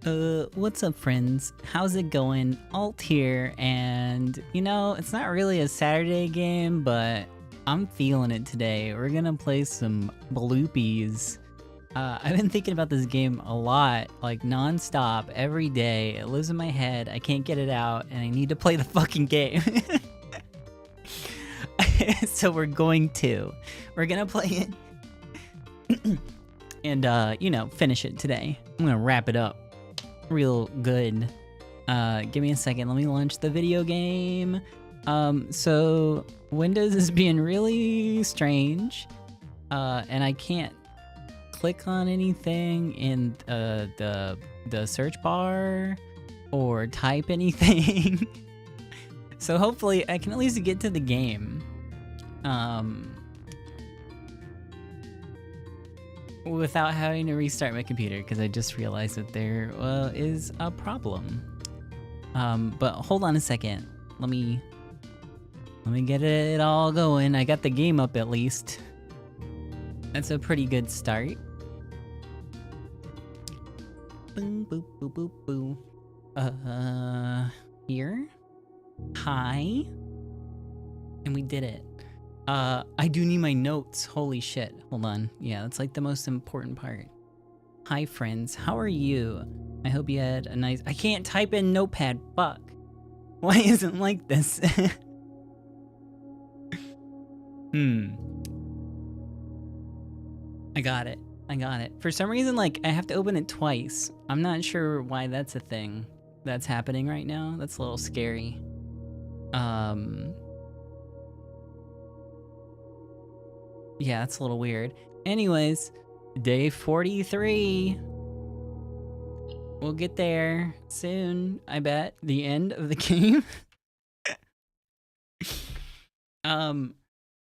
What's up, friends? How's it going? Alt here, and you know, it's not really a Saturday game, but I'm feeling it today. We're gonna play some Bloopies. I've been thinking about this game a lot, like non-stop, every day. It lives in my head, I can't get it out, and I need to play the fucking game. So we're gonna play it. And, you know, finish it today. I'm gonna wrap it up real good. Give me a second. Let me launch the video game. So Windows is being really strange. And I can't click on anything in the search bar or type anything. So hopefully I can at least get to the game. Without having to restart my computer, because I just realized that there is a problem. But hold on a second. Let me get it all going. I got the game up at least. That's a pretty good start. Boom, boop, boop, boop, boo. Here. Hi. And we did it. I do need my notes. Holy shit. Hold on. Yeah, that's like the most important part. Hi, friends. How are you? I hope you had a nice... I can't type in Notepad. Fuck. Why isn't it like this? I got it. I got it. For some reason, like, I have to open it twice. I'm not sure why that's a thing that's happening right now. That's a little scary. Yeah, that's a little weird. Anyways, day 43. We'll get there soon, I bet. The end of the game.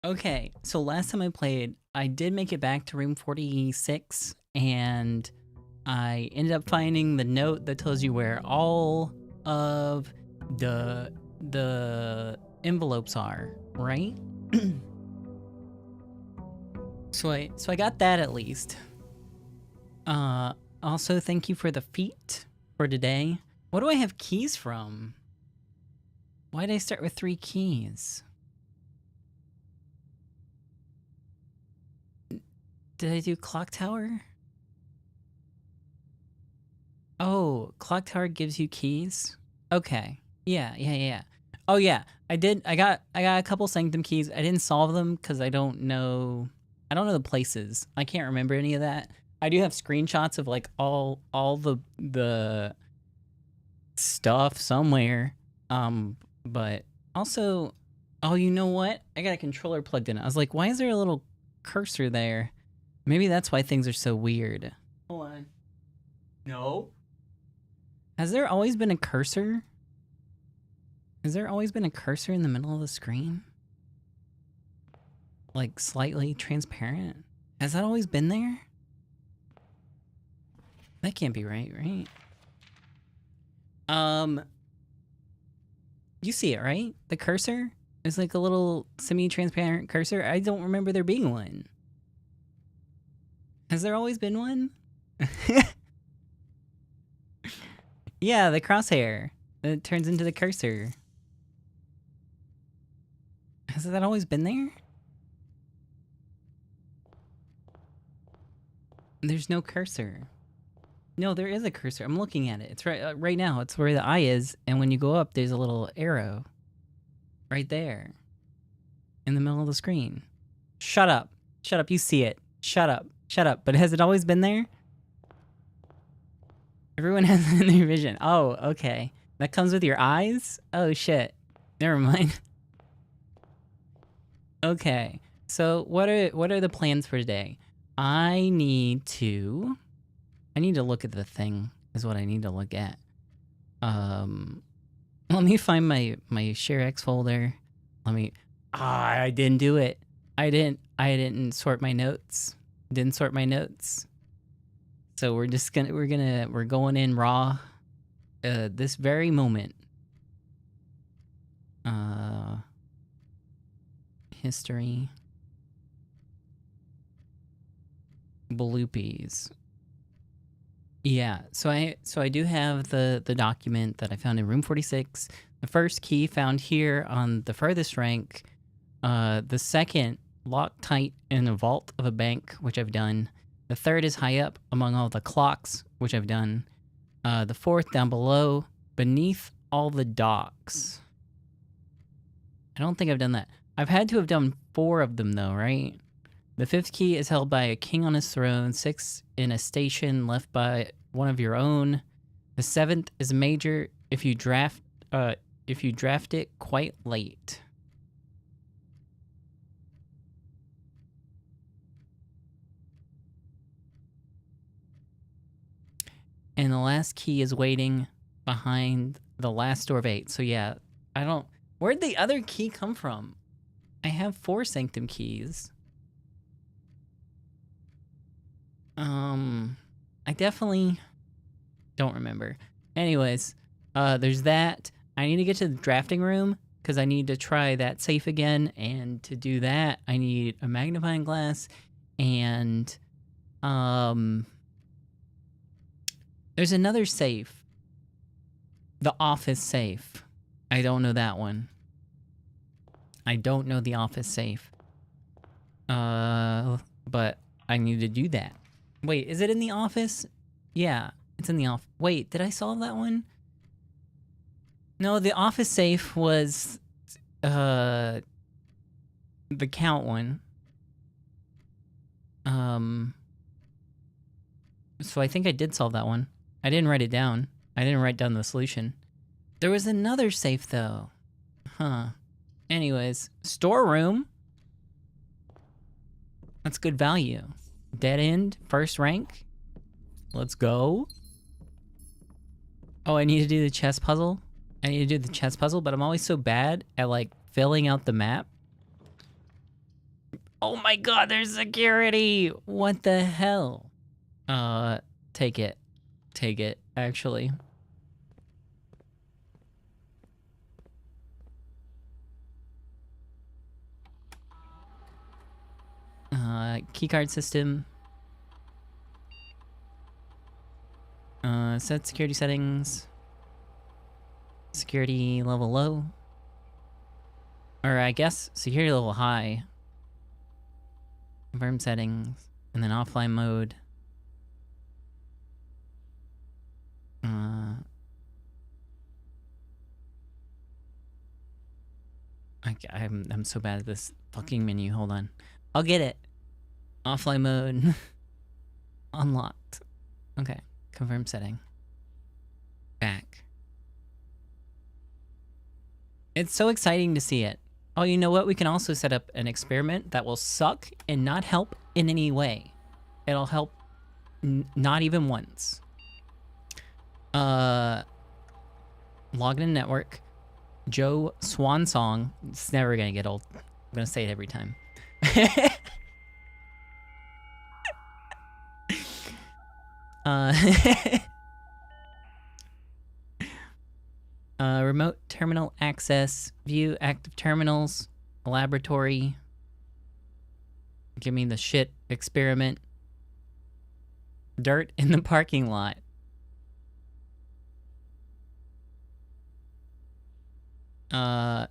Okay, so last time I played, I did make it back to room 46, and I ended up finding the note that tells you where all of the envelopes are, right? So I got that at least. Also thank you for the feat for today. What do I have keys from? Why did I start with 3 keys? Did I do clock tower? Oh, clock tower gives you keys? Okay. Yeah. Oh yeah, I got a couple sanctum keys. I didn't solve them because I don't know the places. I can't remember any of that. I do have screenshots of like all the stuff somewhere. But also, oh, you know what? I got a controller plugged in. I was like, why is there a little cursor there? Maybe that's why things are so weird. Hold on. No. Has there always been a cursor? Has there always been a cursor in the middle of the screen? Like slightly transparent? Has that always been there? That can't be right? You see it, right? The cursor? It's like a little semi-transparent cursor. I don't remember there being one. Has there always been one? Yeah, the crosshair. It turns into the cursor. Has that always been there? There's no cursor. No, there is a cursor. I'm looking at it. It's right now. It's where the eye is, and when you go up, there's a little arrow. Right there. In the middle of the screen. Shut up. Shut up. You see it. Shut up. Shut up. But has it always been there? Everyone has it in their vision. Oh, okay. That comes with your eyes? Oh, shit. Never mind. Okay. So what are the plans for today? I need to look at the thing, is what I need to look at. Let me find my ShareX folder. I didn't do it. I didn't sort my notes. Didn't sort my notes. So we're going in raw this very moment. History. Bloopies. Yeah, so I do have the document that I found in room 46. The first key found here on the furthest rank. The second locked tight in a vault of a bank, which I've done. The third is high up among all the clocks, which I've done. The fourth down below, beneath all the docks. I don't think I've done that. I've had to have done 4 of them though, right? The fifth key is held by a king on his throne, 6 in a station left by one of your own. The 7th is major if you draft it quite late. And the last key is waiting behind the last door of 8. So yeah, I don't... Where'd the other key come from? I have 4 sanctum keys. I definitely don't remember. Anyways, there's that. I need to get to the drafting room because I need to try that safe again. And to do that, I need a magnifying glass and, there's another safe. The office safe. I don't know that one. I don't know the office safe. But I need to do that. Wait, is it in the office? Yeah, it's in the office. Wait, did I solve that one? No, the office safe was, the count one. So I think I did solve that one. I didn't write it down. I didn't write down the solution. There was another safe, though. Huh. Anyways, storeroom. That's good value. Dead end, first rank. Let's go. Oh, I need to do the chess puzzle. I need to do the chess puzzle, but I'm always so bad at, like, filling out the map. Oh my god, there's security! What the hell? Take it. Take it, actually. Keycard system. Set security settings. Security level low. Or I guess security level high. Confirm settings. And then offline mode. I'm so bad at this fucking menu. Hold on. I'll get it. Offline mode. Unlocked. Okay. Confirm setting. Back. It's so exciting to see it. Oh, you know what? We can also set up an experiment that will suck and not help in any way. It'll help not even once. Login in network. Joe Swan Song. It's never gonna get old. I'm gonna say it every time. Remote terminal access. View active terminals. Laboratory. Give me the shit experiment. Dirt in the parking lot.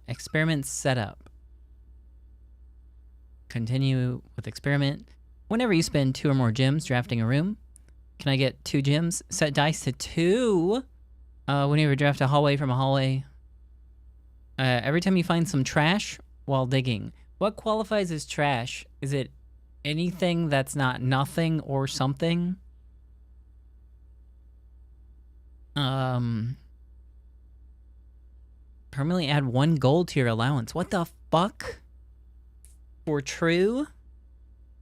Experiment setup. Continue with experiment. Whenever you spend 2 or more gems drafting a room, can I get 2 gems? Set dice to 2. Whenever you draft a hallway from a hallway. Every time you find some trash while digging. What qualifies as trash? Is it anything that's not nothing or something? Permanently add 1 gold to your allowance. What the fuck? For true?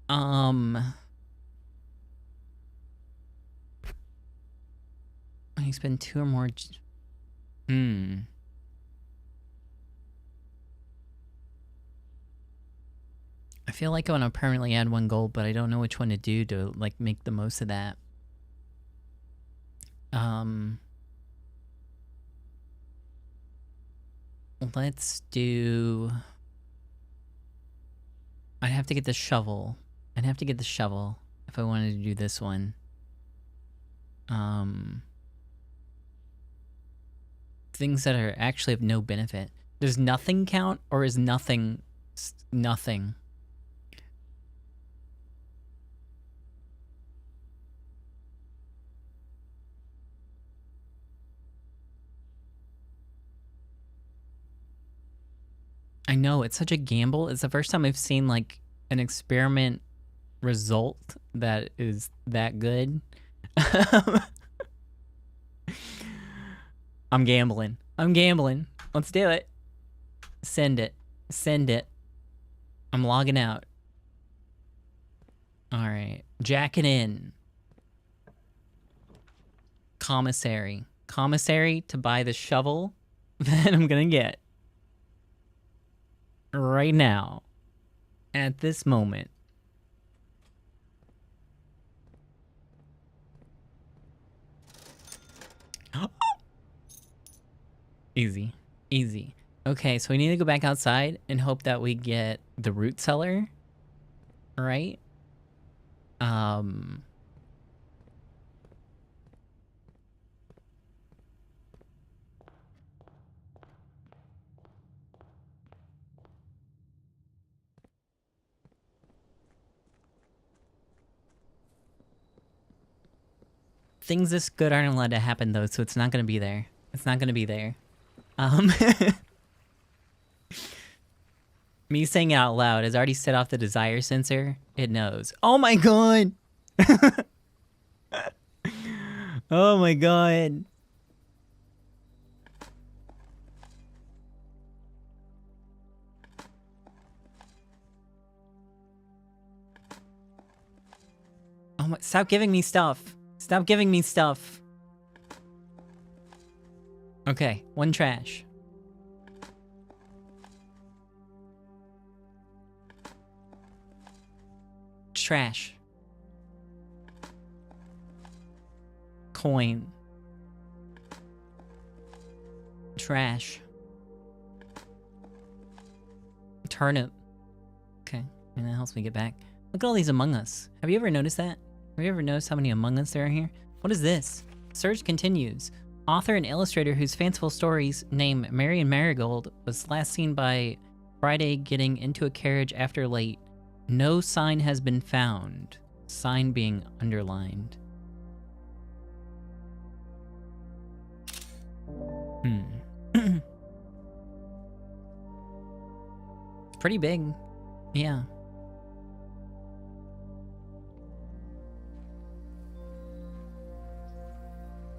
You spend 2 or more. I feel like I want to permanently add 1 gold, but I don't know which one to do to like make the most of that. Let's do... I'd have to get the shovel. I'd have to get the shovel if I wanted to do this one. Things that are actually of no benefit. Does nothing count, or is nothing nothing? I know, it's such a gamble. It's the first time I've seen like an experiment result that is that good. I'm gambling. I'm gambling. Let's do it. Send it. Send it. I'm logging out. All right. Jacking in. Commissary. Commissary to buy the shovel that I'm gonna get. Right now. At this moment. Easy. Easy. Okay, so we need to go back outside and hope that we get the root cellar. Right? Things this good aren't allowed to happen though, so it's not gonna be there. It's not gonna be there. Me saying it out loud has already set off the desire sensor. It knows. Oh my god! Oh my god. Oh my, stop giving me stuff. Stop giving me stuff. Okay, one trash. Trash. Coin. Trash. Turnip. Okay, and that helps me get back. Look at all these Among Us. Have you ever noticed that? Have you ever noticed how many Among Us there are here? What is this? Search continues. Author and illustrator whose fanciful stories name Marion Marigold was last seen by Friday getting into a carriage after late. No sign has been found. Sign being underlined. It's pretty big. Yeah.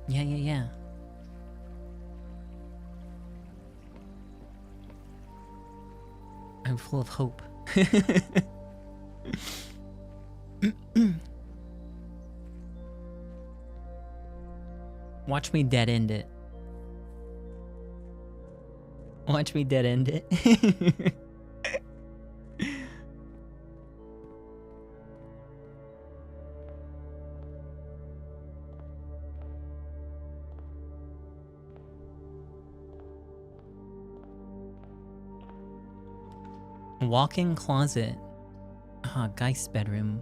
Yeah. I'm full of hope. Watch me dead end it. Watch me dead end it. Walk-in closet. Ah, Geist bedroom.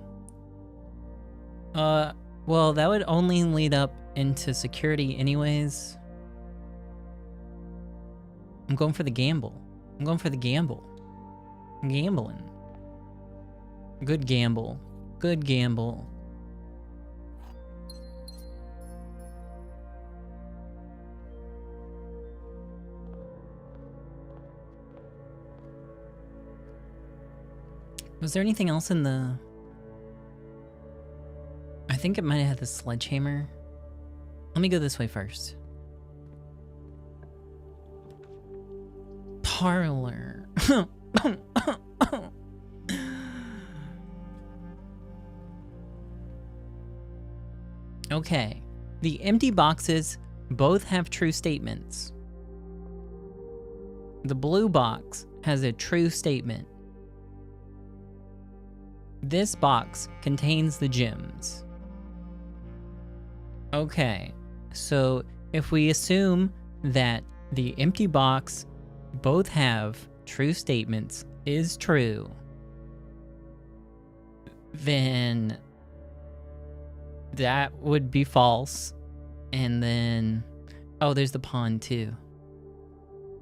Well, that would only lead up into security anyways. I'm going for the gamble. I'm going for the gamble. I'm gambling. Good gamble. Good gamble. Was there anything else in the... I think it might have had the sledgehammer. Let me go this way first. Parlor. Okay. The empty boxes both have true statements. The blue box has a true statement. This box contains the gems. Okay, so if we assume that the empty box both have true statements is true, then That would be false. And then... Oh, there's the pond too.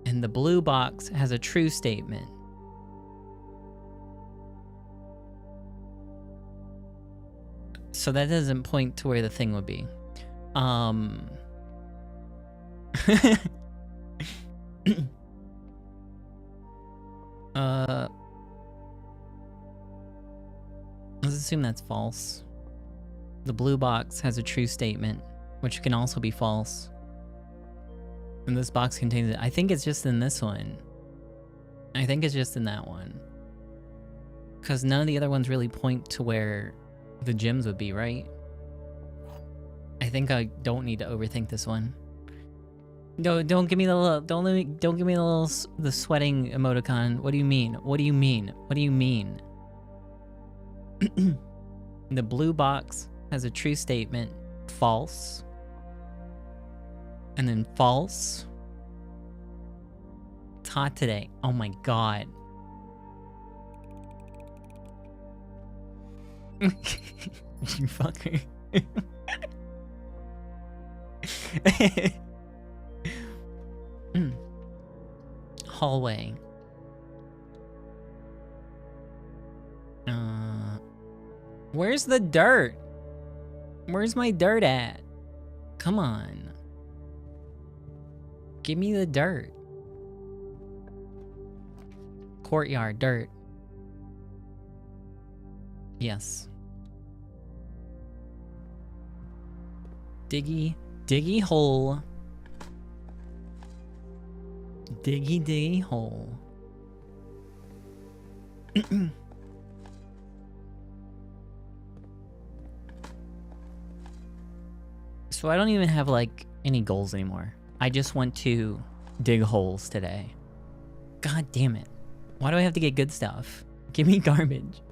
And the blue box has a true statement. So that doesn't point to where the thing would be. Let's assume that's false. The blue box has a true statement, which can also be false. And this box contains it. I think it's just in this one. I think it's just in that one. Because none of the other ones really point to where the gems would be, right? I think I don't need to overthink this one. No, don't give me the little, don't give me the little, the sweating emoticon. What do you mean? What do you mean? What do you mean? The blue box has a true statement, false. And then false. It's hot today. Oh my god. You fucker. Hallway. Where's the dirt? Where's my dirt at? Come on. Give me the dirt. Courtyard, dirt. Yes. Diggy hole. Diggy hole. So I don't even have like any goals anymore. I just want to dig holes today. God damn it. Why do I have to get good stuff? Give me garbage.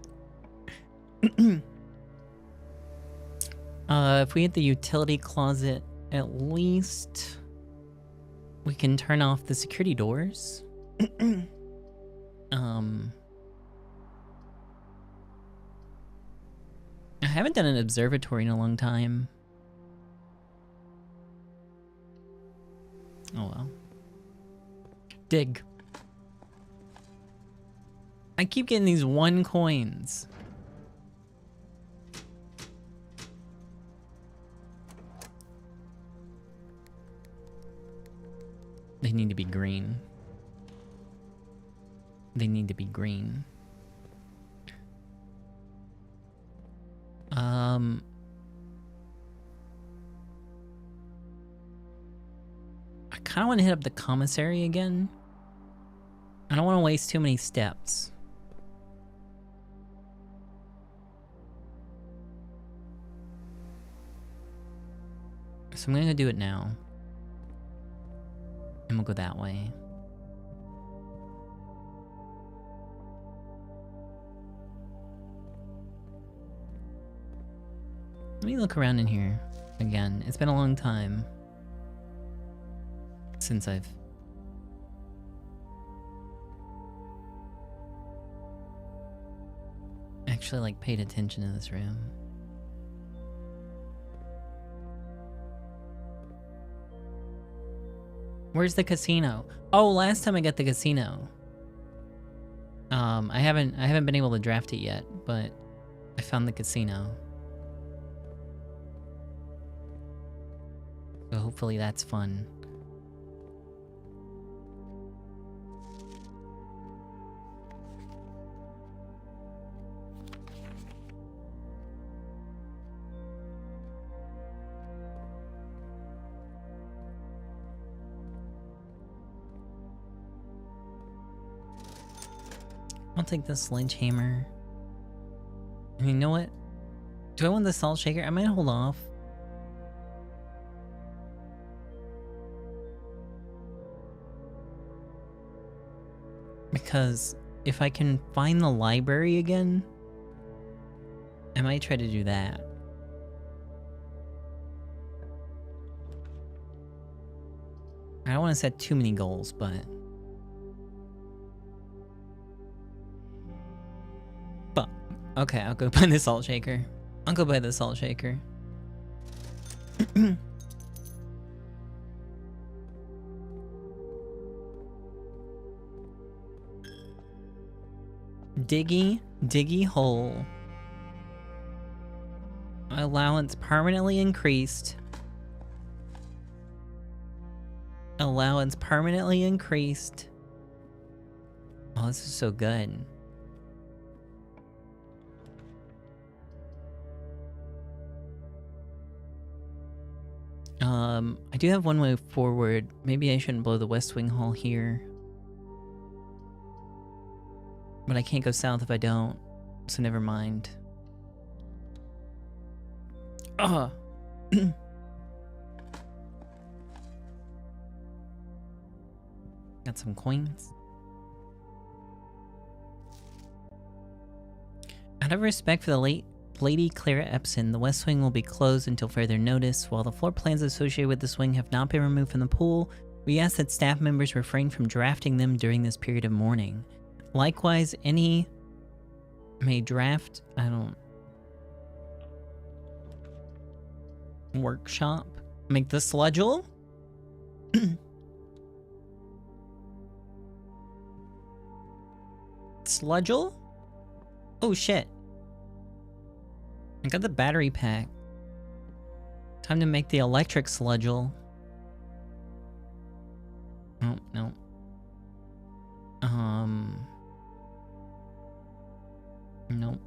If we hit the utility closet, at least we can turn off the security doors. I haven't done an observatory in a long time. Oh well. Dig. I keep getting these 1 coins. They need to be green. They need to be green. I kind of want to hit up the commissary again. I don't want to waste too many steps. So I'm gonna do it now. And we'll go that way. Let me look around in here again. It's been a long time since I've actually like paid attention to this room. Where's the casino? Oh, last time I got the casino. I haven't been able to draft it yet, but I found the casino. So hopefully that's fun. I'll take the sledgehammer. And you know what? Do I want the salt shaker? I might hold off. Because if I can find the library again, I might try to do that. I don't want to set too many goals, but... Okay, I'll go buy the salt shaker. I'll go buy the salt shaker. Diggy hole. Allowance permanently increased. Allowance permanently increased. Oh, this is so good. I do have one way forward. Maybe I shouldn't blow the West Wing Hall here. But I can't go south if I don't, so never mind. Ugh. Got some coins. Out of respect for the Lady Clara Epson, the West Wing will be closed until further notice. While the floor plans associated with this wing have not been removed from the pool, we ask that staff members refrain from drafting them during this period of mourning. Likewise, any may draft, workshop? Make the sludgel? Sludgel? Oh shit. I got the battery pack. Time to make the electric sludgel. Oh, no. Nope.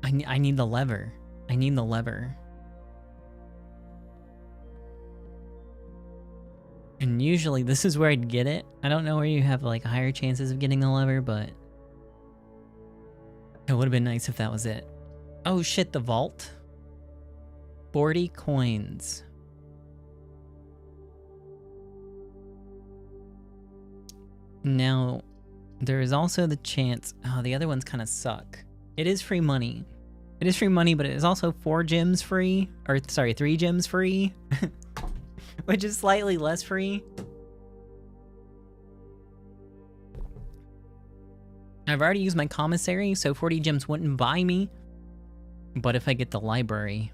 I need the lever. I need the lever. And usually this is where I'd get it. I don't know where you have like higher chances of getting the lever, but it would have been nice if that was it. Oh shit, the vault. 40 coins. Now, there is also the chance... Oh, the other ones kind of suck. It is free money. It is free money, but it is also 4 gems free. Or, sorry, 3 gems free. Which is slightly less free. I've already used my commissary, so 40 gems wouldn't buy me. But if I get the library...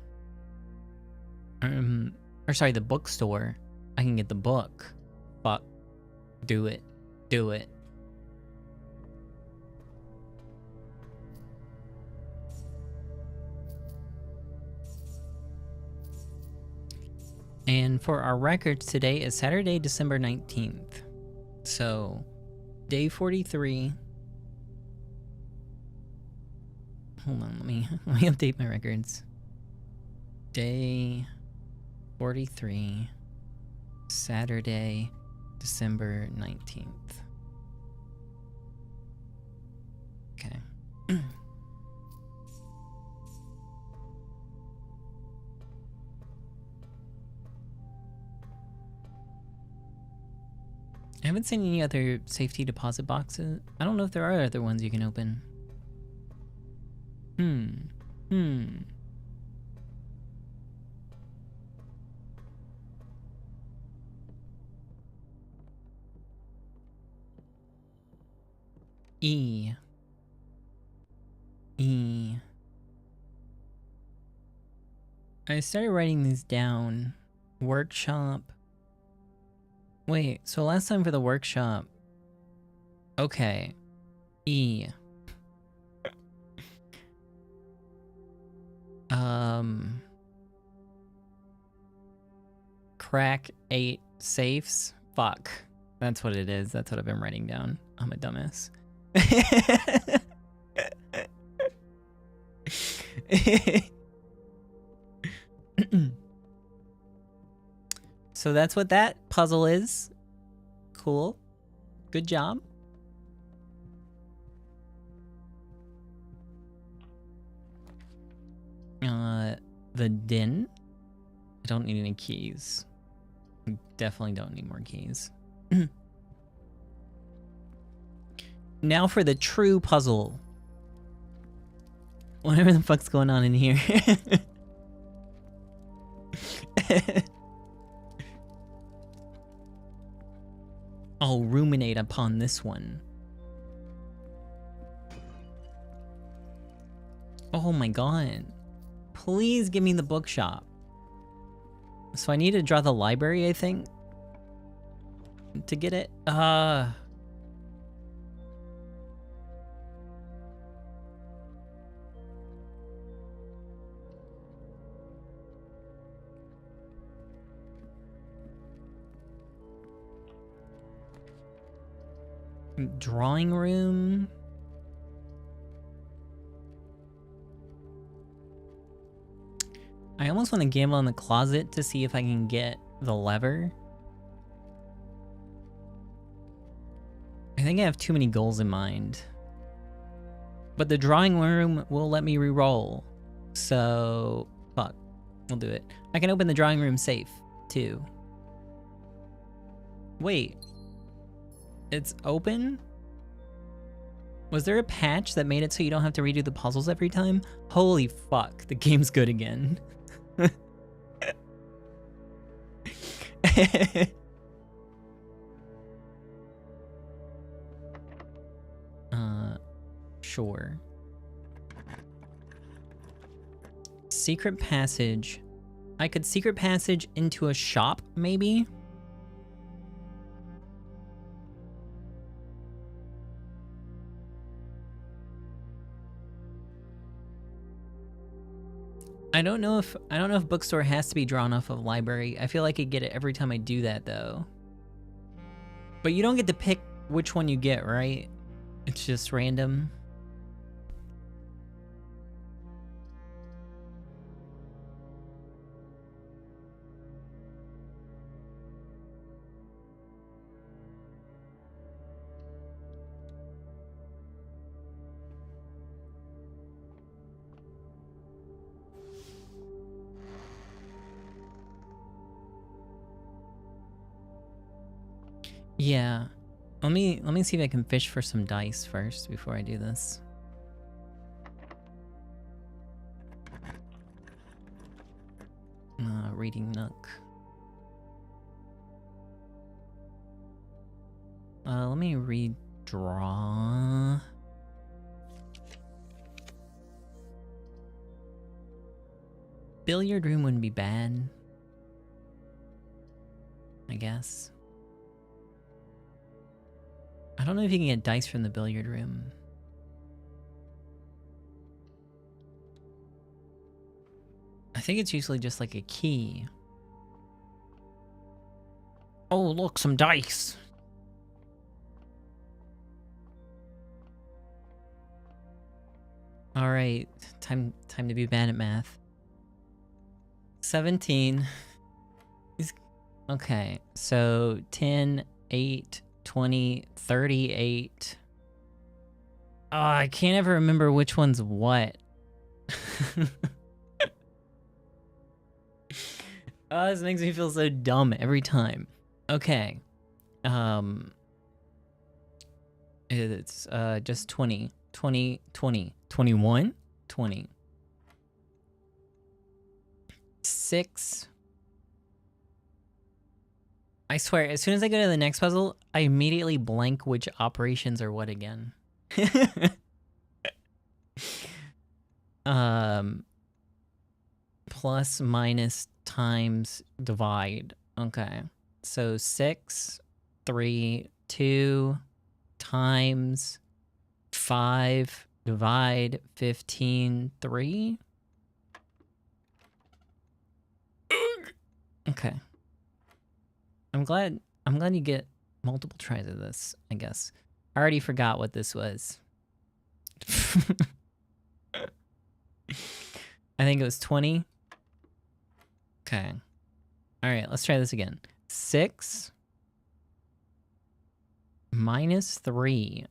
or sorry, the bookstore, I can get the book. Fuck. Do it. Do it. And for our records, today is Saturday, December 19th. So, day 43. Hold on, let me update my records. Day 43, Saturday, December 19th. Okay. I haven't seen any other safety deposit boxes. I don't know if there are other ones you can open. E. I started writing these down. Workshop. Wait, so last time for the workshop. Okay. E. Crack 8 safes. Fuck. That's what it is. That's what I've been writing down. I'm a dumbass. So that's what that puzzle is. Cool. Good job. The den. I don't need any keys. I definitely don't need more keys. Now for the true puzzle. Whatever the fuck's going on in here. I'll ruminate upon this one. Oh my god. Please give me the bookshop. So I need to draw the library, I think, to get it. Drawing room. I almost want to gamble on the closet to see if I can get the lever. I think I have too many goals in mind. But the drawing room will let me re-roll. So, fuck. We'll do it. I can open the drawing room safe, too. Wait. It's open? Was there a patch that made it so you don't have to redo the puzzles every time? Holy fuck, the game's good again. Sure. Secret passage. I could secret passage into a shop, maybe? I don't know if bookstore has to be drawn off of library. I feel like I get it every time I do that though. But you don't get to pick which one you get, right? It's just random. Yeah. Let me see if I can fish for some dice first before I do this. Reading nook. Let me redraw. Billiard room wouldn't be bad, I guess. I don't know if you can get dice from the billiard room. I think it's usually just like a key. Oh, look, some dice. All right, time to be bad at math. 17. Okay, so 10, 8, 20, 38. Oh, I can't ever remember which one's what. Oh, this makes me feel so dumb every time. Okay. It's just 20, 20, 20, 21, 20. 6. I swear, as soon as I go to the next puzzle, I immediately blank which operations are what again. Plus, minus, times, divide. Okay. So 6, 3, 2, times 5, divide 15, 3. Okay. I'm glad you get multiple tries of this, I guess. I already forgot what this was. I think it was 20. Okay. All right, let's try this again. 6 minus 3.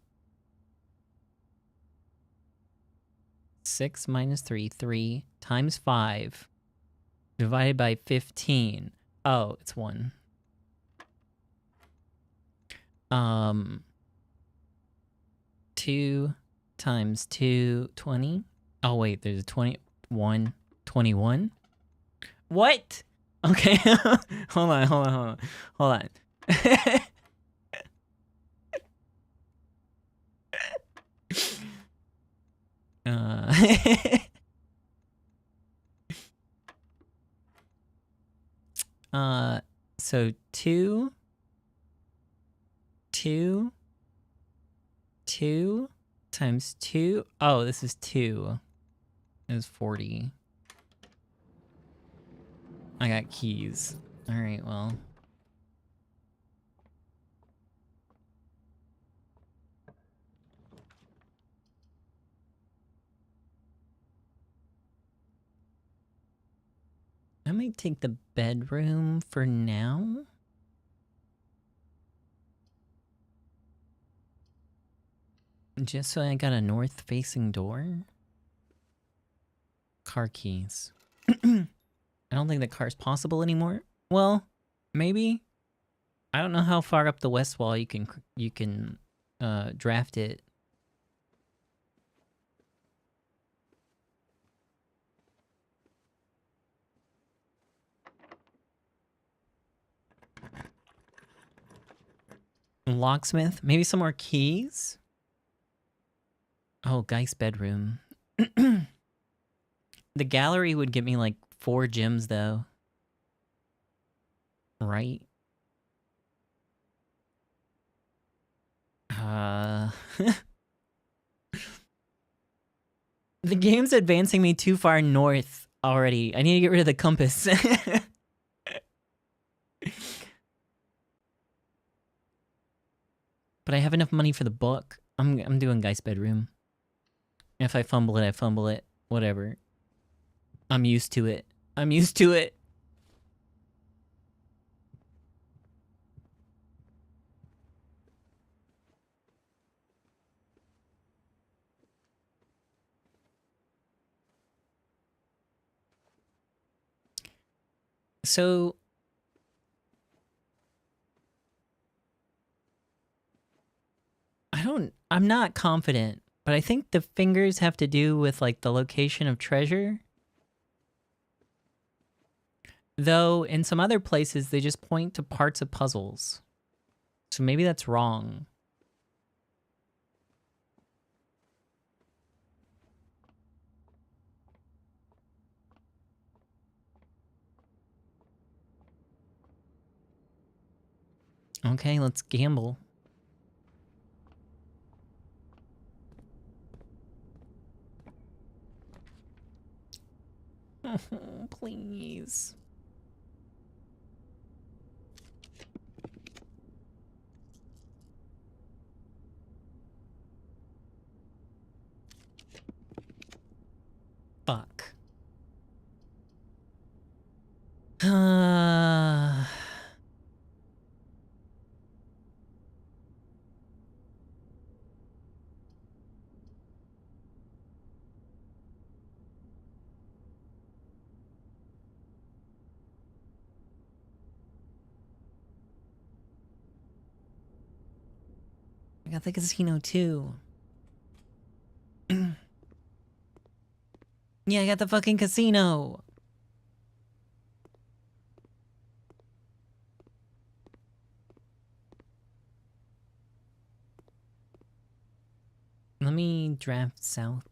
6 minus 3, 3 times 5 divided by 15. Oh, it's 1. 2 times 2, 20. Oh, wait, there's a 21, 21. What? Okay, hold on. So 2 times 2. Oh, this is 2. It was 40. I got keys. All right, well. I might take the bedroom for now. Just so I got a north-facing door. Car keys. I don't think the car's possible anymore. Well, maybe. I don't know how far up the west wall you can draft it. Locksmith? Maybe some more keys? Oh, Geist's bedroom. The gallery would get me like 4 gems though. Right? The game's advancing me too far north already. I need to get rid of the compass. But I have enough money for the book. I'm doing Geist's bedroom. If I fumble it, I fumble it. Whatever. I'm used to it. I'm used to it. So I'm not confident, but I think the fingers have to do with like the location of treasure. Though in some other places they just point to parts of puzzles. So maybe that's wrong. Okay, let's gamble. Oh, please. Fuck. I got the casino too. Yeah, I got the fucking casino. Let me draft south.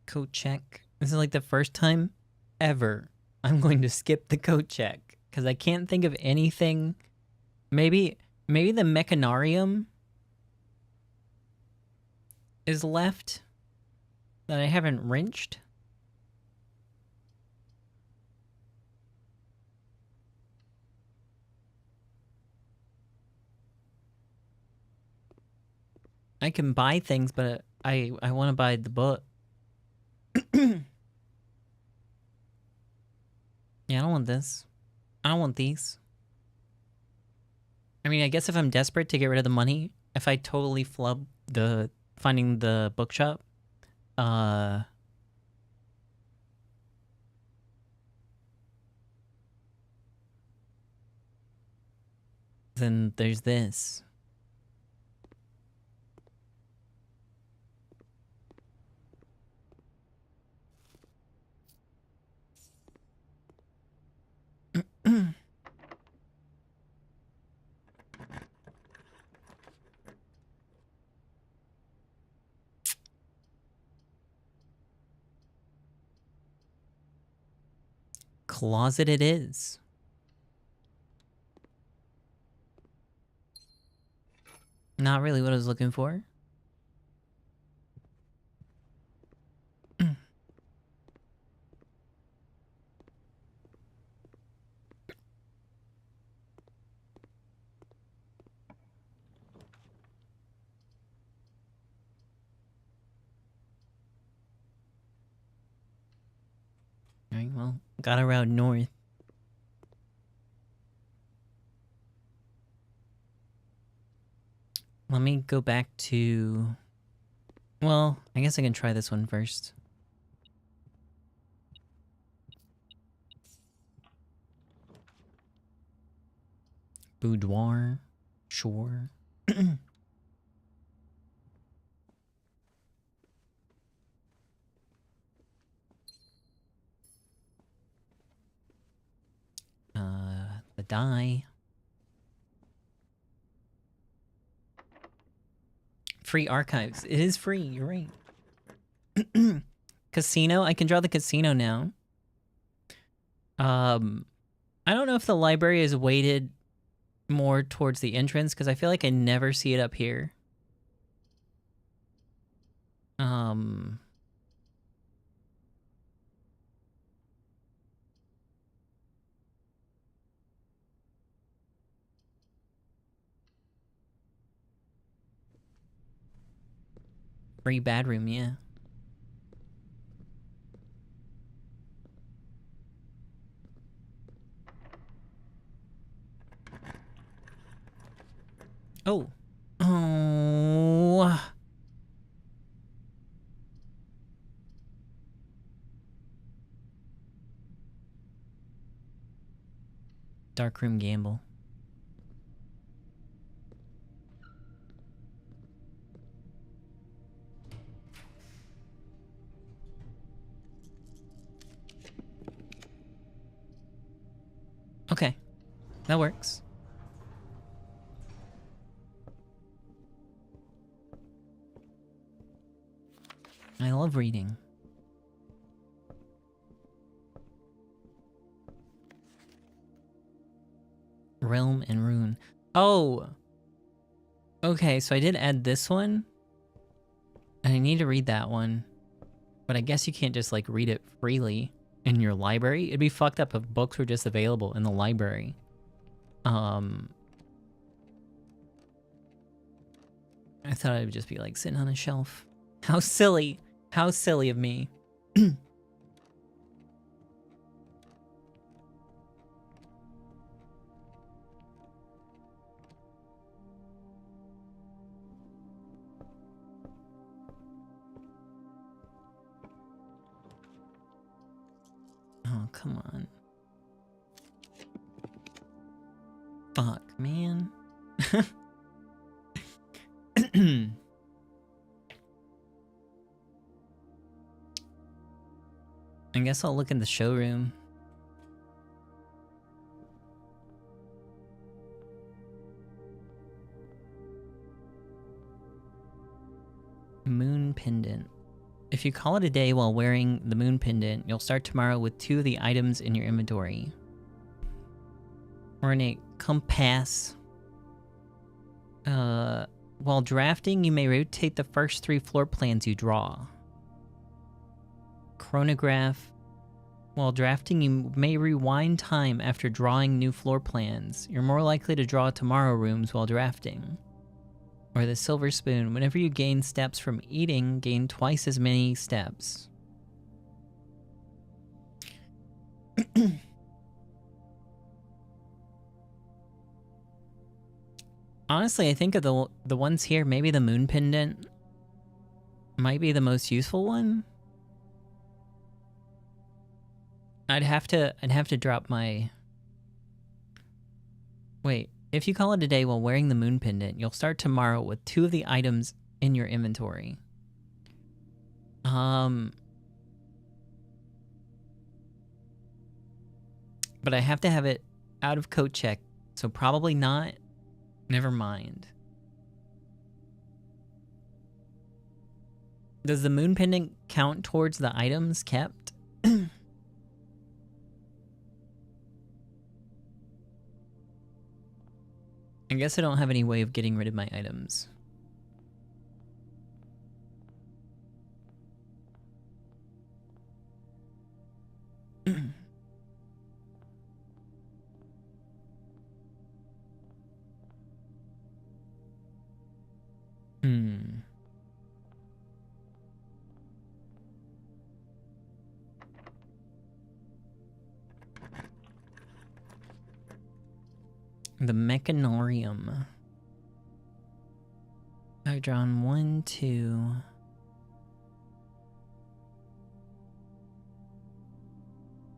Coat check. This is like the first time ever I'm going to skip the coat check because I can't think of anything. Maybe the mechanarium is left that I haven't wrenched. I can buy things, but I want to buy the book. Yeah, I don't want this. I don't want these. I mean, I guess if I'm desperate to get rid of the money, if I totally flub the finding the bookshop, then there's this. Closet it is. Not really what I was looking for. Alright, well, gotta route north. Let me go back to... Well, I guess I can try this one first. Boudoir. Sure. The die. Free archives. It is free, you're right. Casino. I can draw the casino now. I don't know if the library is weighted more towards the entrance, because I feel like I never see it up here. Free bad room, yeah. Oh. Oh. Darkroom gamble. Okay. That works. I love reading. Realm and Rune. Oh! Okay, so I did add this one. And I need to read that one. But I guess you can't just, like, read it freely in your library. It'd be fucked up if books were just available in the library. I thought it would just be, like, sitting on a shelf. How silly. How silly of me. Oh, come on. Fuck, man. I guess I'll look in the showroom. Moon pendant. If you call it a day while wearing the moon pendant, you'll start tomorrow with 2 of the items in your inventory. Ornate compass. While drafting, you may rotate the first 3 floor plans you draw. Chronograph. While drafting, you may rewind time after drawing new floor plans. You're more likely to draw tomorrow rooms while drafting. Or the silver spoon. Whenever you gain steps from eating, gain twice as many steps. Honestly, I think of the ones here, maybe the moon pendant might be the most useful one. I'd have to drop my... Wait, if you call it a day while wearing the moon pendant, you'll start tomorrow with 2 of the items in your inventory. But I have to have it out of coat check, so probably not. Never mind. Does the moon pendant count towards the items kept? I guess I don't have any way of getting rid of my items. The Mechanarium. I've drawn 1, 2.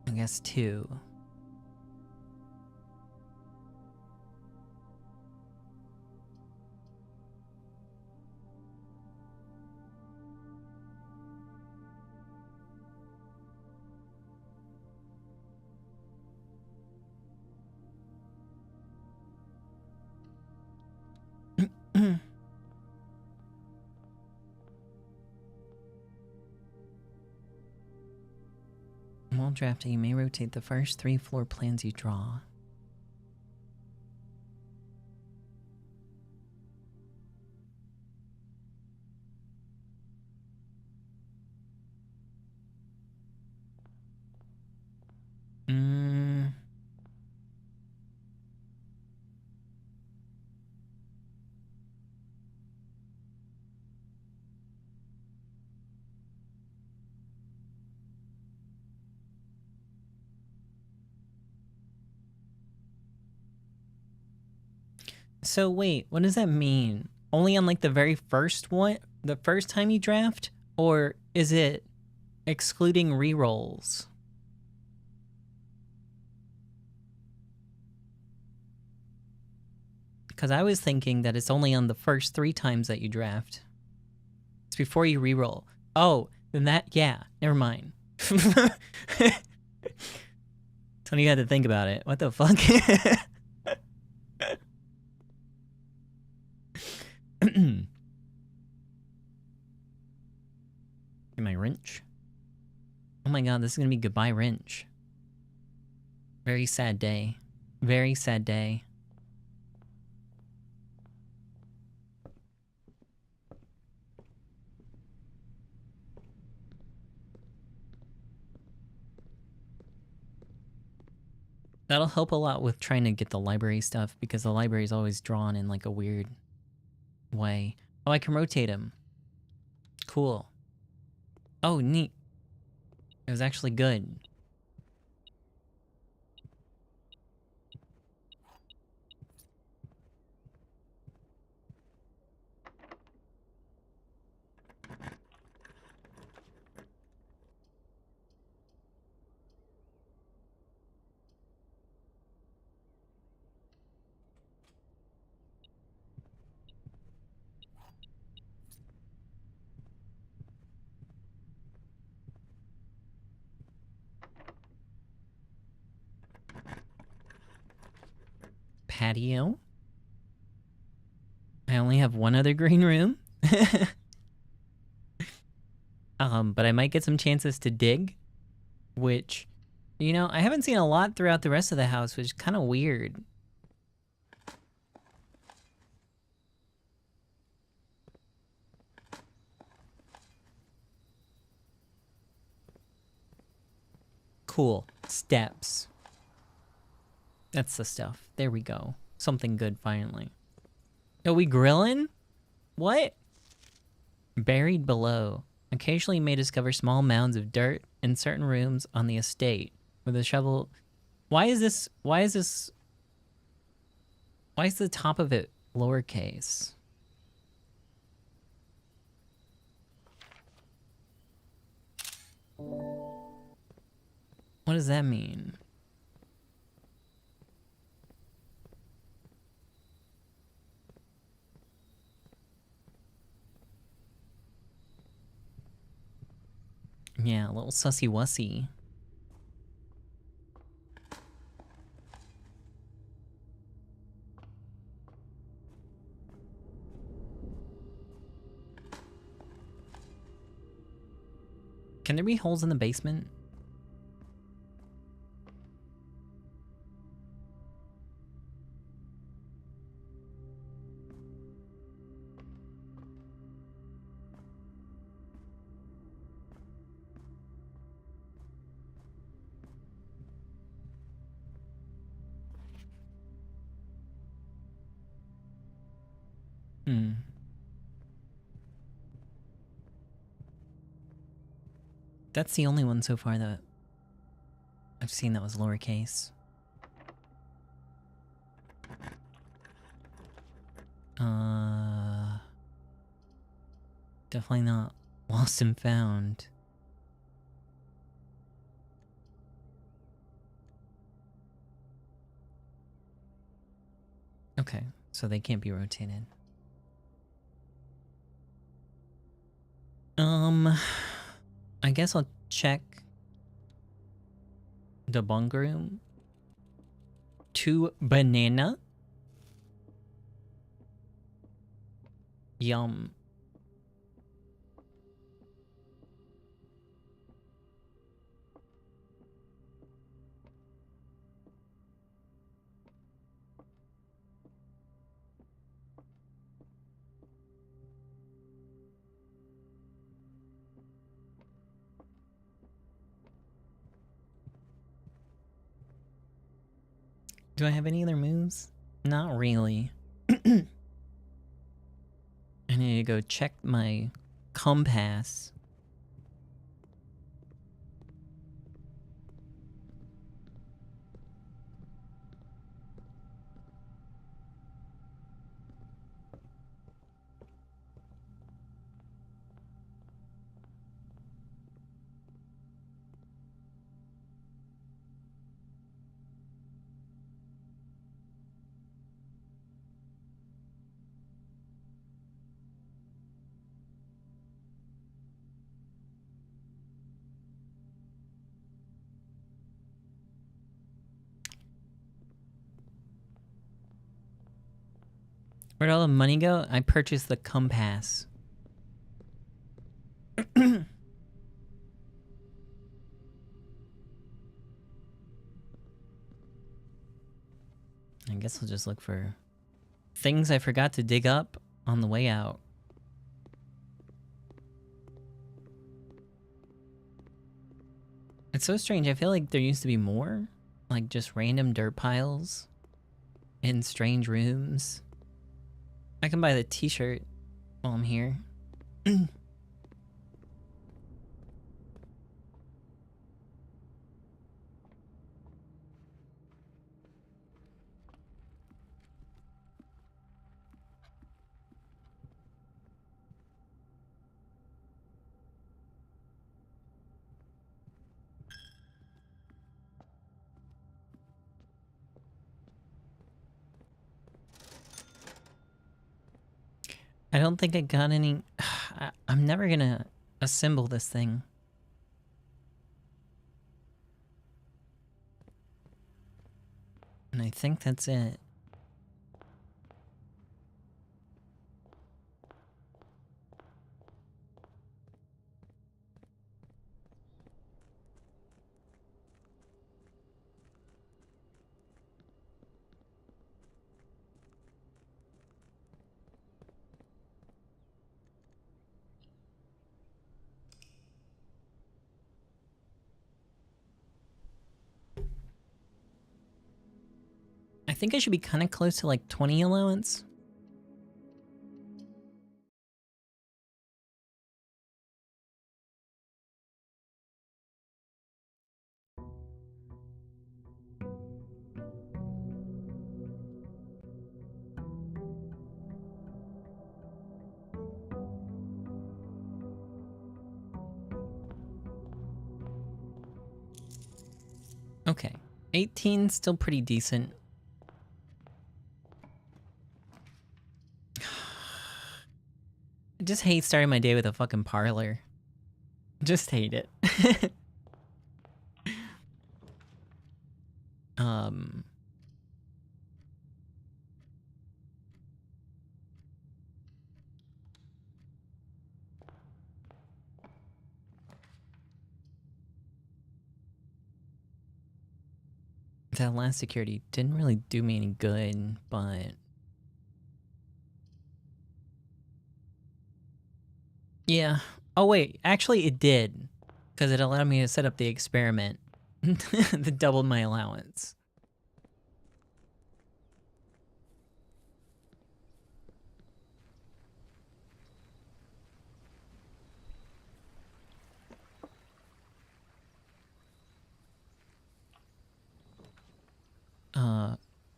I guess 2. While drafting, you may rotate the first 3 floor plans you draw. So wait, what does that mean? Only on like the very first one? The first time you draft? Or is it excluding rerolls? Because I was thinking that it's only on the first 3 times that you draft. It's before you reroll. Oh, then that, yeah, never mind. So you had to think about it. What the fuck? Get my wrench. Oh my god, this is gonna be goodbye wrench. Very sad day. Very sad day. That'll help a lot with trying to get the library stuff, because the library is always drawn in like a weird way. Oh, I can rotate him. Cool. Oh, neat. It was actually good. Patio. I only have 1 other green room. But I might get some chances to dig, which, you know, I haven't seen a lot throughout the rest of the house, which is kind of weird. Cool. Steps. That's the stuff. There we go. Something good, finally. Are we grilling? What? Buried below. Occasionally you may discover small mounds of dirt in certain rooms on the estate. With a shovel... Why is the top of it lowercase? What does that mean? Yeah, a little sussy-wussy. Can there be holes in the basement? That's the only one so far that I've seen that was lowercase. Definitely not lost and found. Okay, so they can't be rotated. I guess I'll check the bunk room. 2 banana. Yum. Do I have any other moves? Not really. I need to go check my compass. Where'd all the money go? I purchased the compass. I guess I'll just look for things I forgot to dig up on the way out. It's so strange. I feel like there used to be more. Like just random dirt piles in strange rooms. I can buy the t-shirt while I'm here. I don't think I got any... I'm never gonna assemble this thing. And I think that's it. I think I should be kind of close to like 20 allowance. Okay. 18 still pretty decent. I just hate starting my day with a fucking parlor. Just hate it. That last security didn't really do me any good, but... Yeah. Oh wait, actually it did. Because it allowed me to set up the experiment that doubled my allowance.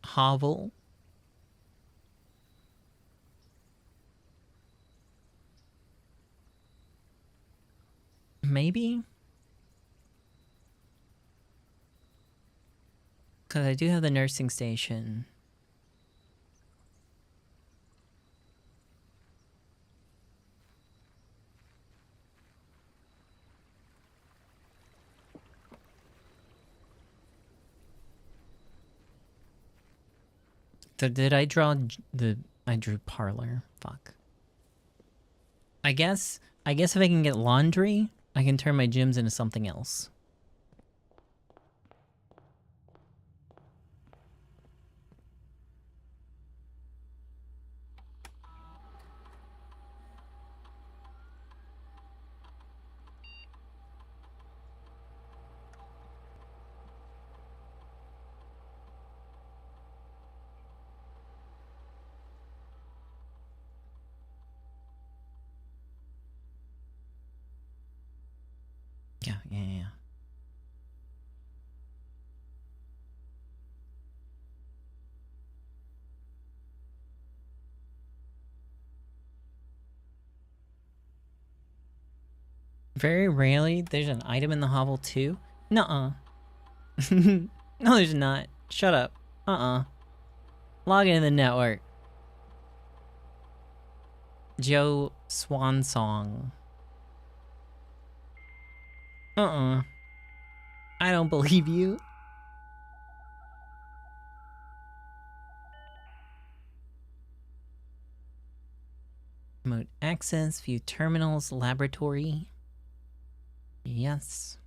hovel. Maybe? Because I do have the nursing station. So did I draw I drew parlor. Fuck. I guess if I can get laundry, I can turn my gyms into something else. Yeah. Very rarely, there's an item in the hovel too. Nuh-uh. No, there's not. Shut up. Log into the network. Joe Swansong. I don't believe you. Remote access, view terminals, laboratory. Yes.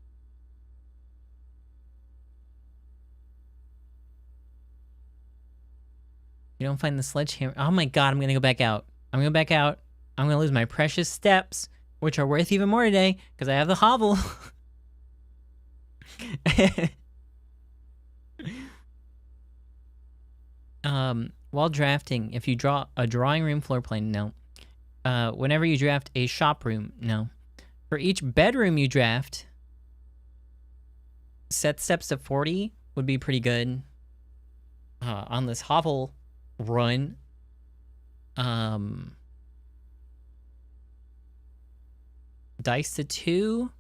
You don't find the sledgehammer. Oh my god, I'm gonna go back out. I'm gonna go back out. I'm gonna lose my precious steps, which are worth even more today, because I have the hovel. While drafting, if you draw a drawing room floor plan, no. Whenever you draft a shop room, no. For each bedroom you draft, set steps to 40 would be pretty good. On this hovel run. Dice to 2.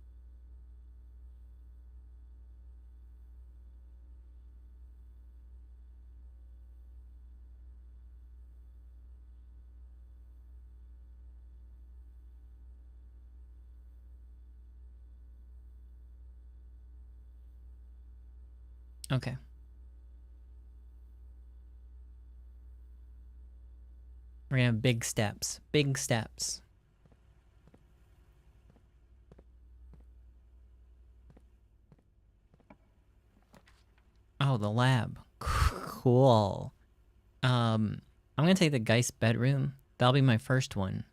Okay. We're gonna have big steps. Big steps. Oh, the lab. Cool. I'm gonna take the Geist bedroom. That'll be my first one.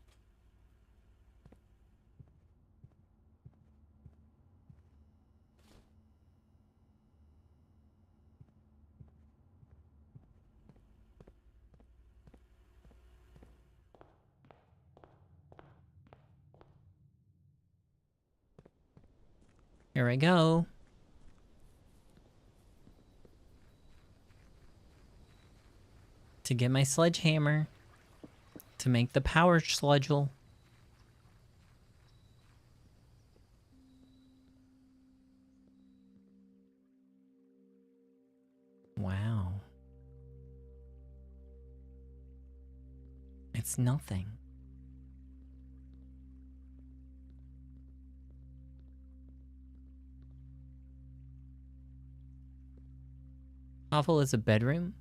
Here I go. To get my sledgehammer. To make the power sludgel. Wow. It's nothing. Awful is a bedroom?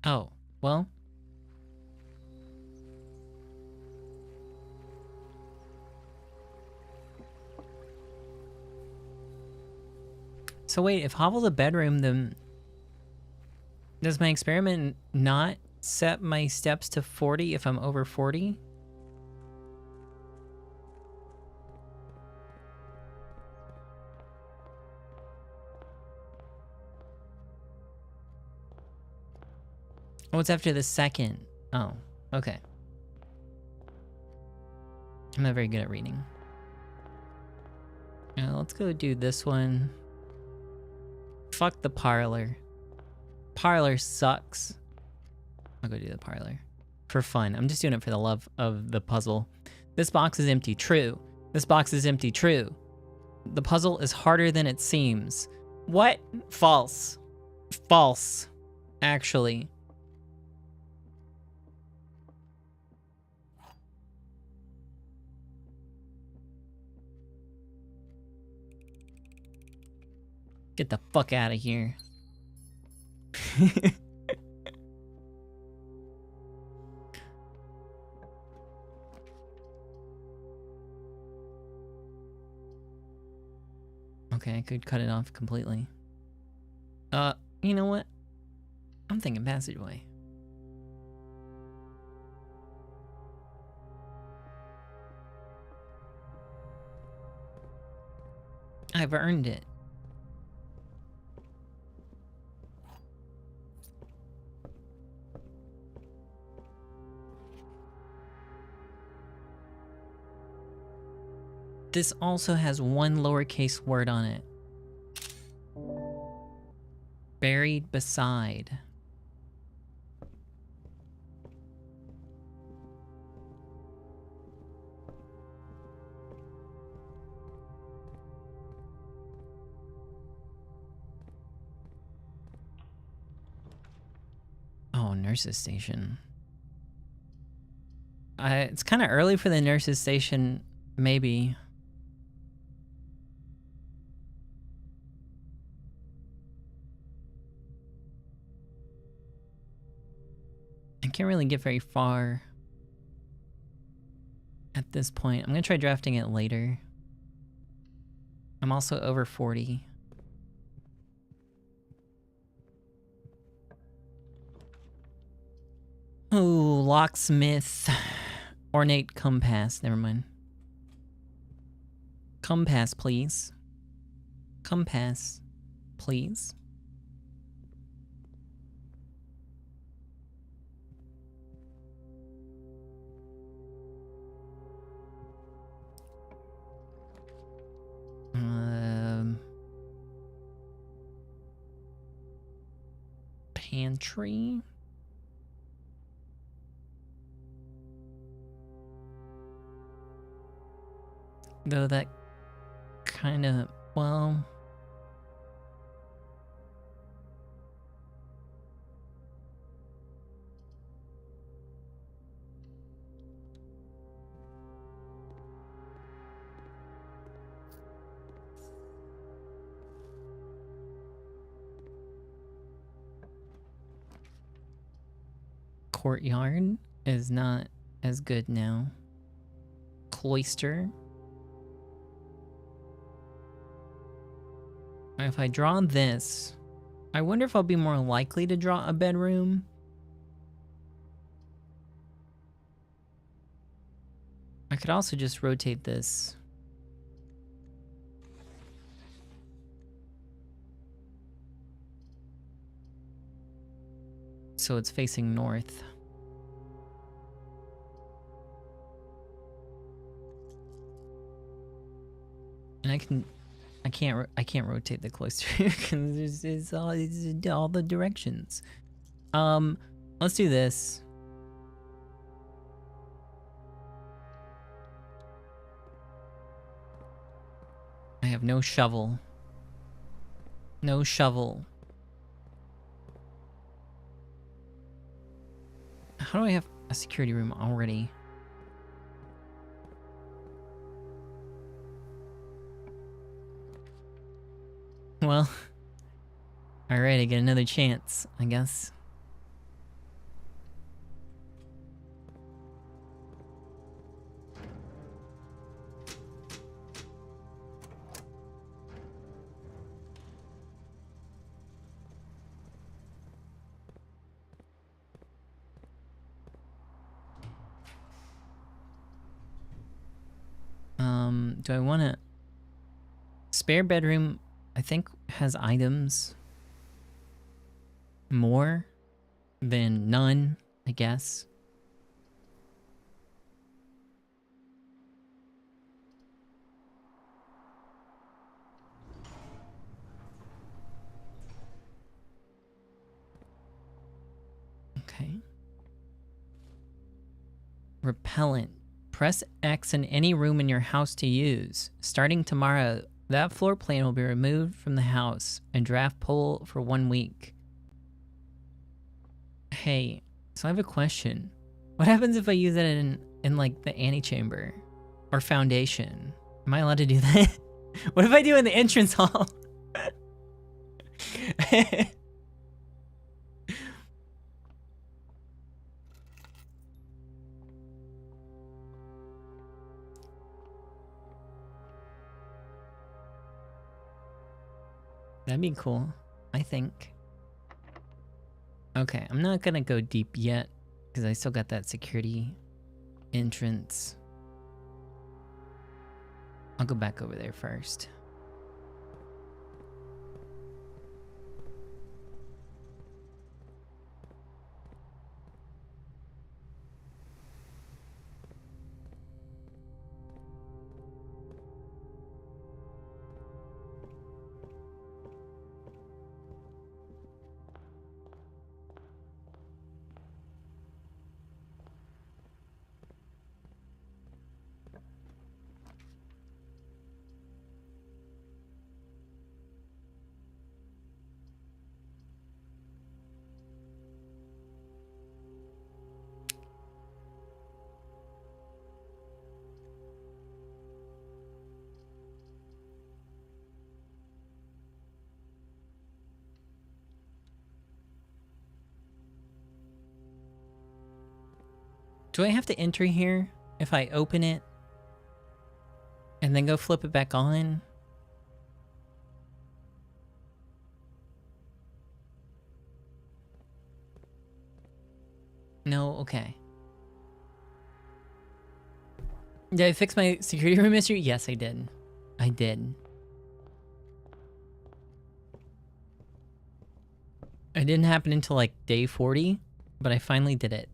Oh, well. So wait, if hovel's a bedroom, then does my experiment not set my steps to 40 if I'm over 40? Oh, it's after the second. Oh, okay. I'm not very good at reading. Let's go do this one. Fuck the parlor. Parlor sucks. I'll go do the parlor. For fun. I'm just doing it for the love of the puzzle. This box is empty. True. This box is empty. True. The puzzle is harder than it seems. What? False. False. Actually. Get the fuck out of here. Okay, I could cut it off completely. You know what? I'm thinking passageway. I've earned it. This also has one lowercase word on it. Buried beside. Oh, nurse's station. It's kind of early for the nurse's station, maybe. I can't really get very far at this point. I'm gonna try drafting it later. I'm also over 40. Oh, locksmith. Ornate compass. Never mind. Compass, please. Compass, please. Pantry. Though that kind of, well... Courtyard is not as good now. Cloister. If I draw this, I wonder if I'll be more likely to draw a bedroom. I could also just rotate this. So it's facing north. And I can't rotate the cloister because it's all the directions. Let's do this. I have no shovel. No shovel. How do I have a security room already? Well, alright, I get another chance, I guess. Do I want to... Spare bedroom, I think, has items more than none, I guess. repellent. Press X in any room in your house to use. Starting tomorrow, that floor plan will be removed from the house and draft pull for 1 week. Hey, so I have a question. What happens if I use it in like the antechamber or foundation? Am I allowed to do that? What if I do in the entrance hall? That'd be cool, I think. Okay, I'm not gonna go deep yet because I still got that security entrance. I'll go back over there first. Do I have to enter here if I open it and then go flip it back on? No, okay. Did I fix my security room issue? Yes, I did. I did. It didn't happen until like day 40, but I finally did it.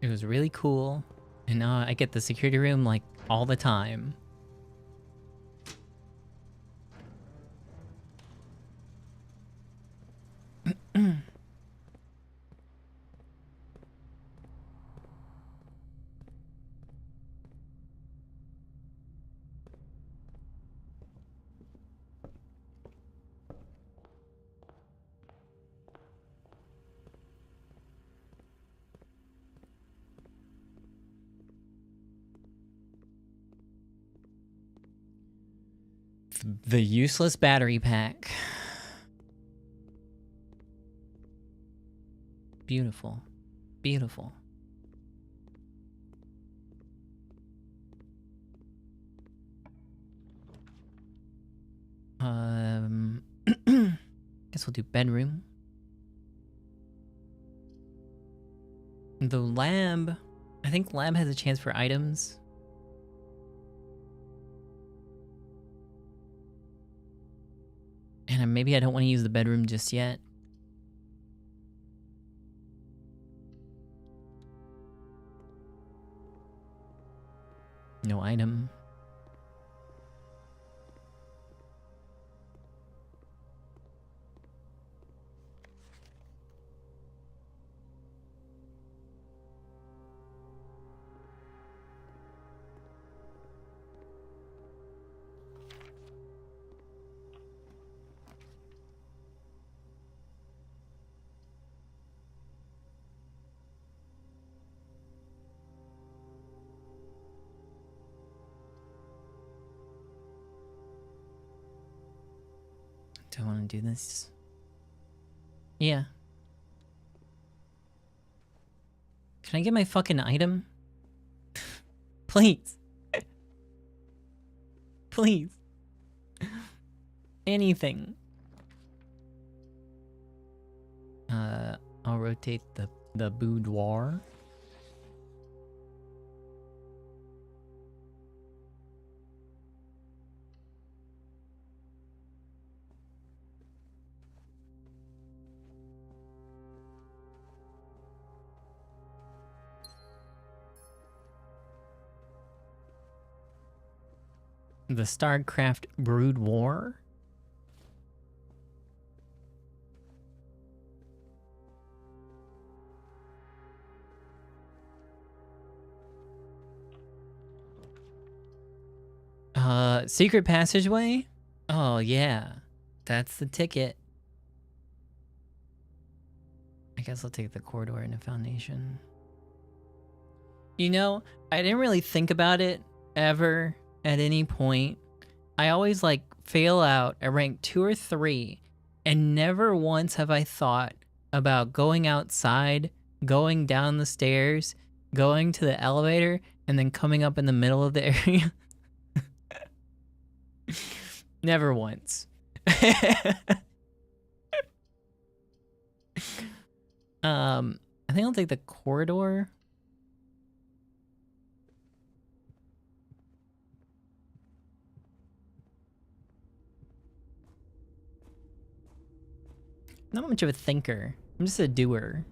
It was really cool, and now I get the security room like all the time. The useless battery pack. Beautiful. Beautiful. Guess we'll do bedroom. The lab. I think lab has a chance for items. And maybe I don't want to use the bedroom just yet. No item. Do I want to do this? Yeah. Can I get my fucking item? Please. Please. Anything. I'll rotate the boudoir. The StarCraft Brood War? Secret passageway? Oh, yeah. That's the ticket. I guess I'll take the corridor and the foundation. You know, I didn't really think about it ever at any point. I always like fail out at rank 2 or 3, and never once have I thought about going outside, going down the stairs, going to the elevator, and then coming up in the middle of the area. Never once. I think I'll take the corridor. Not much of a thinker. I'm just a doer.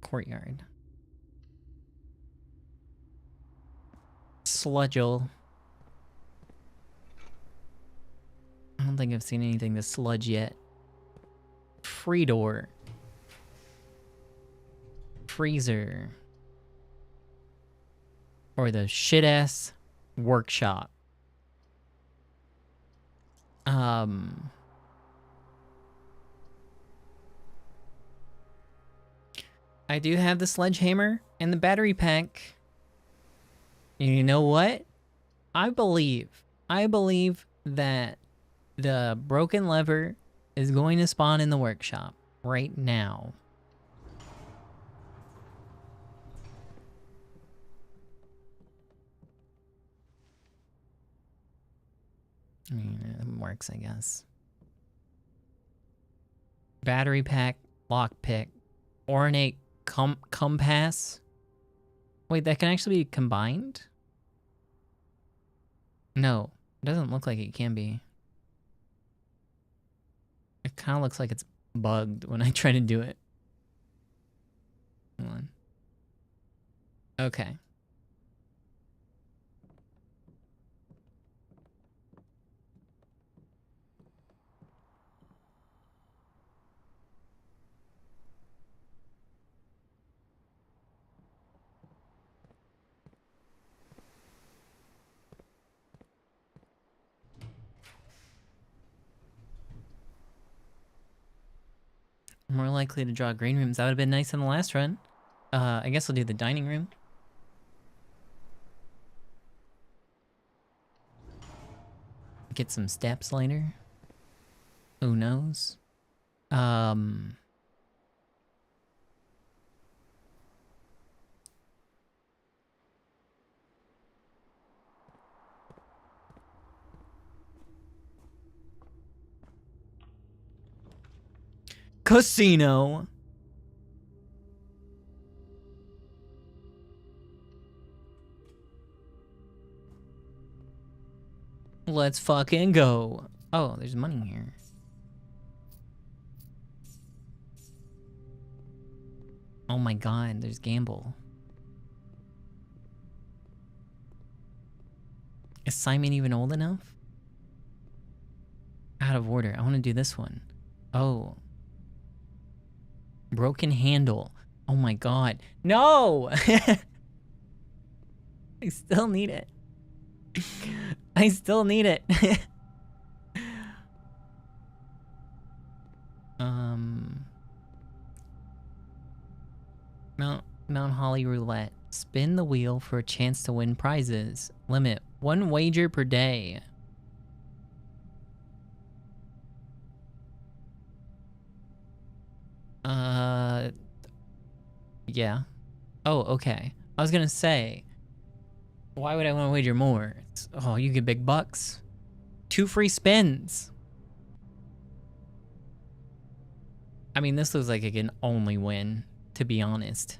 Courtyard. Sludgel. I don't think I've seen anything this sludge yet. Free door. Freezer. Or the shit-ass workshop. I do have the sledgehammer and the battery pack. And you know what? I believe that the broken lever is going to spawn in the workshop right now. I mean, it works, I guess. Battery pack, lockpick, ornate compass. Wait, that can actually be combined? No, it doesn't look like it can be. It kind of looks like it's bugged when I try to do it. Hold on. Okay. More likely to draw green rooms. That would have been nice in the last run. I guess I'll do the dining room. Get some steps later. Who knows? Casino. Let's fucking go. Oh, there's money here. Oh my god, there's gamble. Is Simon even old enough? Out of order. I want to do this one. Oh. Broken handle. Oh my god. No! I still need it. I still need it. Mount Holly Roulette. Spin the wheel for a chance to win prizes. Limit 1 wager per day. Yeah. Oh, okay. I was gonna say, why would I want to wager more? Oh, you get big bucks. 2 free spins. I mean, this looks like it can only win, to be honest.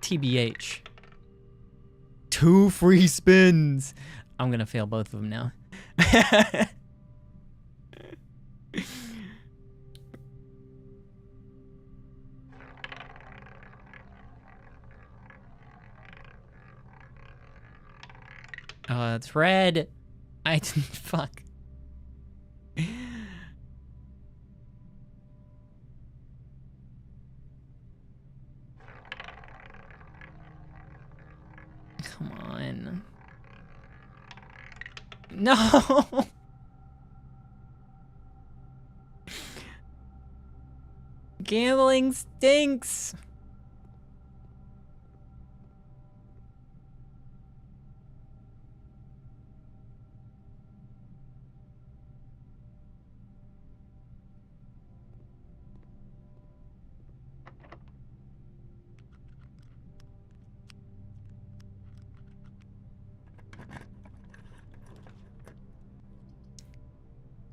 TBH. 2 free spins. I'm gonna fail both of them now. Oh, it's red. I didn't fuck. Come on. No! Gambling stinks!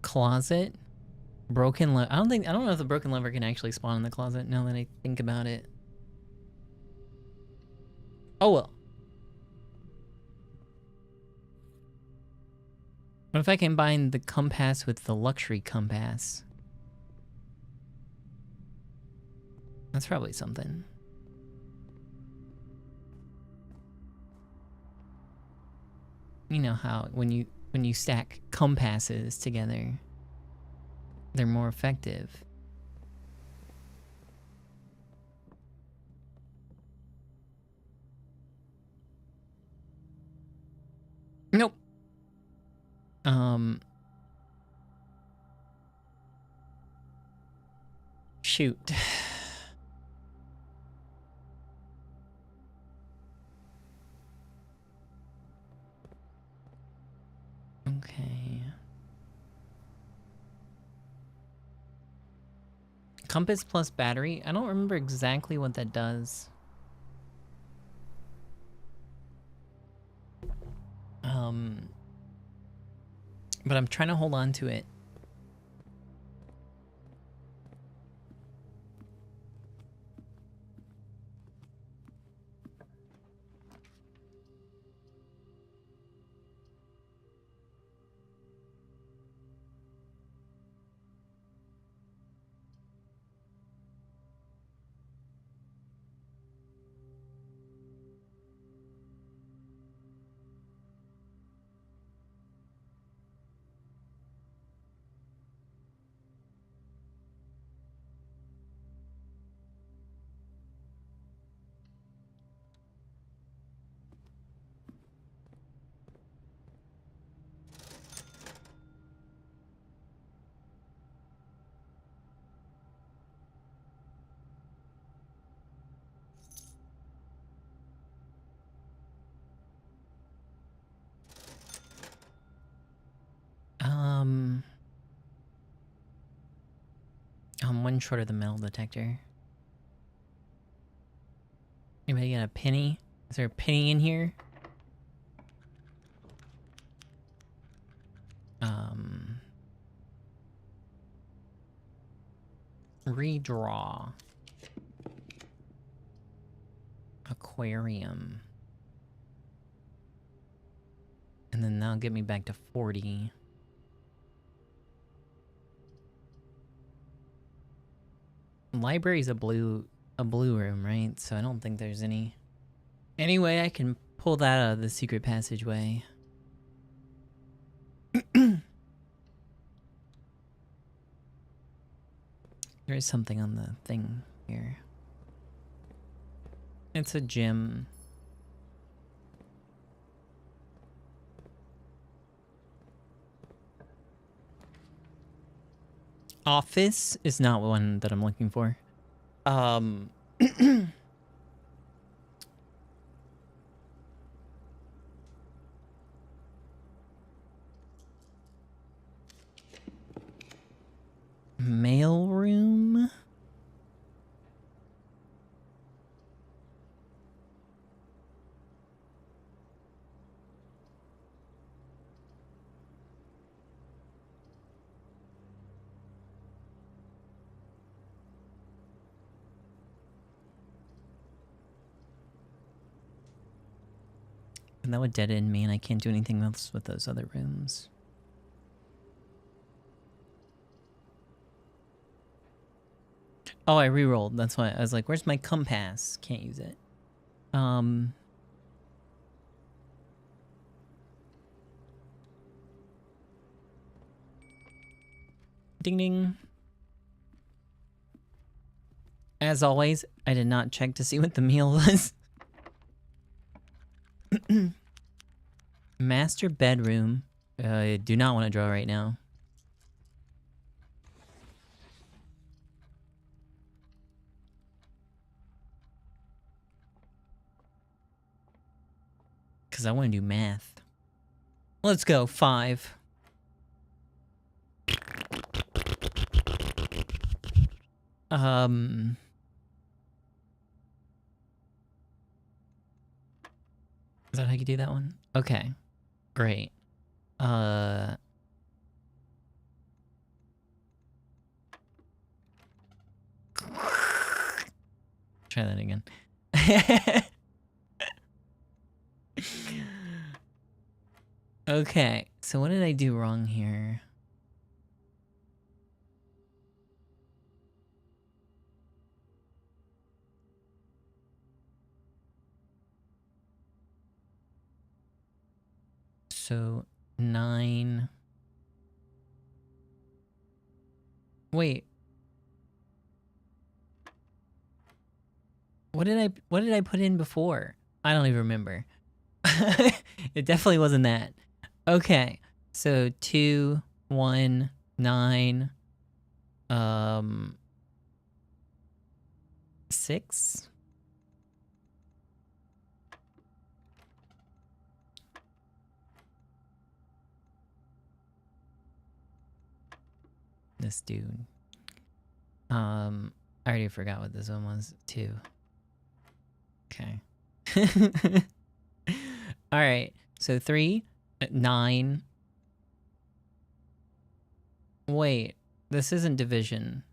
Closet? Broken lever. I don't know if the broken lever can actually spawn in the closet now that I think about it. Oh well. What if I combine the compass with the luxury compass? That's probably something. You know how when you stack compasses together, they're more effective. Nope. Shoot. Okay. Compass plus battery. I don't remember exactly what that does. But I'm trying to hold on to it. I'm one short of the metal detector. Anybody got a penny? Is there a penny in here? Redraw. Aquarium. And then that'll get me back to 40. Library's a blue room, right? So I don't think there's any way I can pull that out of the secret passageway. There is something on the thing here. It's a gym. Office is not one that I'm looking for. Mail room. And that would dead end me, and I can't do anything else with those other rooms. Oh, I re-rolled. That's why I was like, where's my compass? Can't use it. Ding ding. As always, I did not check to see what the meal was. Master bedroom. I do not want to draw right now. Because I want to do math. Let's go. 5. Is that how you do that one? Okay. Great. Try that again. Okay, so what did I do wrong here? So 9. Wait. What did I put in before? I don't even remember. It definitely wasn't that. Okay. So 2, 1, 9, 6. This dude. I already forgot what this one was. 2. Okay. All right. So 3, 9. Wait, this isn't division.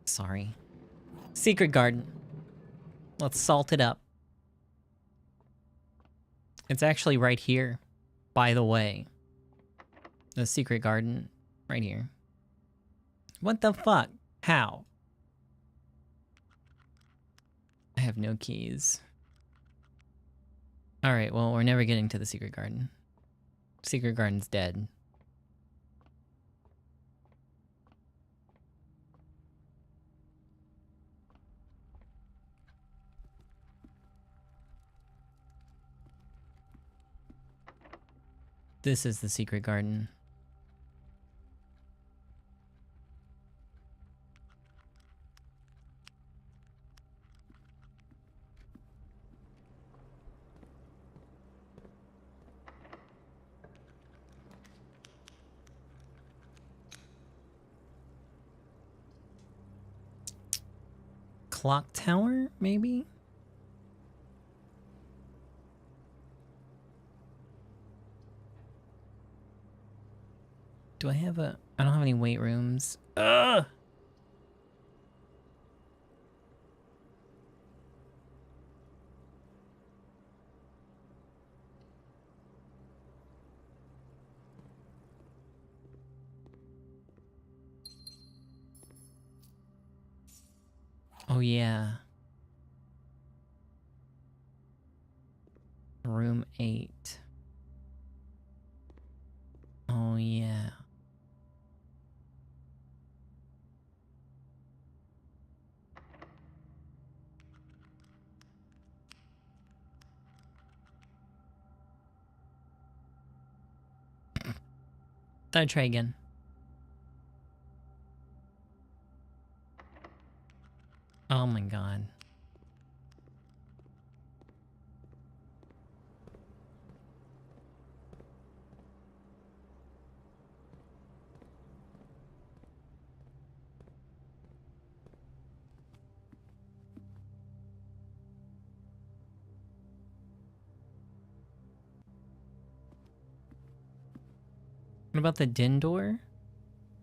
Sorry. Secret garden. Let's salt it up. It's actually right here, by the way. The secret garden, right here. What the fuck? How? I have no keys. Alright, well, we're never getting to the secret garden. Secret garden's dead. This is the secret garden. Clock tower, maybe? Do I have a... I don't have any weight rooms. Ugh! Oh, yeah. Room 8. Oh, yeah. Thought I'd try again. Oh my god. What about the den door?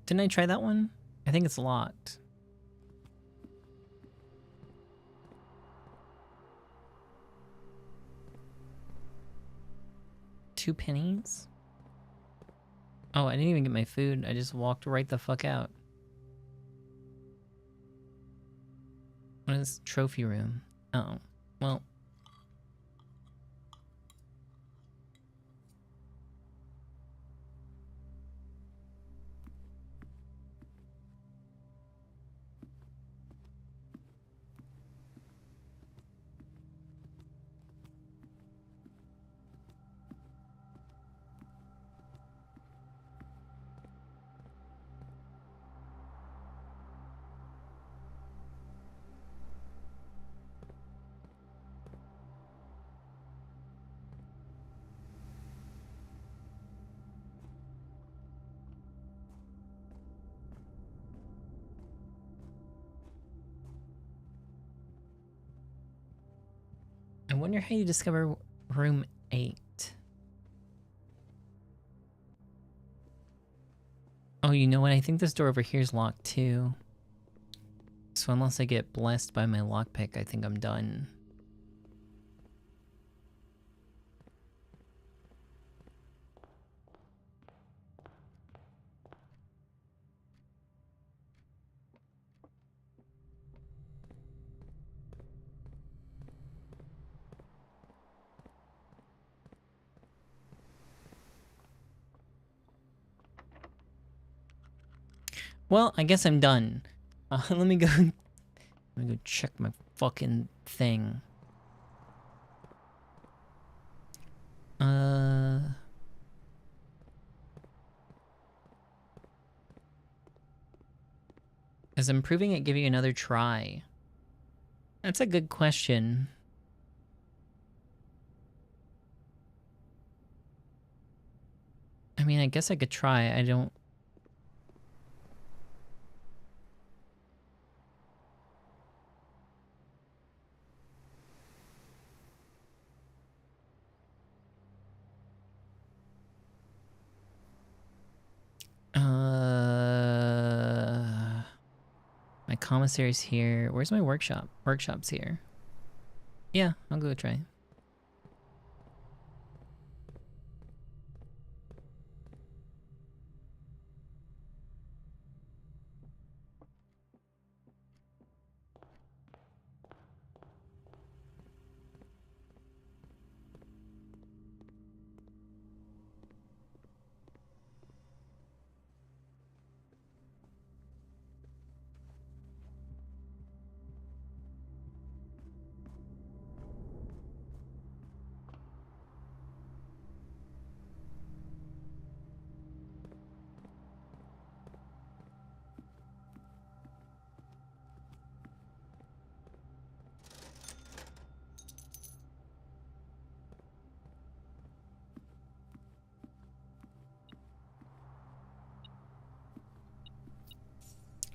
Didn't I try that one? I think it's locked. $2 pennies? Oh, I didn't even get my food. I just walked right the fuck out. What is trophy room? Oh, well. I wonder how you discover room 8. Oh, you know what? I think this door over here is locked too. So unless I get blessed by my lockpick, I think I'm done. Well, I guess I'm done. Let me go check my fucking thing. Is improving it give you another try? That's a good question. I mean, I guess I could try. I don't... My commissary's here. Where's my workshop? Workshop's here. Yeah, I'll go try.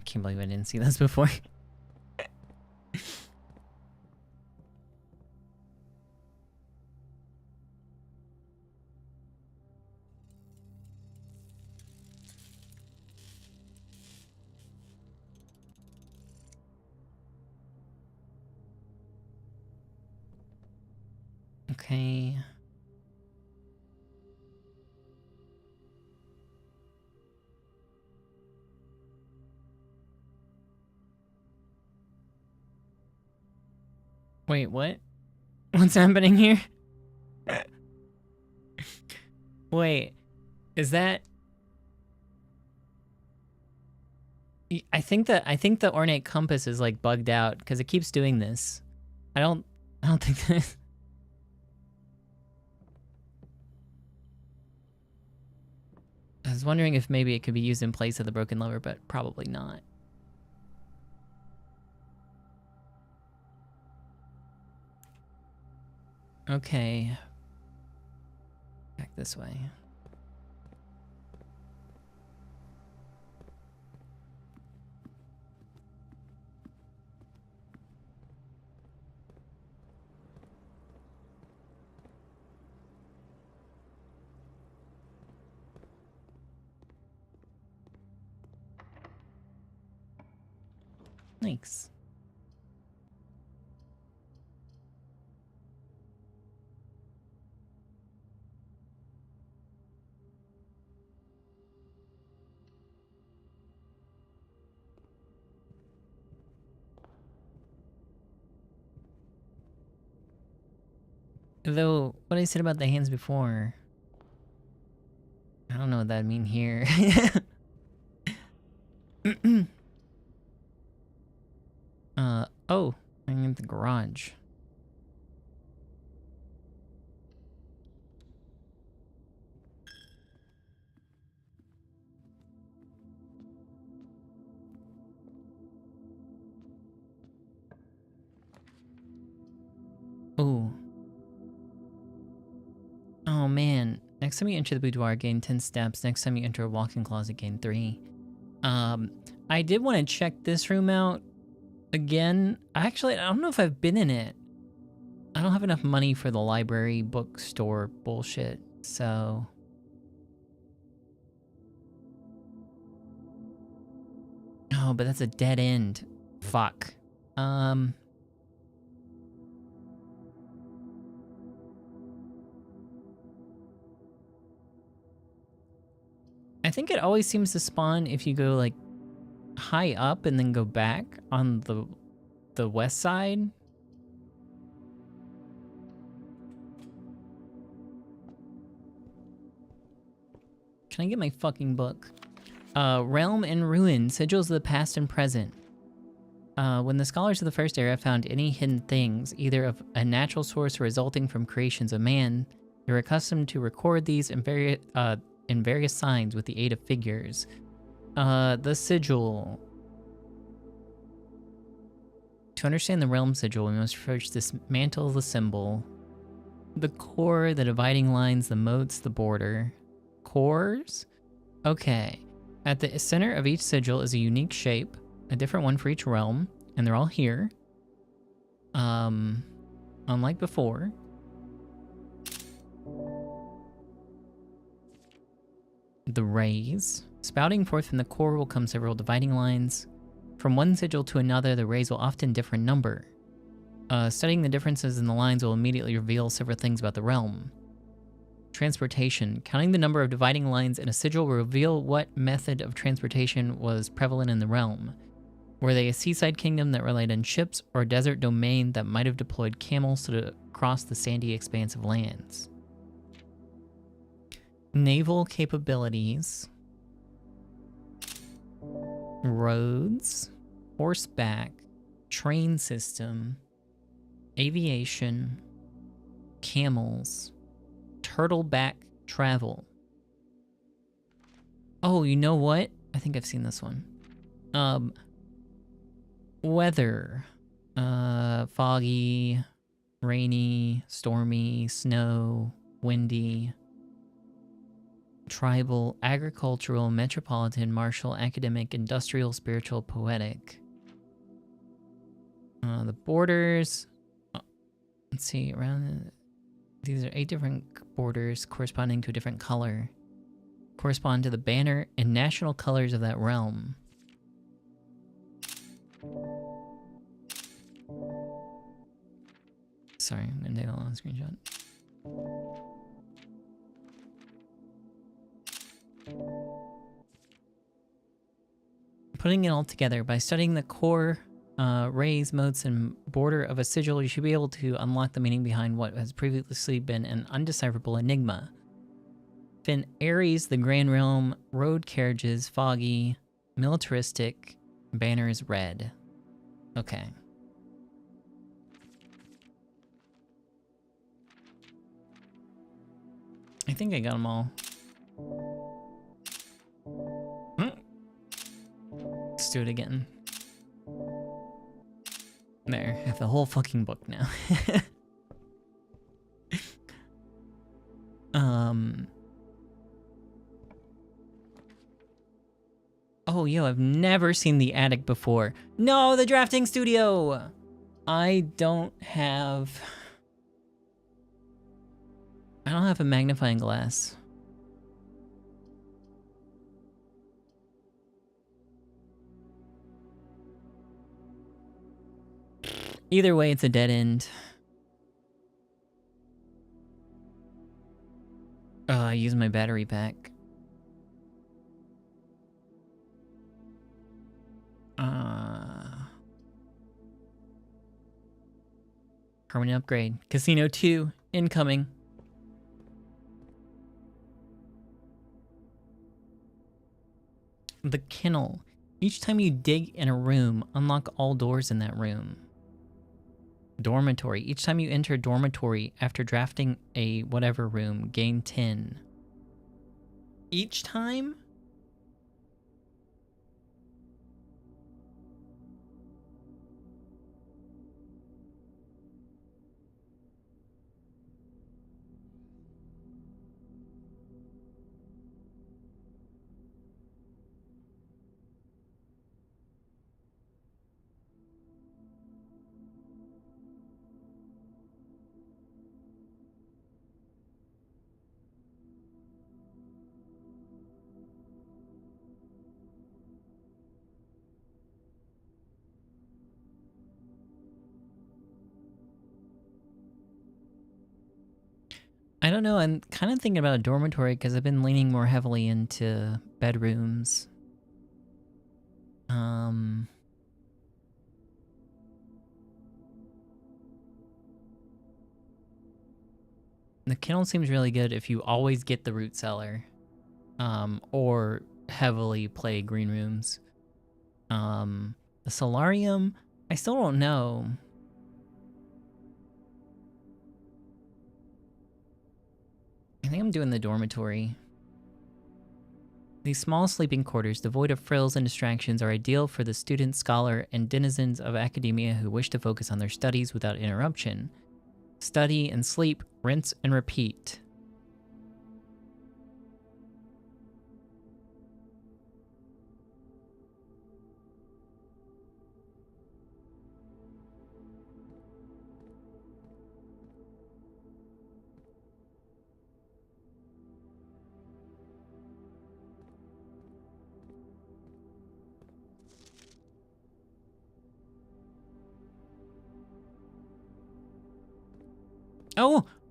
Can't believe I didn't see this before. Okay. Wait, what? What's happening here? Wait, is that... I think the ornate compass is like bugged out because it keeps doing this. I don't think that... I was wondering if maybe it could be used in place of the broken lever, but probably not. Okay. Back this way. Thanks. Though, what I said about the hands before, I don't know what that'd mean here. Oh, I'm in the garage. Oh. Oh man. Next time you enter the boudoir, gain 10 steps. Next time you enter a walk-in closet, gain 3. I did want to check this room out again. I don't know if I've been in it. I don't have enough money for the library bookstore bullshit, so... Oh, but that's a dead end. Fuck. I think it always seems to spawn if you go, like, high up and then go back on the west side. Can I get my fucking book? Realm and Ruin, Sigils of the Past and Present. When the scholars of the First Era found any hidden things, either of a natural source or resulting from creations of man, they were accustomed to record these in various signs with the aid of figures. The sigil. To understand the realm sigil, we must first dismantle the symbol. The core, the dividing lines, the moats, the border. Cores? Okay. At the center of each sigil is a unique shape, a different one for each realm, and they're all here. Unlike before. The rays. Spouting forth from the core will come several dividing lines. From one sigil to another, the rays will often differ in number. Studying the differences in the lines will immediately reveal several things about the realm. Transportation. Counting the number of dividing lines in a sigil will reveal what method of transportation was prevalent in the realm. Were they a seaside kingdom that relied on ships, or a desert domain that might have deployed camels to cross the sandy expanse of lands? Naval capabilities. Roads. Horseback. Train system. Aviation. Camels. Turtleback travel. Oh, you know what? I think I've seen this one. Weather. Foggy, rainy, stormy, snow, windy. Tribal, agricultural, metropolitan, martial, academic, industrial, spiritual, poetic. The borders. Let's see, around... These are 8 different borders corresponding to a different color. Correspond to the banner and national colors of that realm. Sorry, I'm gonna take a long screenshot. Putting it all together, by studying the core, rays, moats, and border of a sigil, you should be able to unlock the meaning behind what has previously been an undecipherable enigma. Fin Aries, the Grand Realm, road carriages, foggy, militaristic, banner is red. Okay. I think I got them all. Let's do it again. There, I have the whole fucking book now. Oh, yo, I've never seen the attic before. No, the drafting studio! I don't have a magnifying glass. Either way, it's a dead end. I use my battery pack. Permanent upgrade. Casino 2. incoming. The kennel. Each time you dig in a room, unlock all doors in that room. Dormitory. Each time you enter a dormitory after drafting a whatever room, gain 10. Each time? I don't know. I'm kind of thinking about a dormitory because I've been leaning more heavily into bedrooms. The kennel seems really good if you always get the root cellar, or heavily play green rooms. The solarium, I still don't know. I think I'm doing the dormitory. These small sleeping quarters, devoid of frills and distractions, are ideal for the student, scholar, and denizens of academia who wish to focus on their studies without interruption. Study and sleep, rinse and repeat.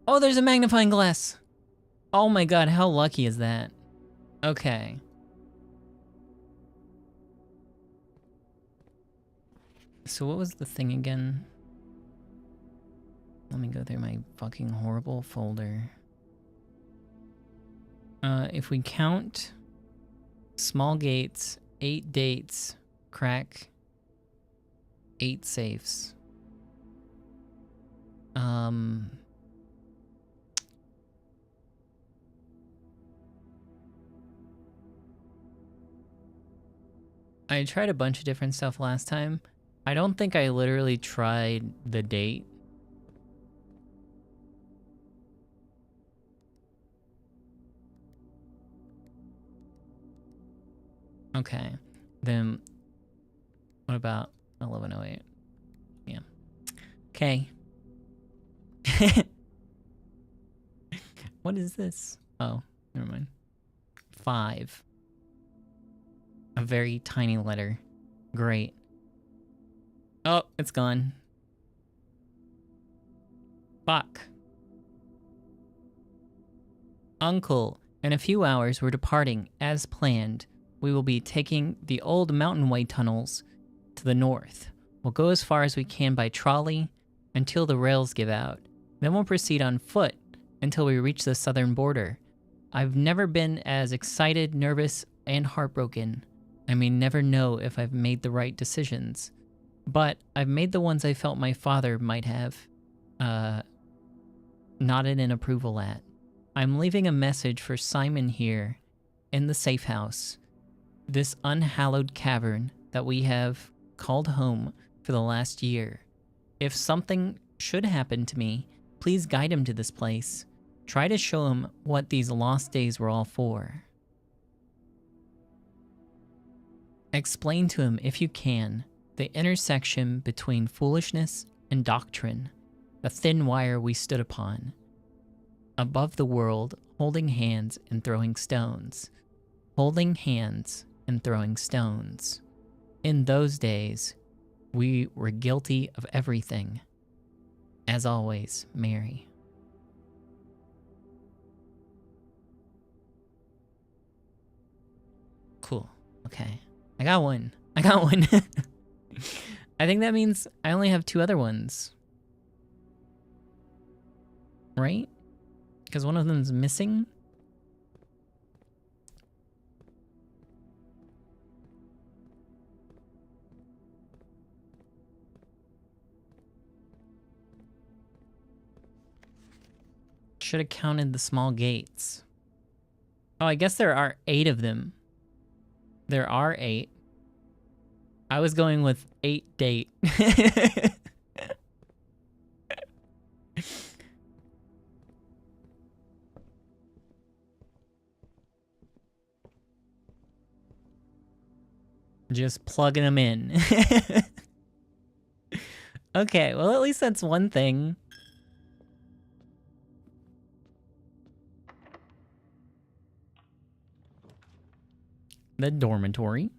Oh, there's a magnifying glass. Oh my god, how lucky is that? Okay. So what was the thing again? Let me go through my fucking horrible folder. If we count small gates, 8 dates, crack 8 safes. I tried a bunch of different stuff last time. I don't think I literally tried the date. Okay, then what about 1108? Yeah. Okay. What is this? Oh, never mind. 5. A very tiny letter. Great. Oh, it's gone. Fuck. Uncle, in a few hours we're departing as planned. We will be taking the old mountain way tunnels to the north. We'll go as far as we can by trolley until the rails give out. Then we'll proceed on foot until we reach the southern border. I've never been as excited, nervous, and heartbroken. I may never know if I've made the right decisions, but I've made the ones I felt my father might have nodded in approval at. I'm leaving a message for Simon here in the safe house, this unhallowed cavern that we have called home for the last year. If something should happen to me, please guide him to this place. Try to show him what these lost days were all for. Explain to him, if you can, the intersection between foolishness and doctrine, the thin wire we stood upon. Above the world, holding hands and throwing stones. Holding hands and throwing stones. In those days, we were guilty of everything. As always, Mary. Cool. Okay. I got one. I think that means I only have 2 other ones. right? Because one of them's missing. Should have counted the small gates. Oh, I guess there are 8 of them. There are 8. I was going with 8 date. Just plugging them in. Okay, well, at least that's one thing. The dormitory.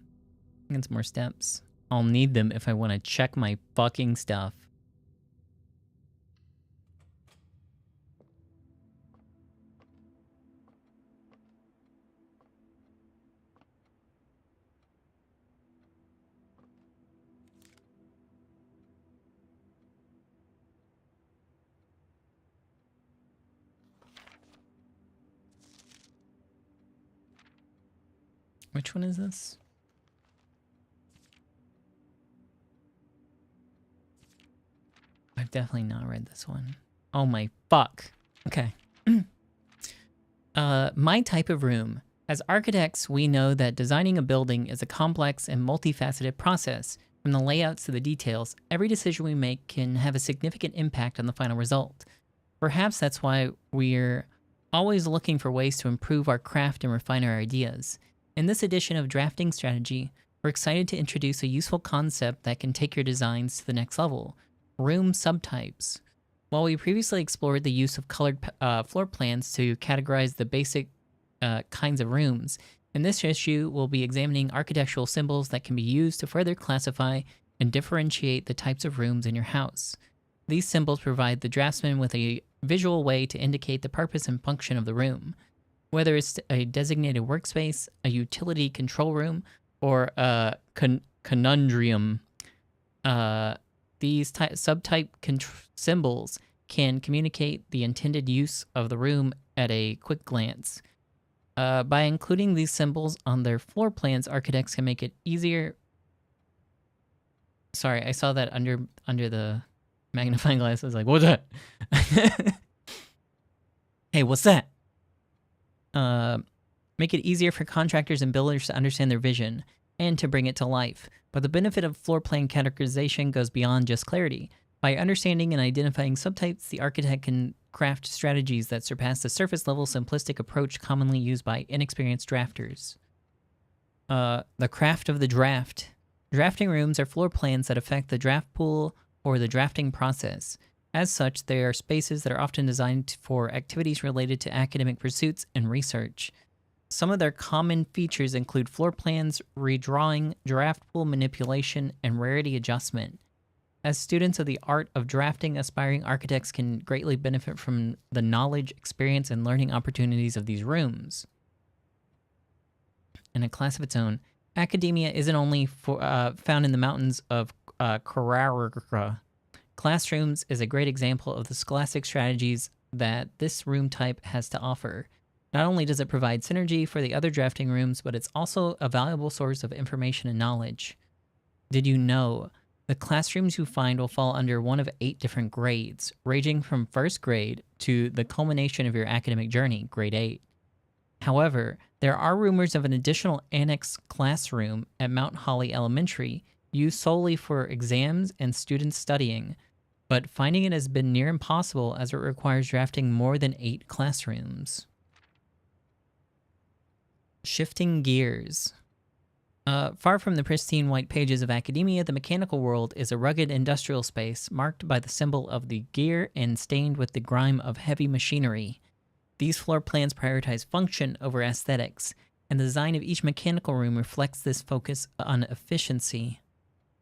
Get some more steps. I'll need them if I want to check my fucking stuff. Which one is this? I've definitely not read this one. Oh my fuck. Okay. My type of room. As architects, we know that designing a building is a complex and multifaceted process. From the layouts to the details, every decision we make can have a significant impact on the final result. Perhaps that's why we're always looking for ways to improve our craft and refine our ideas. In this edition of Drafting Strategy, we're excited to introduce a useful concept that can take your designs to the next level: room subtypes. While we previously explored the use of colored floor plans to categorize the basic kinds of rooms, in this issue we'll be examining architectural symbols that can be used to further classify and differentiate the types of rooms in your house. These symbols provide the draftsman with a visual way to indicate the purpose and function of the room. Whether it's a designated workspace, a utility control room, or a conundrum, these subtype symbols can communicate the intended use of the room at a quick glance. By including these symbols on their floor plans, architects can make it easier. Sorry, I saw that under the magnifying glass. I was like, what's that? Hey, what's that? Make it easier for contractors and builders to understand their vision and to bring it to life. But the benefit of floor plan categorization goes beyond just clarity. By understanding and identifying subtypes, the architect can craft strategies that surpass the surface-level simplistic approach commonly used by inexperienced drafters. The craft of the draft. Drafting rooms are floor plans that affect the draft pool or the drafting process. As such, they are spaces that are often designed for activities related to academic pursuits and research. Some of their common features include floor plans, redrawing, draft pool manipulation, and rarity adjustment. As students of the art of drafting, aspiring architects can greatly benefit from the knowledge, experience, and learning opportunities of these rooms. In a class of its own, academia isn't only found in the mountains of Carrara. Classrooms is a great example of the scholastic strategies that this room type has to offer. Not only does it provide synergy for the other drafting rooms, but it's also a valuable source of information and knowledge. Did you know the classrooms you find will fall under one of 8 different grades, ranging from first grade to the culmination of your academic journey, grade 8. However, there are rumors of an additional annex classroom at Mount Holly Elementary used solely for exams and students studying, but finding it has been near impossible as it requires drafting more than 8 classrooms. Shifting gears. Far from the pristine white pages of academia, the mechanical world is a rugged industrial space marked by the symbol of the gear and stained with the grime of heavy machinery. These floor plans prioritize function over aesthetics, and the design of each mechanical room reflects this focus on efficiency.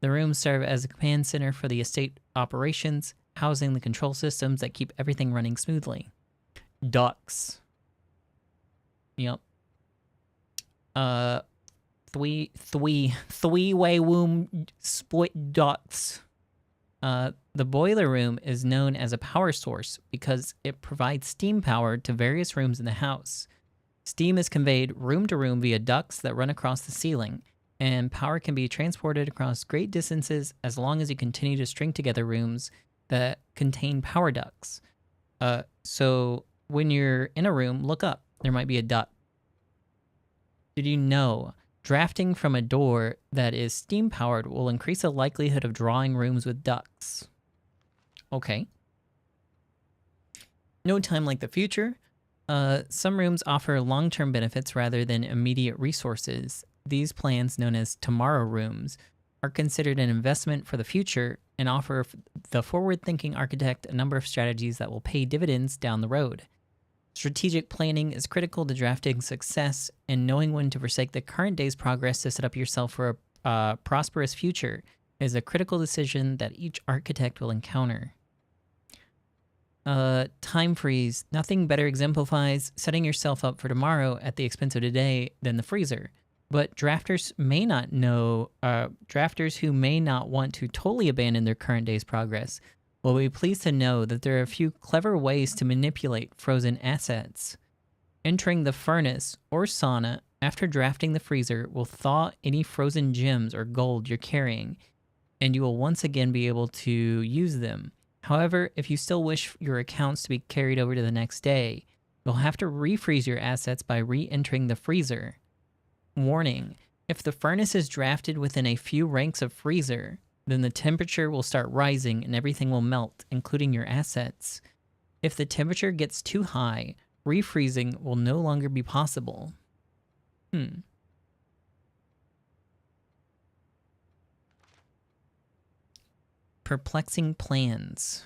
The rooms serve as a command center for the estate operations, housing the control systems that keep everything running smoothly. Ducts. Yep. Three-way womb split ducts. The boiler room is known as a power source because it provides steam power to various rooms in the house. Steam is conveyed room to room via ducts that run across the ceiling, and power can be transported across great distances as long as you continue to string together rooms that contain power ducts. So when you're in a room, look up. There might be a duct. Did you know drafting from a door that is steam powered will increase the likelihood of drawing rooms with ducts? Okay. No time like the future. Some rooms offer long-term benefits rather than immediate resources. These plans, known as tomorrow rooms, are considered an investment for the future and offer the forward-thinking architect a number of strategies that will pay dividends down the road. Strategic planning is critical to drafting success, and knowing when to forsake the current day's progress to set up yourself for a prosperous future is a critical decision that each architect will encounter. Time freeze. Nothing better exemplifies setting yourself up for tomorrow at the expense of today than the freezer. But drafters who may not want to totally abandon their current day's progress will be pleased to know that there are a few clever ways to manipulate frozen assets. Entering the furnace or sauna after drafting the freezer will thaw any frozen gems or gold you're carrying, and you will once again be able to use them. However, if you still wish your accounts to be carried over to the next day, you'll have to refreeze your assets by re-entering the freezer. Warning: if the furnace is drafted within a few ranks of freezer, then the temperature will start rising and everything will melt, including your assets. If the temperature gets too high, refreezing will no longer be possible. Perplexing plans.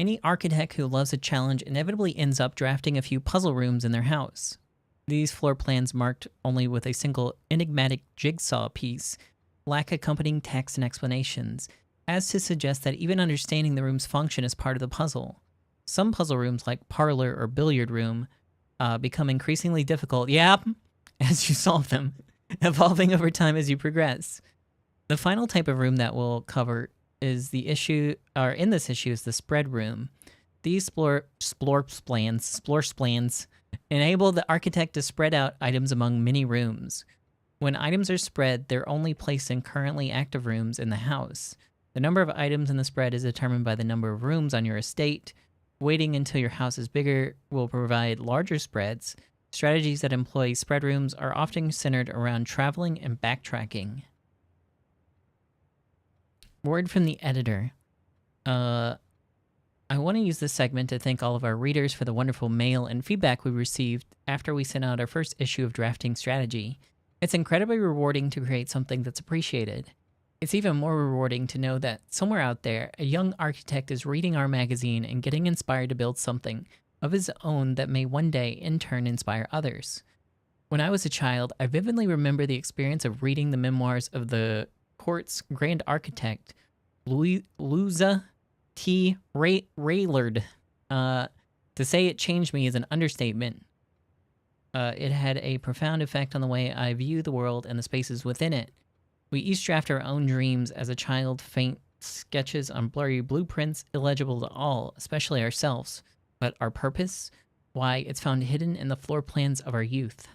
Any architect who loves a challenge inevitably ends up drafting a few puzzle rooms in their house. These floor plans, marked only with a single enigmatic jigsaw piece, lack accompanying text and explanations, as to suggest that even understanding the room's function is part of the puzzle. Some puzzle rooms, like parlor or billiard room, become increasingly difficult, as you solve them, evolving over time as you progress. The final type of room that we'll cover is the spread room. These splore plans enable the architect to spread out items among many rooms. When items are spread, they're only placed in currently active rooms in the house. The number of items in the spread is determined by the number of rooms on your estate. Waiting until your house is bigger will provide larger spreads. Strategies that employ spread rooms are often centered around traveling and backtracking. Word from the editor. I want to use this segment to thank all of our readers for the wonderful mail and feedback we received after we sent out our first issue of Drafting Strategy. It's incredibly rewarding to create something that's appreciated. It's even more rewarding to know that somewhere out there, a young architect is reading our magazine and getting inspired to build something of his own that may one day in turn inspire others. When I was a child, I vividly remember the experience of reading the memoirs of the court's grand architect, Louisa T. Raylard. To say it changed me is an understatement. It had a profound effect on the way I view the world and the spaces within it. We each draft our own dreams as a child, faint sketches on blurry blueprints, illegible to all, especially ourselves. But our purpose? Why, it's found hidden in the floor plans of our youth.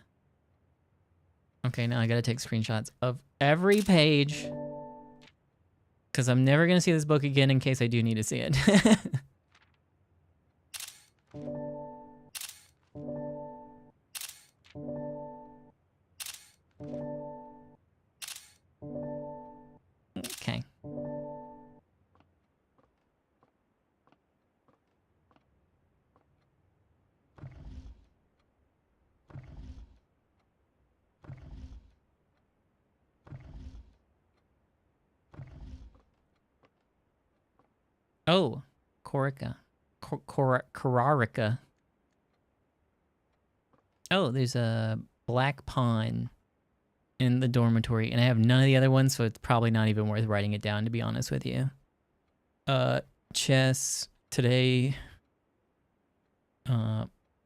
Okay, now I gotta take screenshots of every page, because I'm never gonna see this book again in case I do need to see it. Okay. Oh, Corica. Corarica. Oh, there's a black pawn in the dormitory, and I have none of the other ones, so it's probably not even worth writing it down, to be honest with you. Chess today.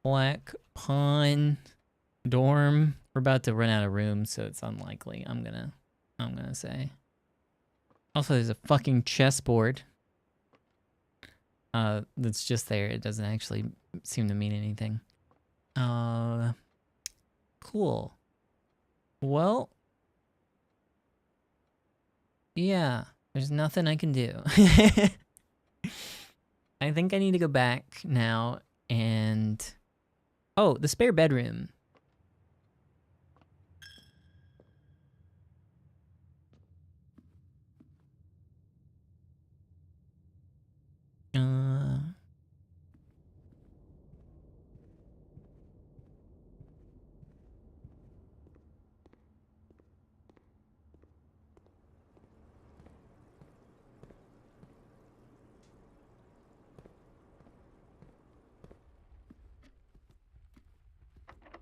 Black pawn dorm. We're about to run out of room, so it's unlikely. I'm gonna say. Also, there's a fucking chessboard. That's just there. It doesn't actually seem to mean anything. Cool. Well, yeah, there's nothing I can do. I think I need to go back now and... Oh, the spare bedroom.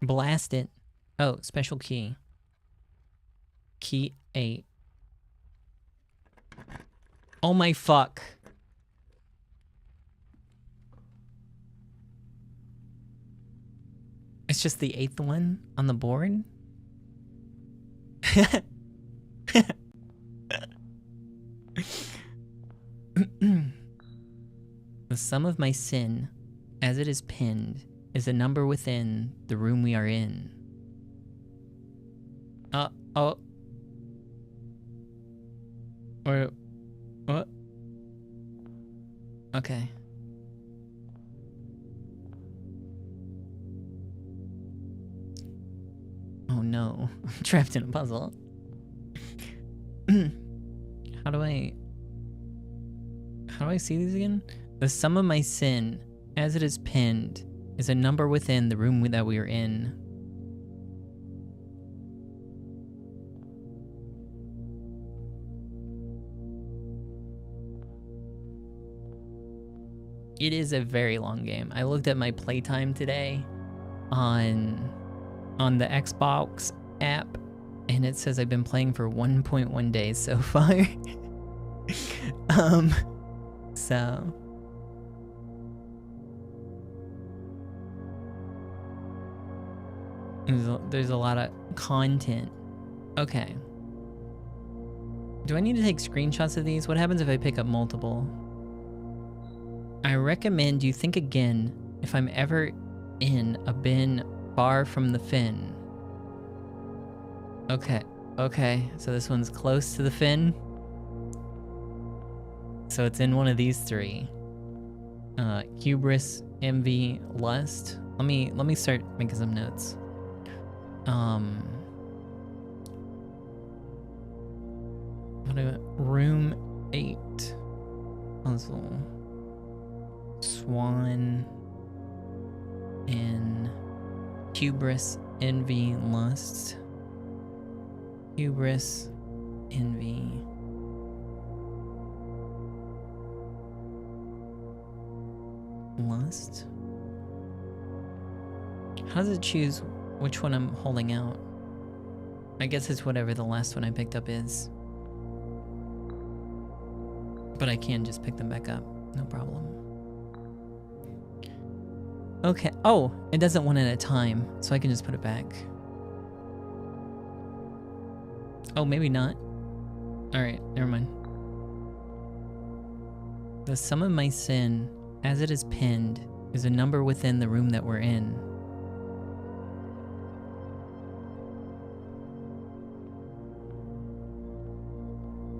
Blast it. Oh, special key. Key 8. Oh my fuck. It's just the 8th one on the board? The sum of my sin, as it is pinned, is a number within the room we are in. Oh. Or, what? Okay. Oh no, I'm trapped in a puzzle. How do I see these again? The sum of my sin, as it is pinned, is a number within the room that we are in. It is a very long game. I looked at my playtime today on the Xbox app, and it says I've been playing for 1.1 days so far. So there's a lot of content. Okay. Do I need to take screenshots of these? What happens if I pick up multiple? I recommend you think again if I'm ever in a bin far from the fin. Okay, so this one's close to the fin. So it's in one of these 3. Hubris, envy, lust. Let me start making some notes. Room 8. Puzzle. Swan. In hubris, envy, lust. Hubris, envy. Lust? How does it choose which one I'm holding out? I guess it's whatever the last one I picked up is. But I can just pick them back up, no problem. Okay, oh, it does it one at a time, so I can just put it back. Oh, maybe not. Alright, never mind. The sum of my sin, as it is pinned, is a number within the room that we're in.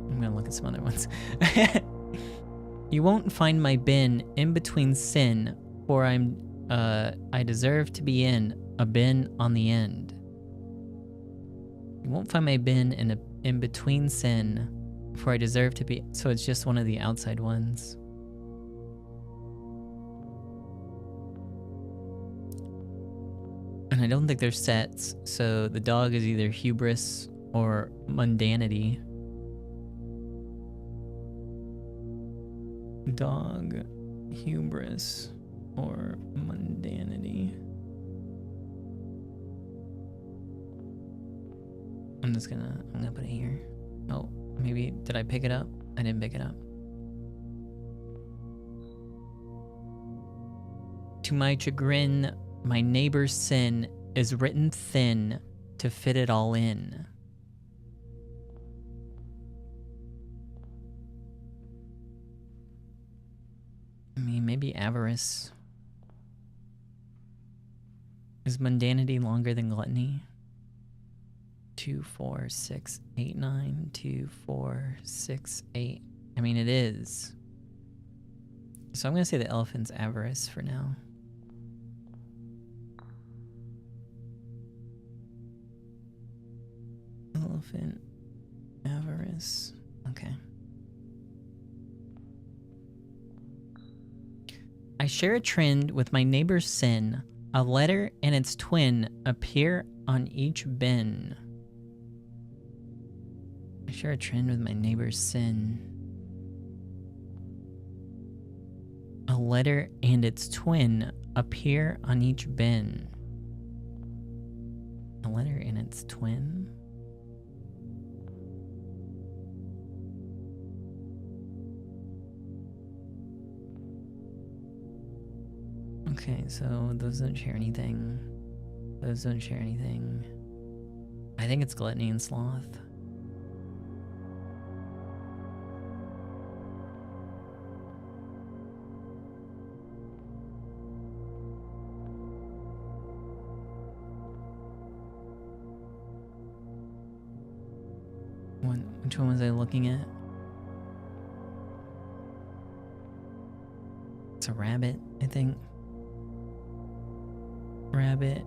I'm gonna look at some other ones. You won't find my bin in between sin, for I deserve to be in a bin on the end. You won't find my bin in between sin, for I deserve to be... So it's just one of the outside ones. And I don't think there's sets, so the dog is either hubris or mundanity. Dog, hubris, or mundanity. I'm gonna put it here. Oh, maybe, did I pick it up? I didn't pick it up. To my chagrin, my neighbor's sin is written thin to fit it all in. Maybe avarice. Is mundanity longer than gluttony? 2, 4, 6, 8, 9. 2, 4, 6, 8. I mean, it is. So I'm gonna say the elephant's avarice for now. Elephant avarice. Okay. I share a trend with my neighbor's sin. A letter and its twin appear on each bin. I share a trend with my neighbor's sin. A letter and its twin appear on each bin. A letter and its twin? Okay, so those don't share anything. Those don't share anything. I think it's gluttony and sloth. Which one was I looking at? It's a rabbit, I think. Rabbit,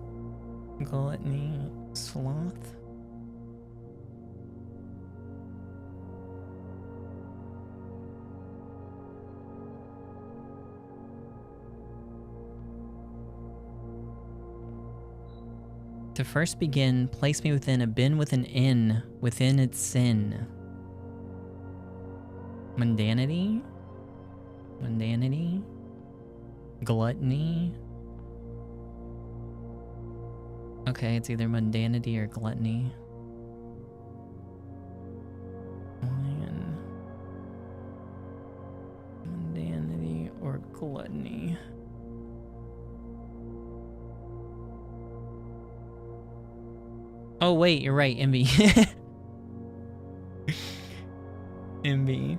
gluttony, sloth. To first begin, place me within a bin with an N within its sin. Mundanity? Mundanity? Gluttony? Okay, it's either mundanity or gluttony. Lion. Mundanity or gluttony. Oh wait, you're right, envy. Envy.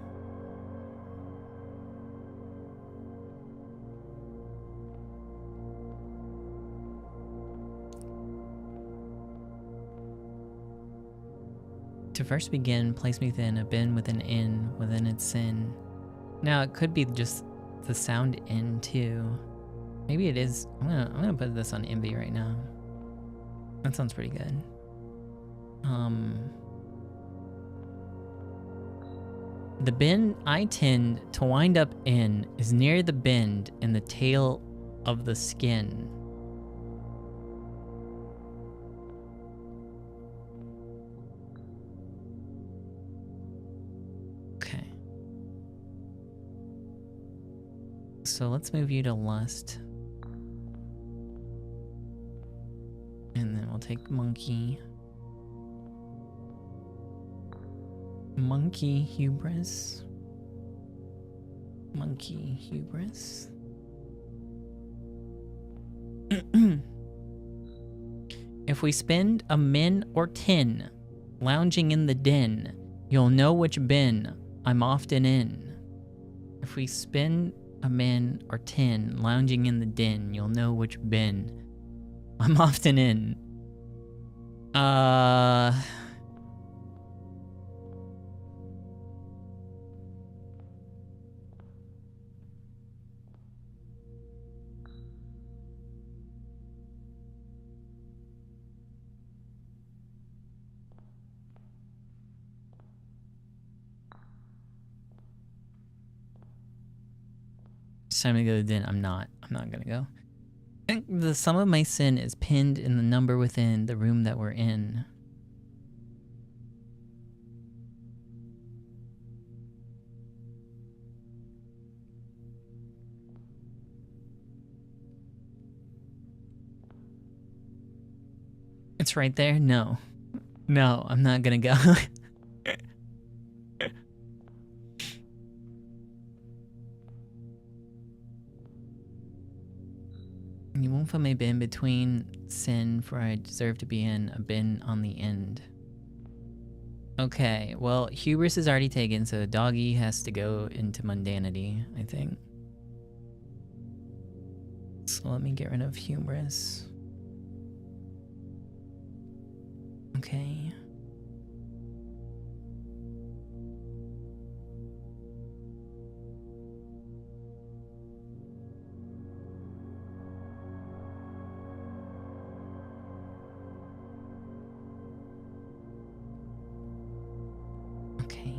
To first begin, place me within a bin with an N within its sin. Now it could be just the sound N too. Maybe it is. I'm gonna put this on envy right now. That sounds pretty good. The bin I tend to wind up in is near the bend in the tail of the skin. Okay. So let's move you to lust. And then we'll take monkey. Monkey hubris. Monkey hubris. If we spend a min or 10 lounging in the den, you'll know which bin I'm often in. If we spend a min or 10 lounging in the den, you'll know which bin I'm often in. It's time to go to the den. I'm not gonna go. I think the sum of my sin is pinned in the number within the room that we're in. It's right there? No. No, I'm not gonna go. You won't put my bin between sin, for I deserve to be in a bin on the end. Okay, well, hubris is already taken, so doggy has to go into mundanity, I think. So let me get rid of hubris. Okay. Okay.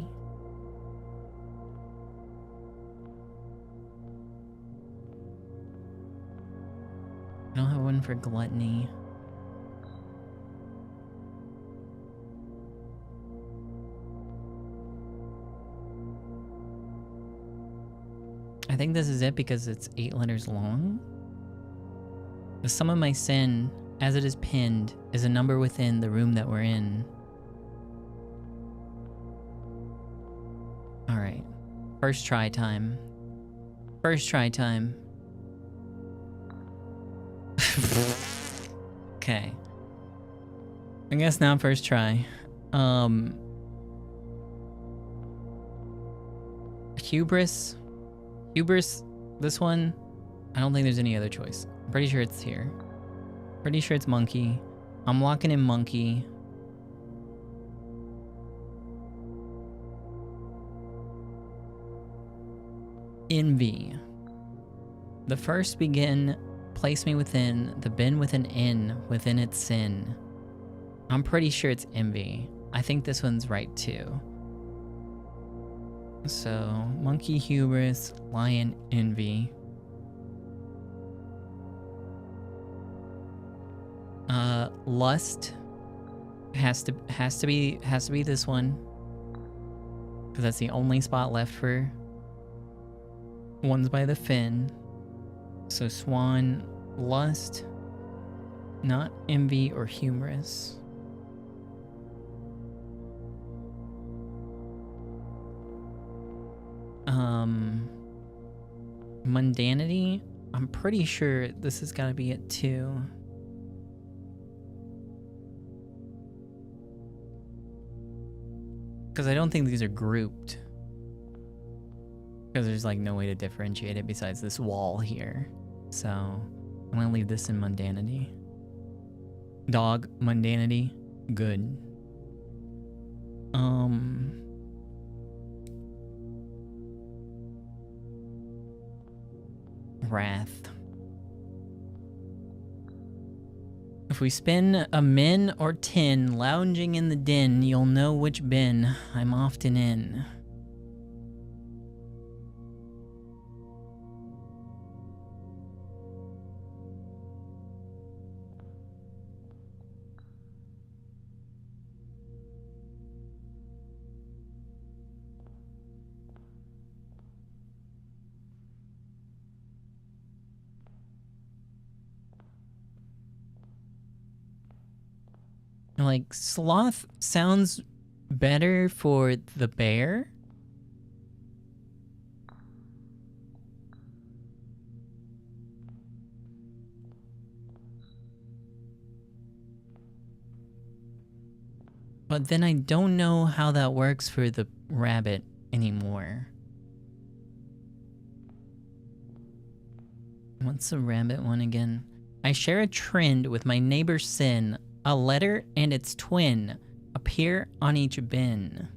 I don't have one for gluttony. I think this is it because it's 8 letters long. The sum of my sin, as it is pinned, is a number within the room that we're in. Alright. First try time. First try time. Okay. I guess now first try. Hubris. Hubris, this one, I don't think there's any other choice. I'm pretty sure it's here. Pretty sure it's monkey. I'm locking in monkey. Envy. The first begin, place me within, the bin with an N within its sin. I'm pretty sure it's envy. I think this one's right too. So, monkey, hubris, lion, envy. Lust has to be this one, because that's the only spot left for ones by the fin. So swan, lust, not envy or humorous. Mundanity, I'm pretty sure this has got to be it too. Because I don't think these are grouped. Because there's like no way to differentiate it besides this wall here. So I'm gonna leave this in mundanity. Dog, mundanity, good. Wrath. If we spin a min or tin lounging in the din, you'll know which bin I'm often in. Like, sloth sounds better for the bear. But then I don't know how that works for the rabbit anymore. What's the rabbit one again? I share a trend with my neighbor sin. A letter and its twin appear on each bin.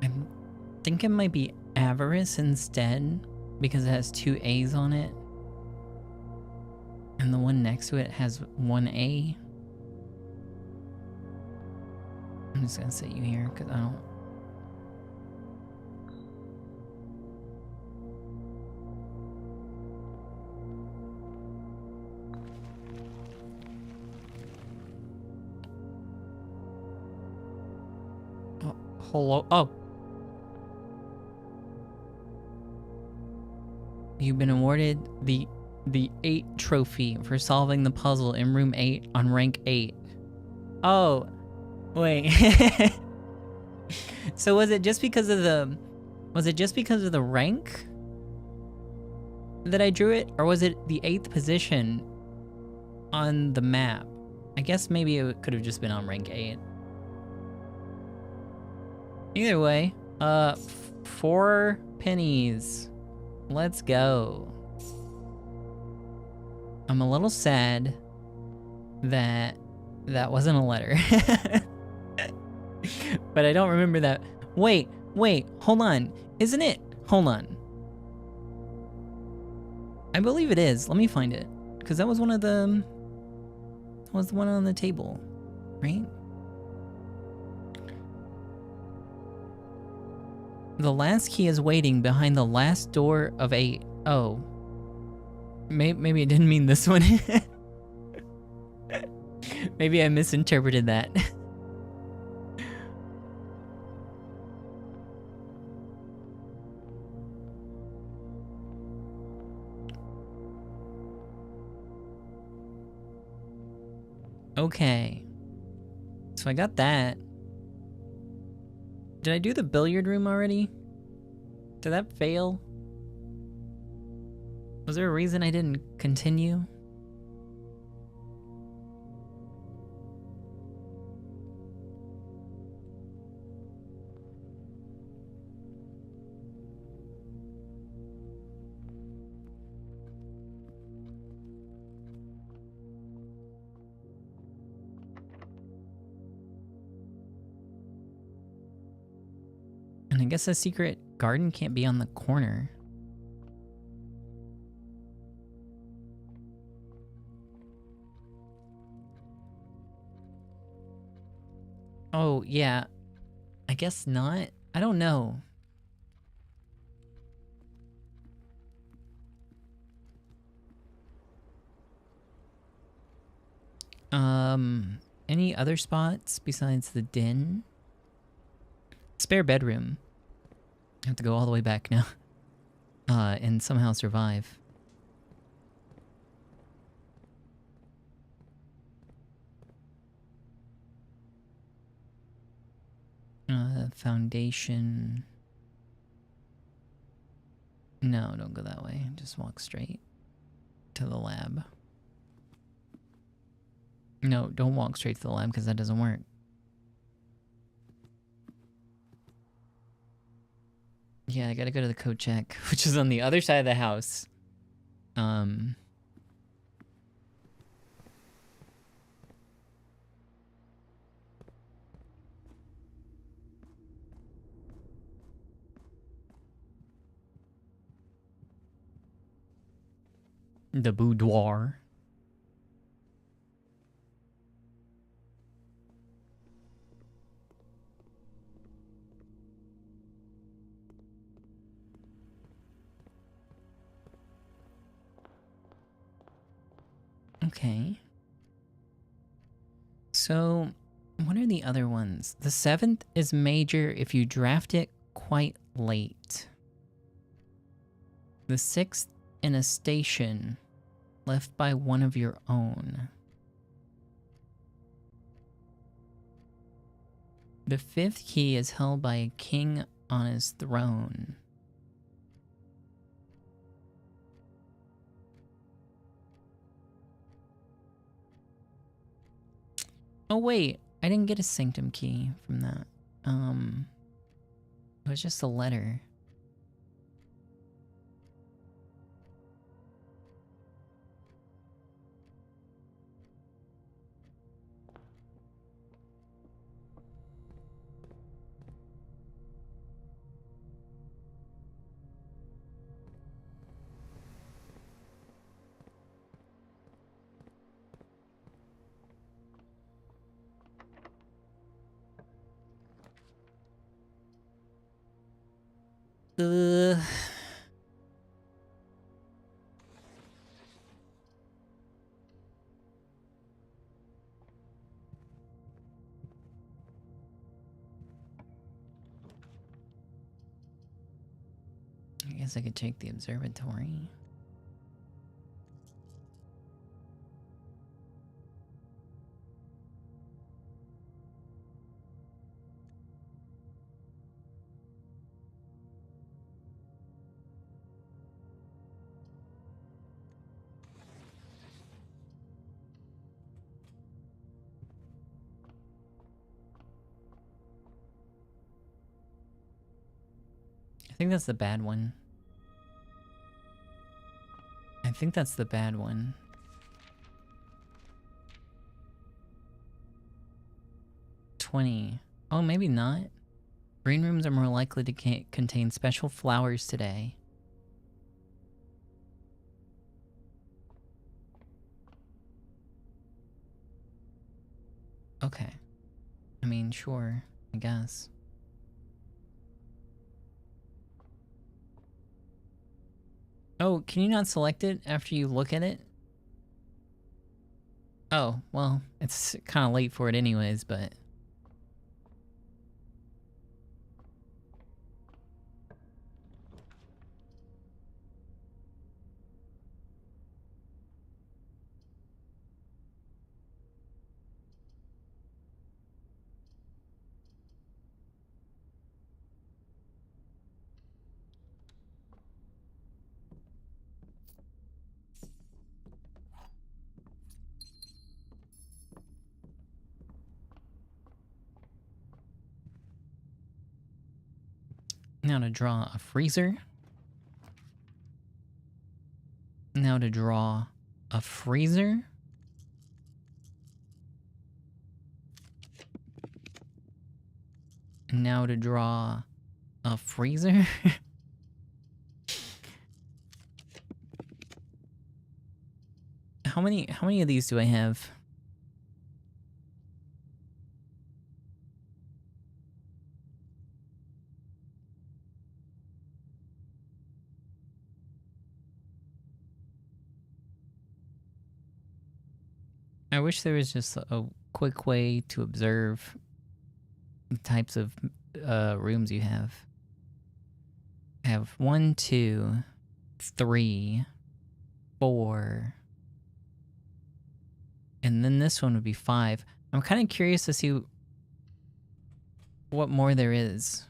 I think it might be avarice instead, because it has 2 A's on it. And the one next to it has 1 A. I'm just gonna set you here, because I don't... Oh, hello? Oh! You've been awarded the 8 trophy for solving the puzzle in room 8 on rank 8. Oh, wait. So was it just because of the rank that I drew it, or was it the 8th position on the map? I guess maybe it could have just been on rank 8. Either way, 4 pennies. Let's go. I'm a little sad that that wasn't a letter. But I don't remember that. Wait, hold on. Isn't it? Hold on. I believe it is. Let me find it. Because that was one of the... That was the one on the table, right? The last key is waiting behind the last door of 8. Oh. Maybe it didn't mean this one. Maybe I misinterpreted that. Okay. So I got that. Did I do the billiard room already? Did that fail? Was there a reason I didn't continue? And I guess the secret garden can't be on the corner. Oh, yeah. I guess not. I don't know. Any other spots besides the den? Spare bedroom. I have to go all the way back now. And somehow survive. Foundation. No, don't go that way. Just walk straight to the lab. No, don't walk straight to the lab because that doesn't work. Yeah, I gotta go to the code check, which is on the other side of the house. The boudoir. Okay. So, what are the other ones? The 7th is major if you draft it quite late. The 6th in a station left by one of your own. The 5th key is held by a king on his throne. Oh wait, I didn't get a sanctum key from that. It was just a letter. I guess I could take the observatory. I think that's the bad one. I think that's the bad one. Oh, maybe not. Green rooms are more likely to contain special flowers today. Okay. I mean, sure, I guess. Oh, can you not select it after you look at it? Oh, well, it's kind of late for it anyways, but... Now to draw a freezer. Now to draw a freezer. Now to draw a freezer. How many of these do I have? I wish there was just a quick way to observe the types of rooms you have. I have 1, 2, 3, 4. And then this one would be 5. I'm kind of curious to see what more there is.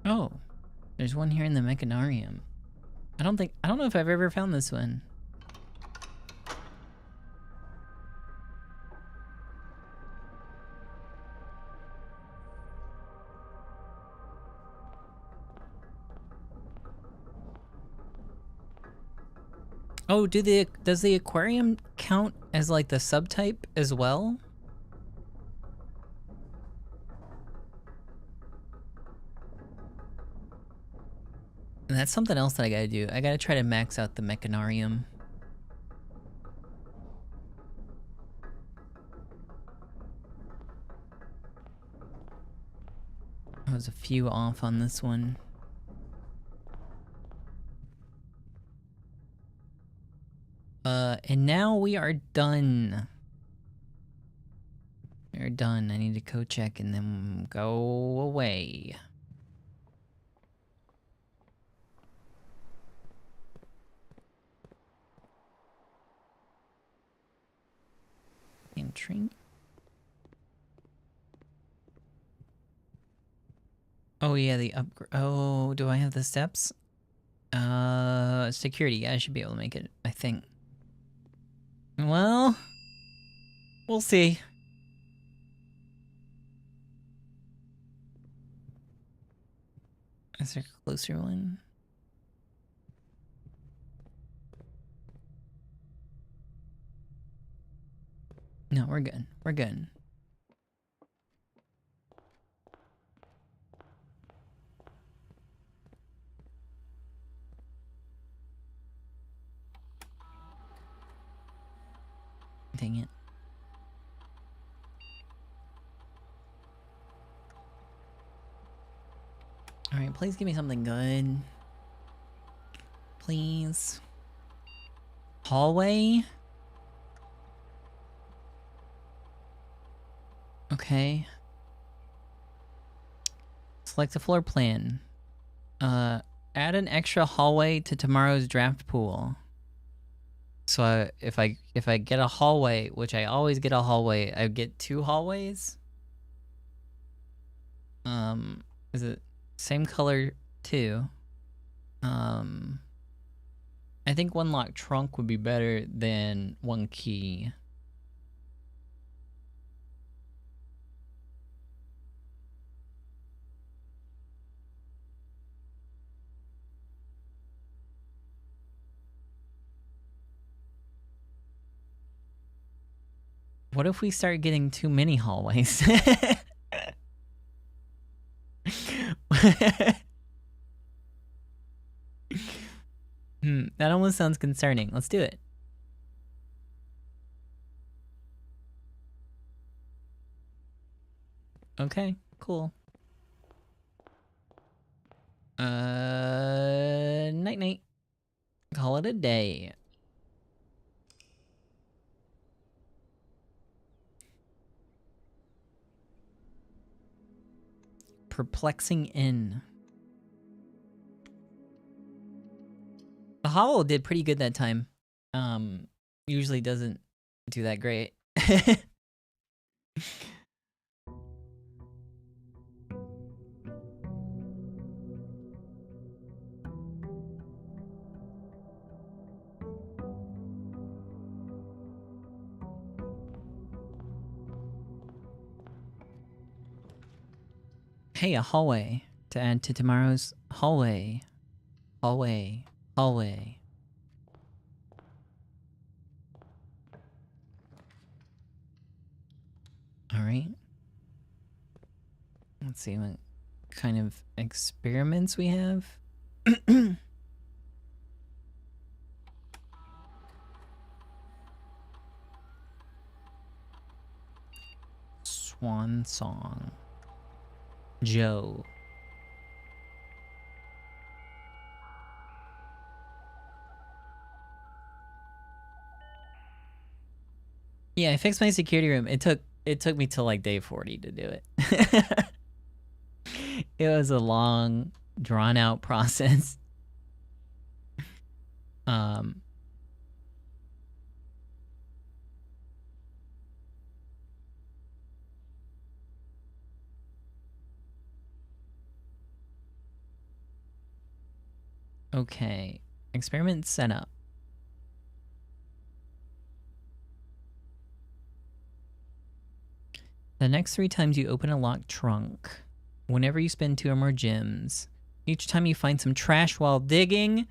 Oh, there's one here in the mechanarium. I don't know if I've ever found this one. Oh, does the aquarium count as like the subtype as well? And that's something else that I gotta do. I gotta try to max out the mechanarium. I was a few off on this one. And now we are done. We're done. I need to code check and then go away. Entering. Oh yeah, the upgrade. Oh, do I have the steps? Security. I should be able to make it, I think. Well, we'll see. Is there a closer one? No, we're good. We're good. Dang it. Alright, please give me something good. Please. Hallway? Okay. Select a floor plan. Add an extra hallway to tomorrow's draft pool. So if I get a hallway, which I always get a hallway, I get 2 hallways. Is it same color too? I think 1 locked trunk would be better than 1 key. What if we start getting too many hallways? That almost sounds concerning. Let's do it. Okay, cool. Night-night. Call it a day. Perplexing Inn. The Hovel did pretty good that time. Usually doesn't do that great. Hey, a hallway to add to tomorrow's hallway. Hallway. Hallway. Alright. Let's see what kind of experiments we have. Swan Song. Joe. Yeah, I fixed my security room. It took me till like day 40 to do it. It was a long, drawn out process. Okay, experiment setup. The next 3 times you open a locked trunk, whenever you spend 2 or more gems, each time you find some trash while digging,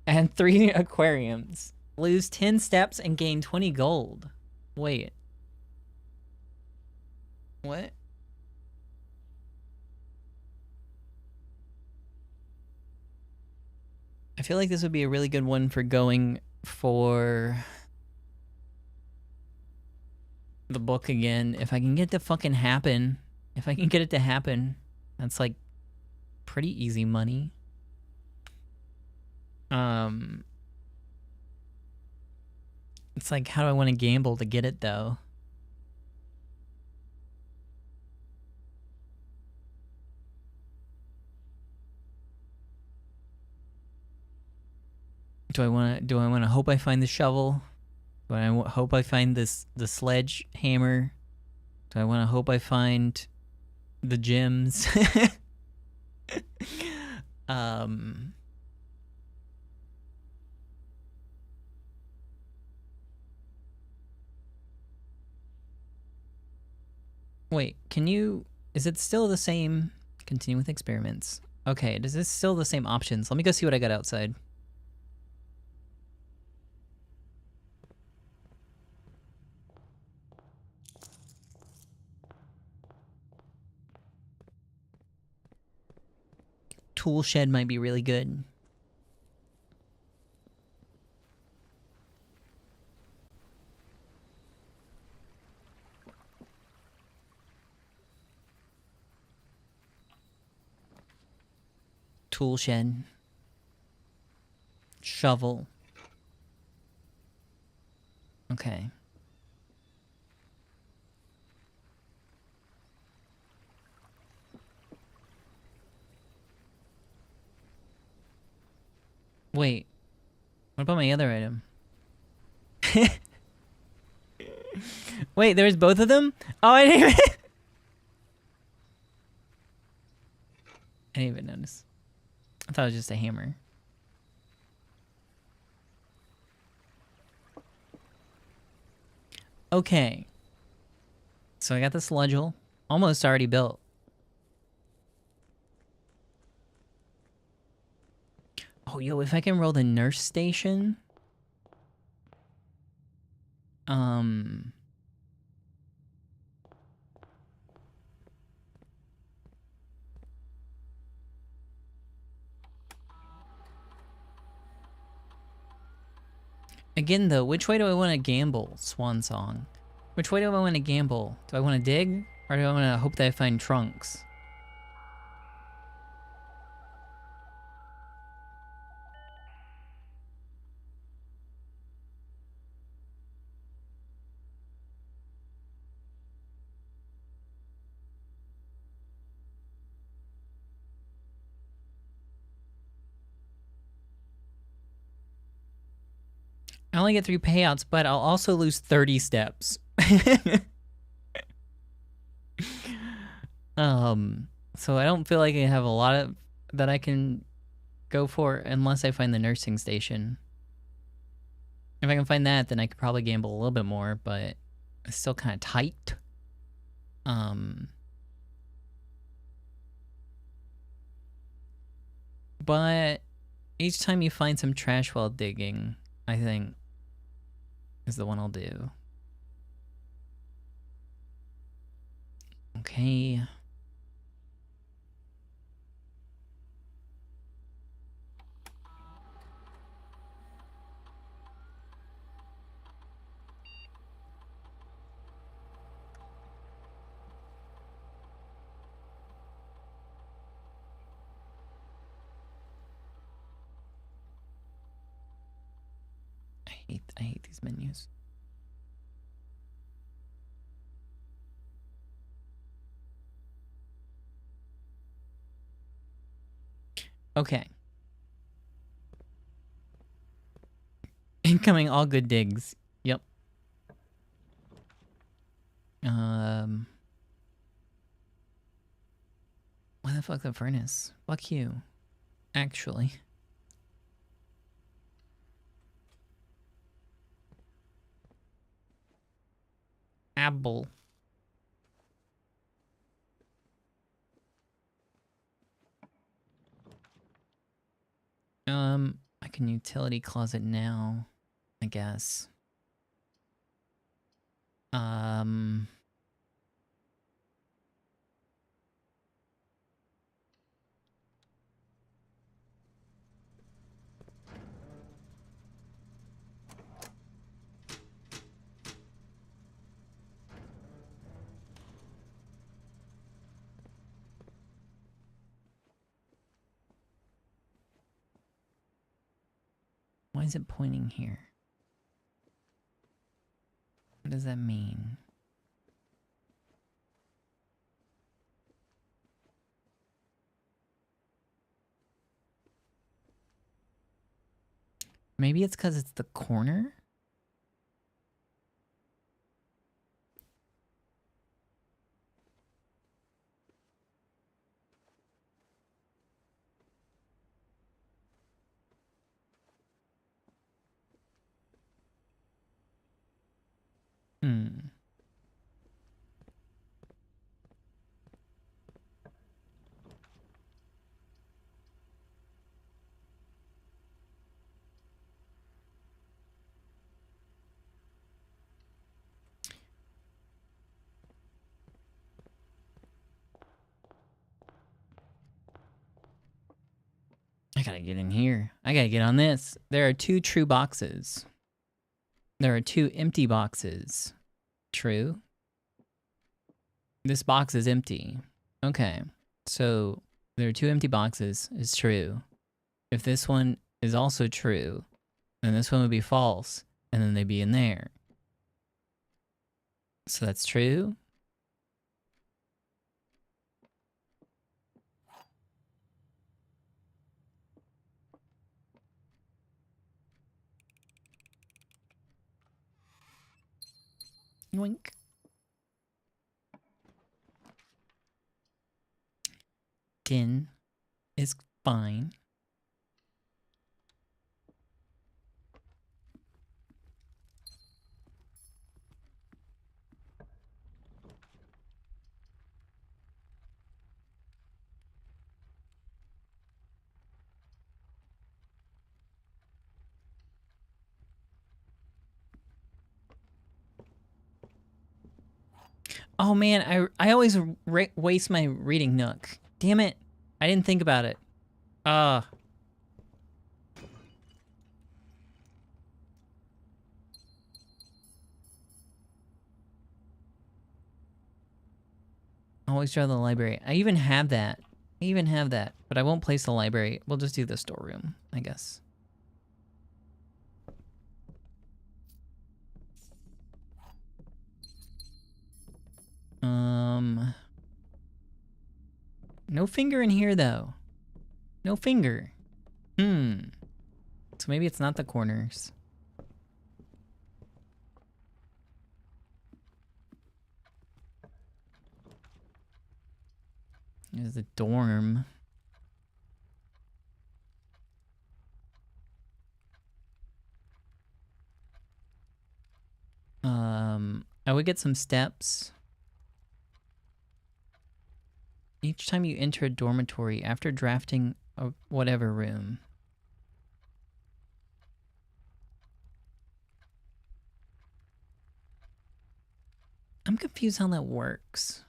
and 3 aquariums. Lose 10 steps and gain 20 gold. Wait. What? I feel like this would be a really good one for going for the book again. If I can get it to fucking happen. If I can get it to happen. That's like pretty easy money. It's like, how do I want to gamble to get it though? Do I want to hope I find the shovel? Do I hope I find the sledgehammer? Do I want to hope I find the gems? Wait, is it still the same? Continue with experiments. Okay, is this still the same options? Let me go see what I got outside. Tool shed might be really good. Tool shed. Shovel. Okay. Wait. What about my other item? Wait, there's both of them? Oh, I didn't even... I didn't even notice. I thought it was just a hammer. Okay. So I got the sludgel. Almost already built. Oh, yo, if I can roll the nurse station... Again, though, which way do I want to gamble, Swan Song? Which way do I want to gamble? Do I want to dig? Or do I want to hope that I find trunks? I only get 3 payouts, but I'll also lose 30 steps. So I don't feel like I have a lot of that I can go for unless I find the nursing station. If I can find that, then I could probably gamble a little bit more, but it's still kind of tight. But each time you find some trash while digging, I think, is the one I'll do. Okay. I hate these menus. Okay. Incoming all good digs. Yep. Why the fuck the furnace? Fuck you. Actually. Apple. I can utility closet now, I guess. Why is it pointing here? What does that mean? Maybe it's because it's the corner? Hmm. I gotta get in here. I gotta get on this. There are 2 true boxes. There are 2 empty boxes. True. This box is empty. Okay. So there are 2 empty boxes is true. If this one is also true, then this one would be false. And then they'd be in there. So that's true. Yoink. Din is fine. Oh man, I always waste my reading nook. Damn it. I didn't think about it. I always draw the library. I even have that. But I won't place the library. We'll just do the storeroom, I guess. No finger in here though. No finger. So maybe it's not the corners. There's the dorm. I would get some steps. Each time you enter a dormitory after drafting a whatever room. I'm confused how that works.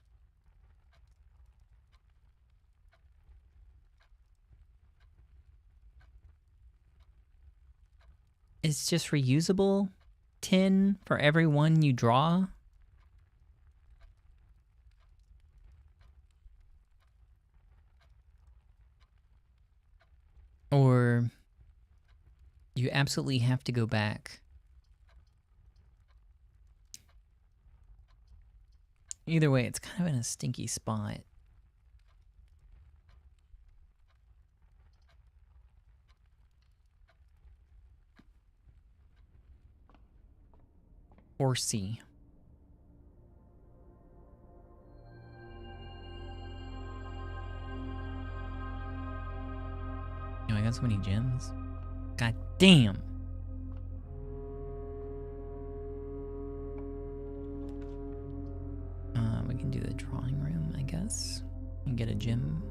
It's just reusable 10 for every one you draw. Or you absolutely have to go back. Either way, it's kind of in a stinky spot. Or C. Oh, I got so many gems. God damn. We can do the drawing room, I guess. And get a gem.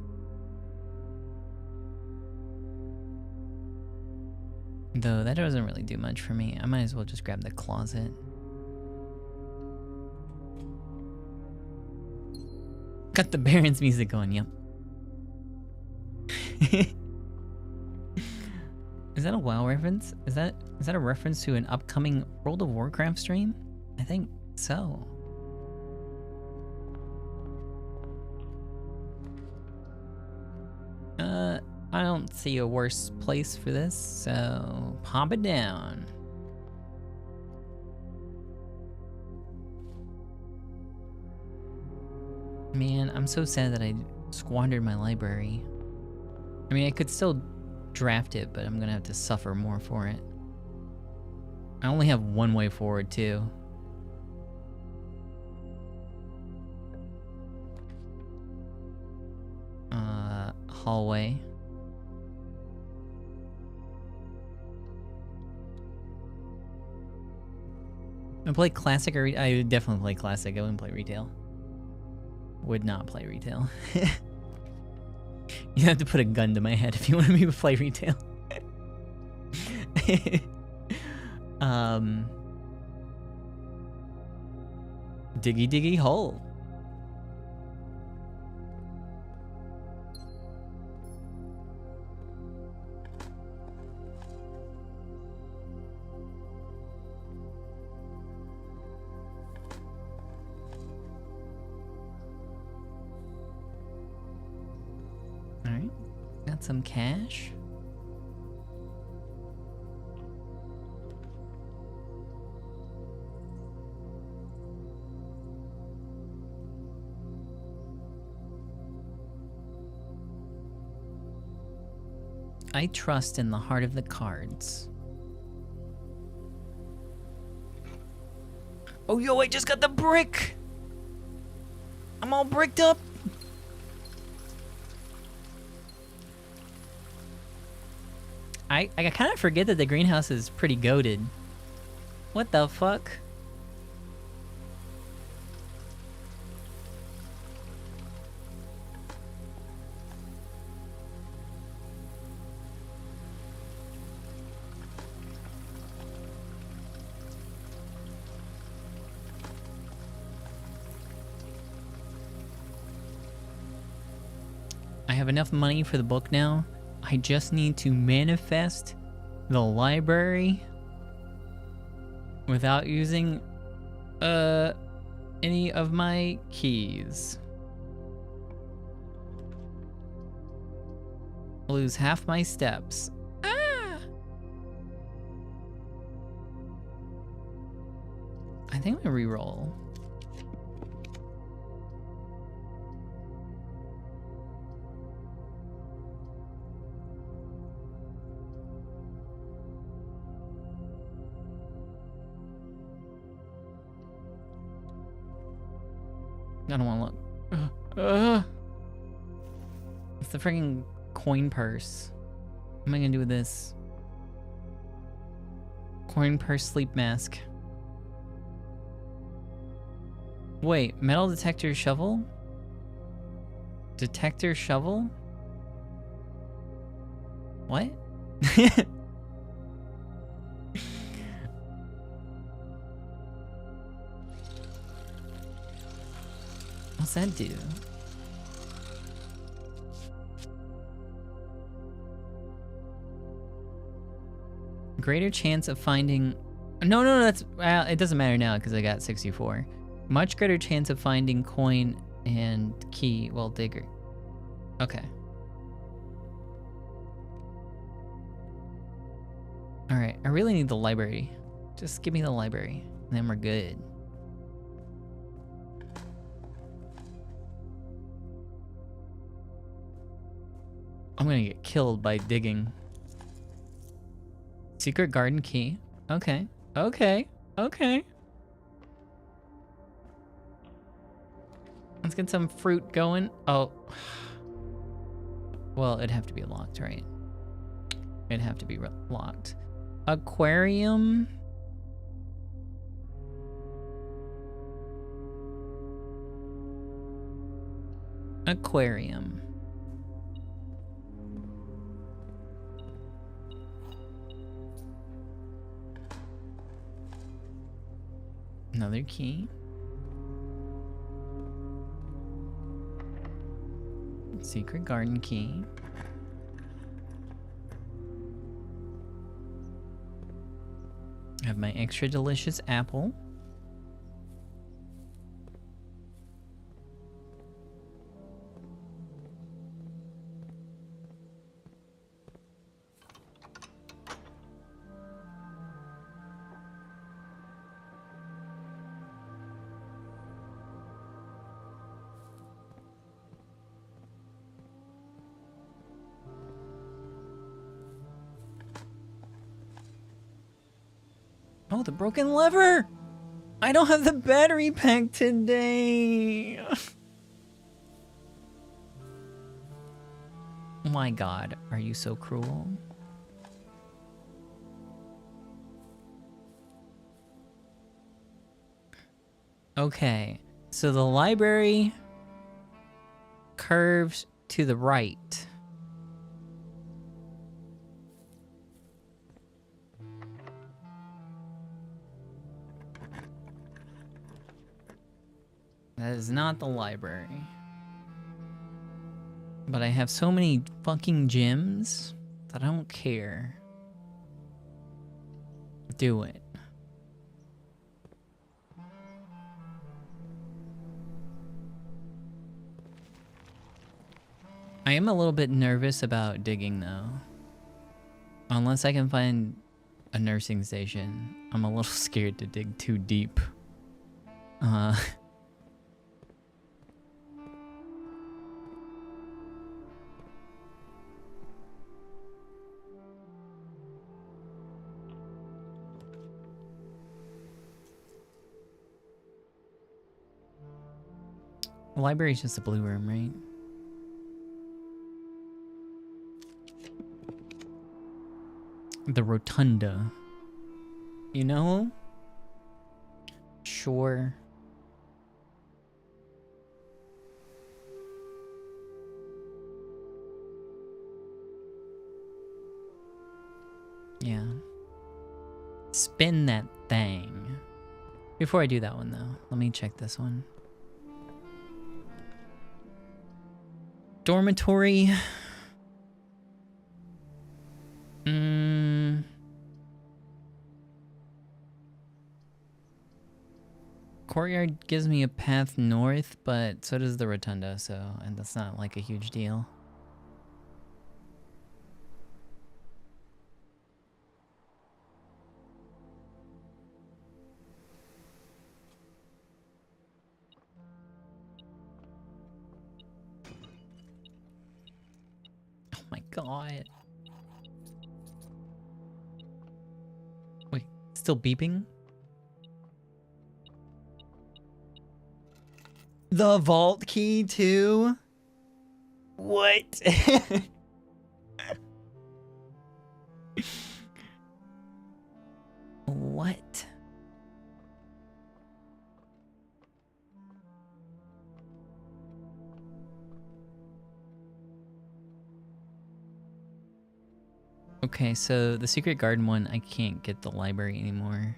Though that doesn't really do much for me. I might as well just grab the closet. Got the Baron's music going, yep. Is that a WoW reference? Is that a reference to an upcoming World of Warcraft stream? I think so. I don't see a worse place for this, so pop it down. Man, I'm so sad that I squandered my library. I mean, I could still draft it, but I'm gonna have to suffer more for it. I only have one way forward, too. Hallway. I play classic or I would definitely play classic. I wouldn't play retail. Would not play retail. You have to put a gun to my head if you want me to play retail. Diggy diggy hole. Got some cash. I trust in the heart of the cards. Oh, yo, I just got the brick! I'm all bricked up! I kind of forget that the greenhouse is pretty goated. What the fuck? I have enough money for the book now. I just need to manifest the library without using any of my keys. I'll lose half my steps. Ah! I think I'm gonna reroll. I don't want to look. It's the freaking coin purse. What am I gonna do with this? Coin purse sleep mask. Wait, metal detector shovel? Detector shovel? What? What's that do? Greater chance of finding... No, that's... Well, it doesn't matter now because I got 64. Much greater chance of finding coin and key while digger. Okay. Alright, I really need the library. Just give me the library, and then we're good. I'm gonna get killed by digging. Secret garden key. Okay. Okay. Okay. Let's get some fruit going. Oh. Well, it'd have to be locked, right? It'd have to be locked. Aquarium. Aquarium. Another key. Secret garden key. I have my extra delicious apple. Oh, the broken lever! I don't have the battery pack today! My God, are you so cruel? Okay, so the library curves to the right. That is not the library. But I have so many fucking gems that I don't care. Do it. I am a little bit nervous about digging though. Unless I can find a nursing station, I'm a little scared to dig too deep. The library's just a blue room, right? The rotunda. You know? Sure. Yeah. Spin that thing. Before I do that one though, let me check this one. Dormitory. Courtyard gives me a path north, but so does the rotunda, so, and that's not like a huge deal. Oh my god. Wait, still beeping? The vault key too? What? What? Okay, so the secret garden one, I can't get the library anymore.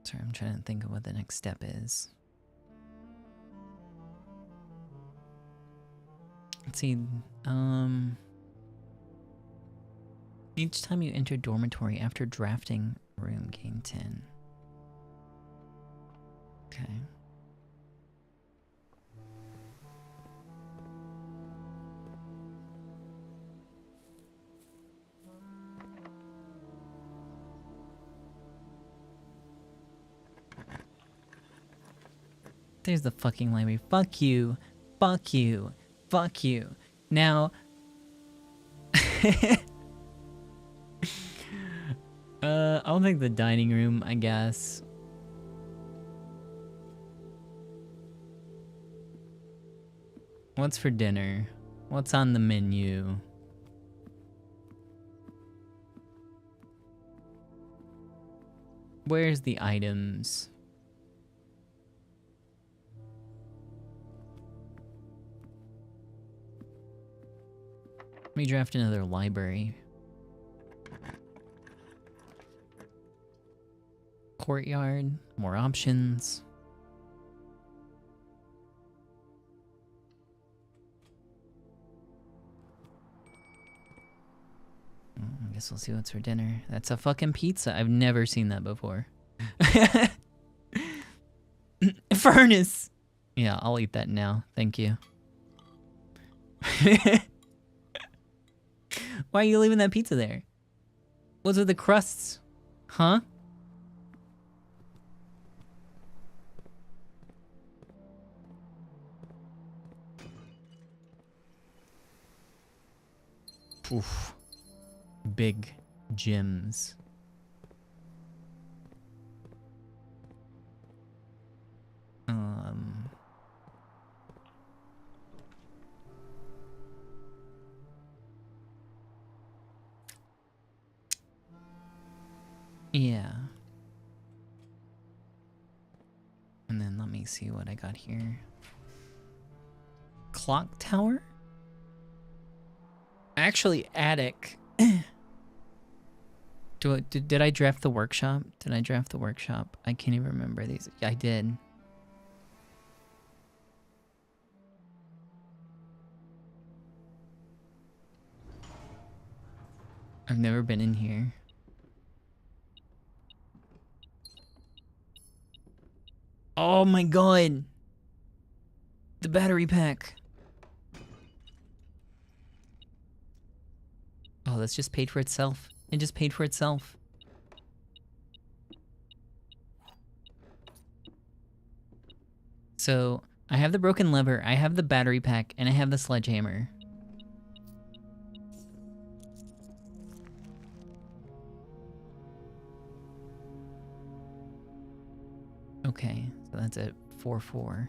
Sorry, I'm trying to think of what the next step is. Let's see, each time you enter dormitory after drafting room, gain 10. Okay. There's the fucking library. Fuck you. Fuck you. Fuck you. Now... I'll take the dining room, I guess. What's for dinner? What's on the menu? Where's the items? Let me draft another library. Courtyard, more options. I guess we'll see what's for dinner. That's a fucking pizza. I've never seen that before. Furnace! Yeah, I'll eat that now. Thank you. Why are you leaving that pizza there? What's with the crusts? Huh? Oof. Big gems. Yeah. And then let me see what I got here. Clock tower? Actually, attic. Did I draft the workshop? Did I draft the workshop? I can't even remember these. Yeah, I did. I've never been in here. Oh my god! The battery pack. Oh, that's just paid for itself. It just paid for itself. So, I have the broken lever, I have the battery pack, and I have the sledgehammer. Okay, so that's at 4-4.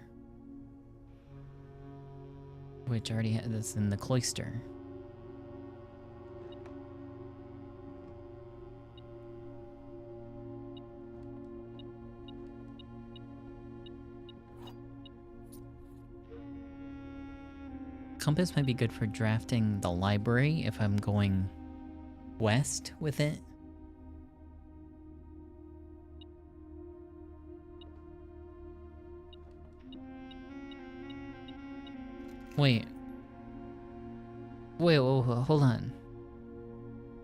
Which already had this in the cloister. Compass might be good for drafting the library if I'm going west with it. Wait, hold on.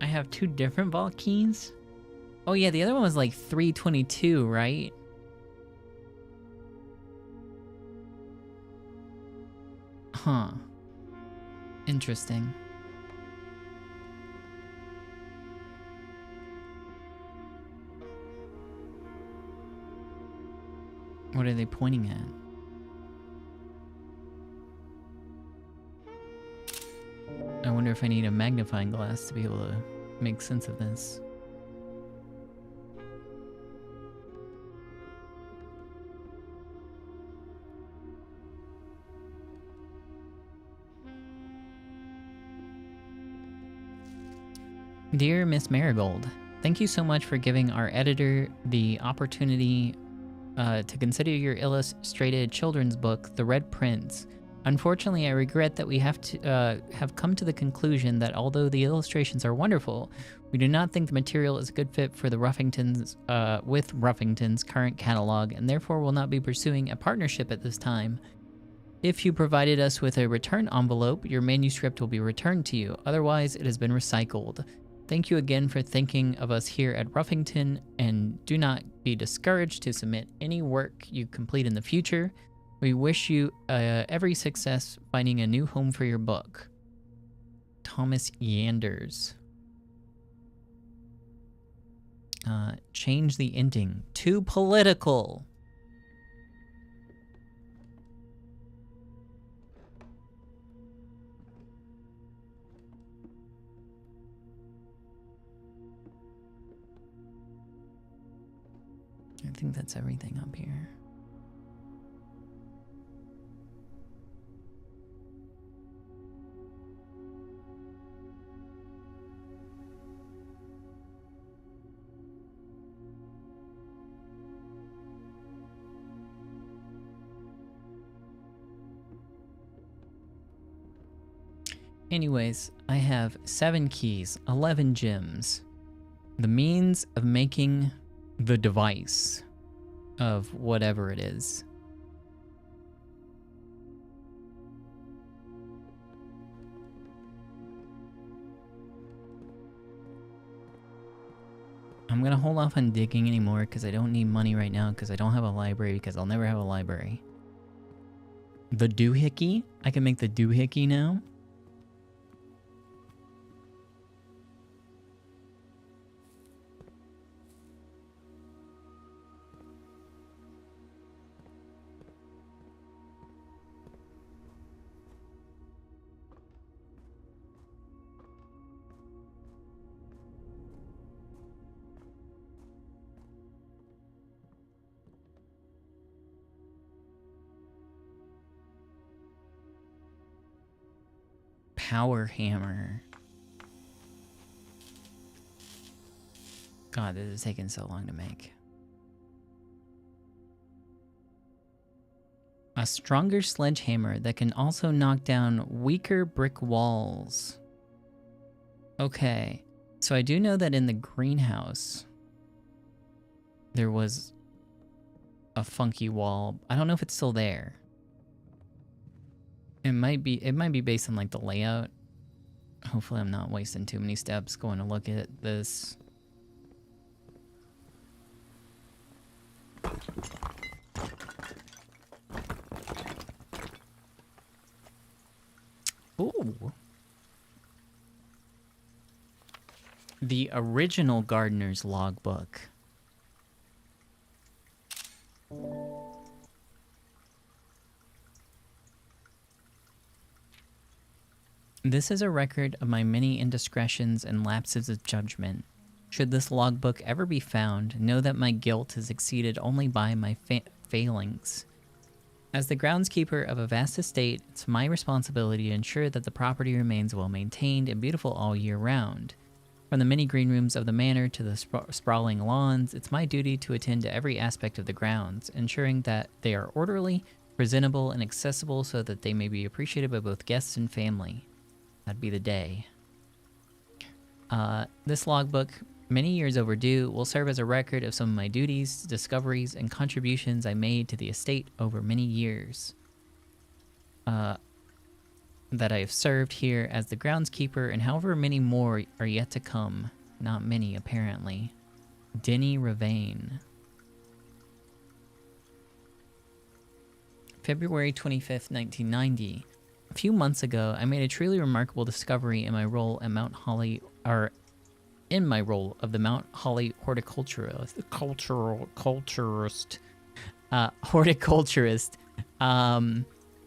I have two different vault keys? Oh yeah, the other one was like 322, right? Huh. Interesting. What are they pointing at? I wonder if I need a magnifying glass to be able to make sense of this. Dear Miss Marigold, thank you so much for giving our editor the opportunity to consider your illustrated children's book, The Red Prince. Unfortunately, I regret that we have come to the conclusion that although the illustrations are wonderful, we do not think the material is a good fit for the with Ruffington's current catalog, and therefore will not be pursuing a partnership at this time. If you provided us with a return envelope, your manuscript will be returned to you. Otherwise, it has been recycled. Thank you again for thinking of us here at Ruffington, and do not be discouraged to submit any work you complete in the future. We wish you every success finding a new home for your book. Thomas Yanders. Change the ending to political. I think that's everything up here. Anyways, I have 7 keys, 11 gems. The means of making the device of whatever it is. I'm gonna hold off on digging anymore because I don't need money right now because I don't have a library because I'll never have a library. The doohickey? I can make the doohickey now. Power hammer. God, this is taking so long to make. A stronger sledgehammer that can also knock down weaker brick walls. Okay, so I do know that in the greenhouse there was a funky wall. I don't know if it's still there. It might be based on like the layout. Hopefully I'm not wasting too many steps going to look at this. Ooh. The original gardener's logbook. This is a record of my many indiscretions and lapses of judgment. Should this logbook ever be found, know that my guilt is exceeded only by my failings. As the groundskeeper of a vast estate, it's my responsibility to ensure that the property remains well maintained and beautiful all year round. From the many green rooms of the manor to the sprawling lawns, it's my duty to attend to every aspect of the grounds, ensuring that they are orderly, presentable, and accessible so that they may be appreciated by both guests and family. That'd be the day. This logbook, many years overdue, will serve as a record of some of my duties, discoveries, and contributions I made to the estate over many years. That I have served here as the groundskeeper, and however many more are yet to come. Not many, apparently. Denny Ravane. February 25th, 1990. A few months ago, I made a truly remarkable discovery in my role at Mount Holly, or in my role of the Mount Holly horticulturist.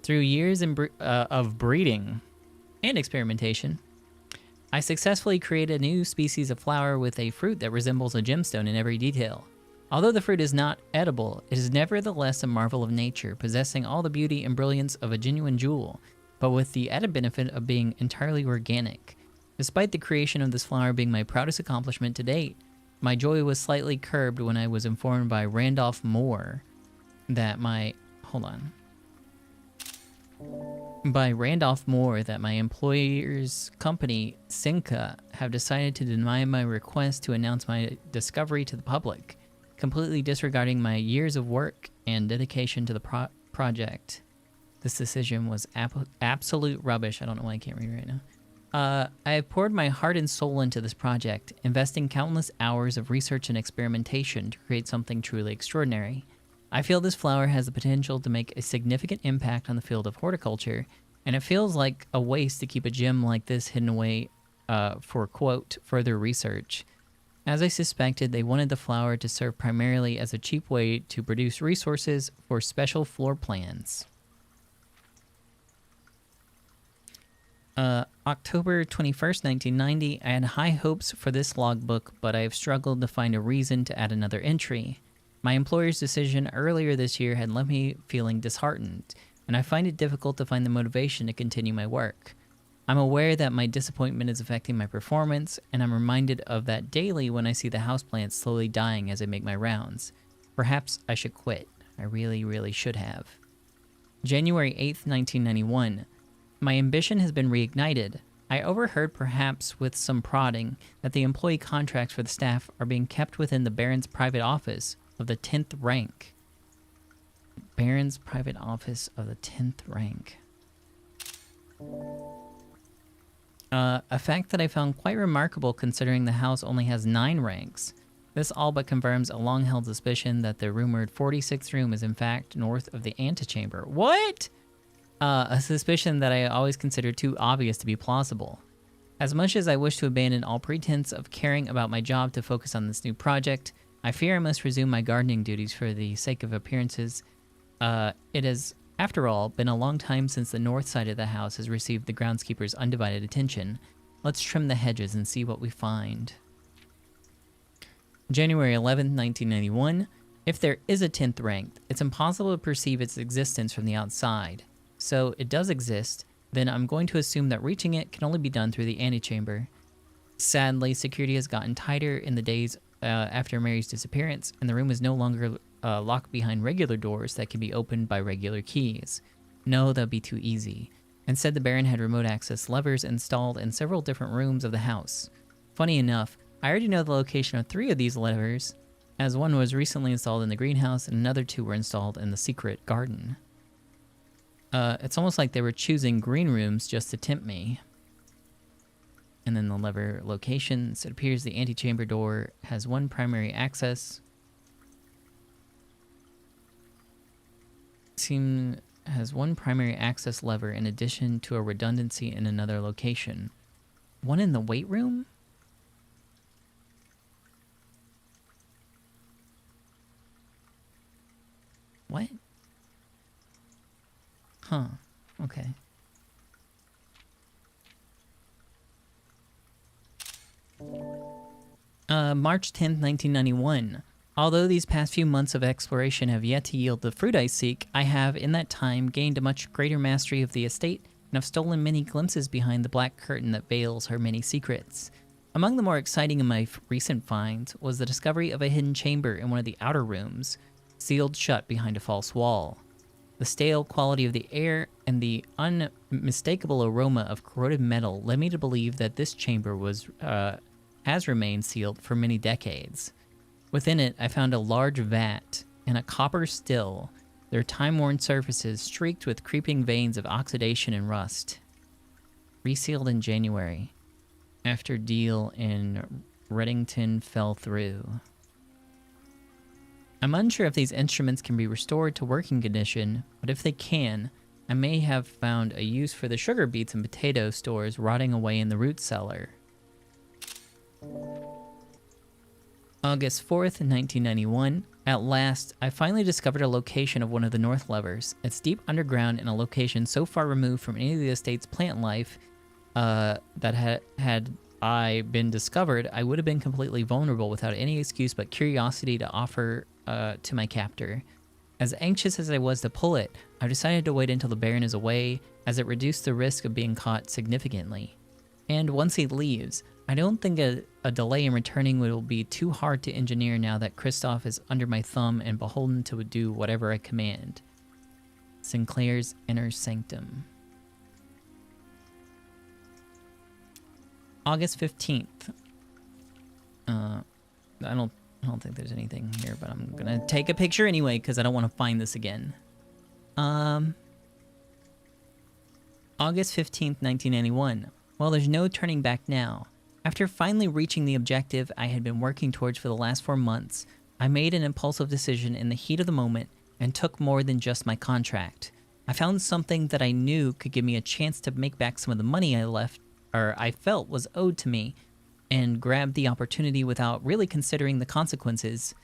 Through years of breeding and experimentation, I successfully created a new species of flower with a fruit that resembles a gemstone in every detail. Although the fruit is not edible, it is nevertheless a marvel of nature, possessing all the beauty and brilliance of a genuine jewel, but with the added benefit of being entirely organic. Despite the creation of this flower being my proudest accomplishment to date, my joy was slightly curbed when I was informed by Randolph Moore that my employer's company, Cinca, have decided to deny my request to announce my discovery to the public, completely disregarding my years of work and dedication to the project. This decision was absolute rubbish. I don't know why I can't read right now. I have poured my heart and soul into this project, investing countless hours of research and experimentation to create something truly extraordinary. I feel this flower has the potential to make a significant impact on the field of horticulture, and it feels like a waste to keep a gem like this hidden away for, quote, further research. As I suspected, they wanted the flower to serve primarily as a cheap way to produce resources for special floor plans. October 21st, 1990, I had high hopes for this logbook, but I have struggled to find a reason to add another entry. My employer's decision earlier this year had left me feeling disheartened, and I find it difficult to find the motivation to continue my work. I'm aware that my disappointment is affecting my performance, and I'm reminded of that daily when I see the houseplants slowly dying as I make my rounds. Perhaps I should quit. I really, really should have. January 8th, 1991. My ambition has been reignited. I overheard, perhaps with some prodding, that the employee contracts for the staff are being kept within the Baron's private office of the 10th rank. Baron's private office of the 10th rank. A fact that I found quite remarkable considering the house only has 9 ranks. This all but confirms a long-held suspicion that the rumored 46th room is in fact north of the antechamber. What? A suspicion that I always considered too obvious to be plausible. As much as I wish to abandon all pretense of caring about my job to focus on this new project, I fear I must resume my gardening duties for the sake of appearances. It has, after all, been a long time since the north side of the house has received the groundskeeper's undivided attention. Let's trim the hedges and see what we find. January 11th, 1991. If there is a 10th rank, it's impossible to perceive its existence from the outside. So it does exist, then I'm going to assume that reaching it can only be done through the antechamber. Sadly, security has gotten tighter in the days after Mary's disappearance, and the room is no longer locked behind regular doors that can be opened by regular keys. No, that would be too easy. Instead, the Baron had remote access levers installed in several different rooms of the house. Funny enough, I already know the location of 3 of these levers, as one was recently installed in the greenhouse and another 2 were installed in the secret garden. It's almost like they were choosing green rooms just to tempt me. in the lever locations. It appears the antechamber door has one primary access. Has one primary access lever in addition to a redundancy in another location. One in the weight room? What? Huh. Okay. March 10th, 1991. Although these past few months of exploration have yet to yield the fruit I seek, I have, in that time, gained a much greater mastery of the estate and have stolen many glimpses behind the black curtain that veils her many secrets. Among the more exciting of my recent finds was the discovery of a hidden chamber in one of the outer rooms, sealed shut behind a false wall. The stale quality of the air and the unmistakable aroma of corroded metal led me to believe that this chamber has remained sealed for many decades. Within it, I found a large vat and a copper still, their time-worn surfaces streaked with creeping veins of oxidation and rust. Resealed in January, after deal in Reddington fell through. I'm unsure if these instruments can be restored to working condition, but if they can, I may have found a use for the sugar beets and potato stores rotting away in the root cellar. August 4th, 1991. At last, I finally discovered a location of one of the north levers. It's deep underground in a location so far removed from any of the estate's plant life that had I been discovered, I would have been completely vulnerable without any excuse but curiosity to offer to my captor. As anxious as I was to pull it, I decided to wait until the Baron is away, as it reduced the risk of being caught significantly. And once he leaves, I don't think a delay in returning will be too hard to engineer now that Kristoff is under my thumb and beholden to do whatever I command. Sinclair's Inner Sanctum. August 15th. I don't think there's anything here, but I'm gonna take a picture anyway because I don't want to find this again. August 15th, 1991. Well, there's no turning back now. After finally reaching the objective I had been working towards for the last 4 months, I made an impulsive decision in the heat of the moment and took more than just my contract. I found something that I knew could give me a chance to make back some of the money I felt was owed to me, and grabbed the opportunity without really considering the consequences.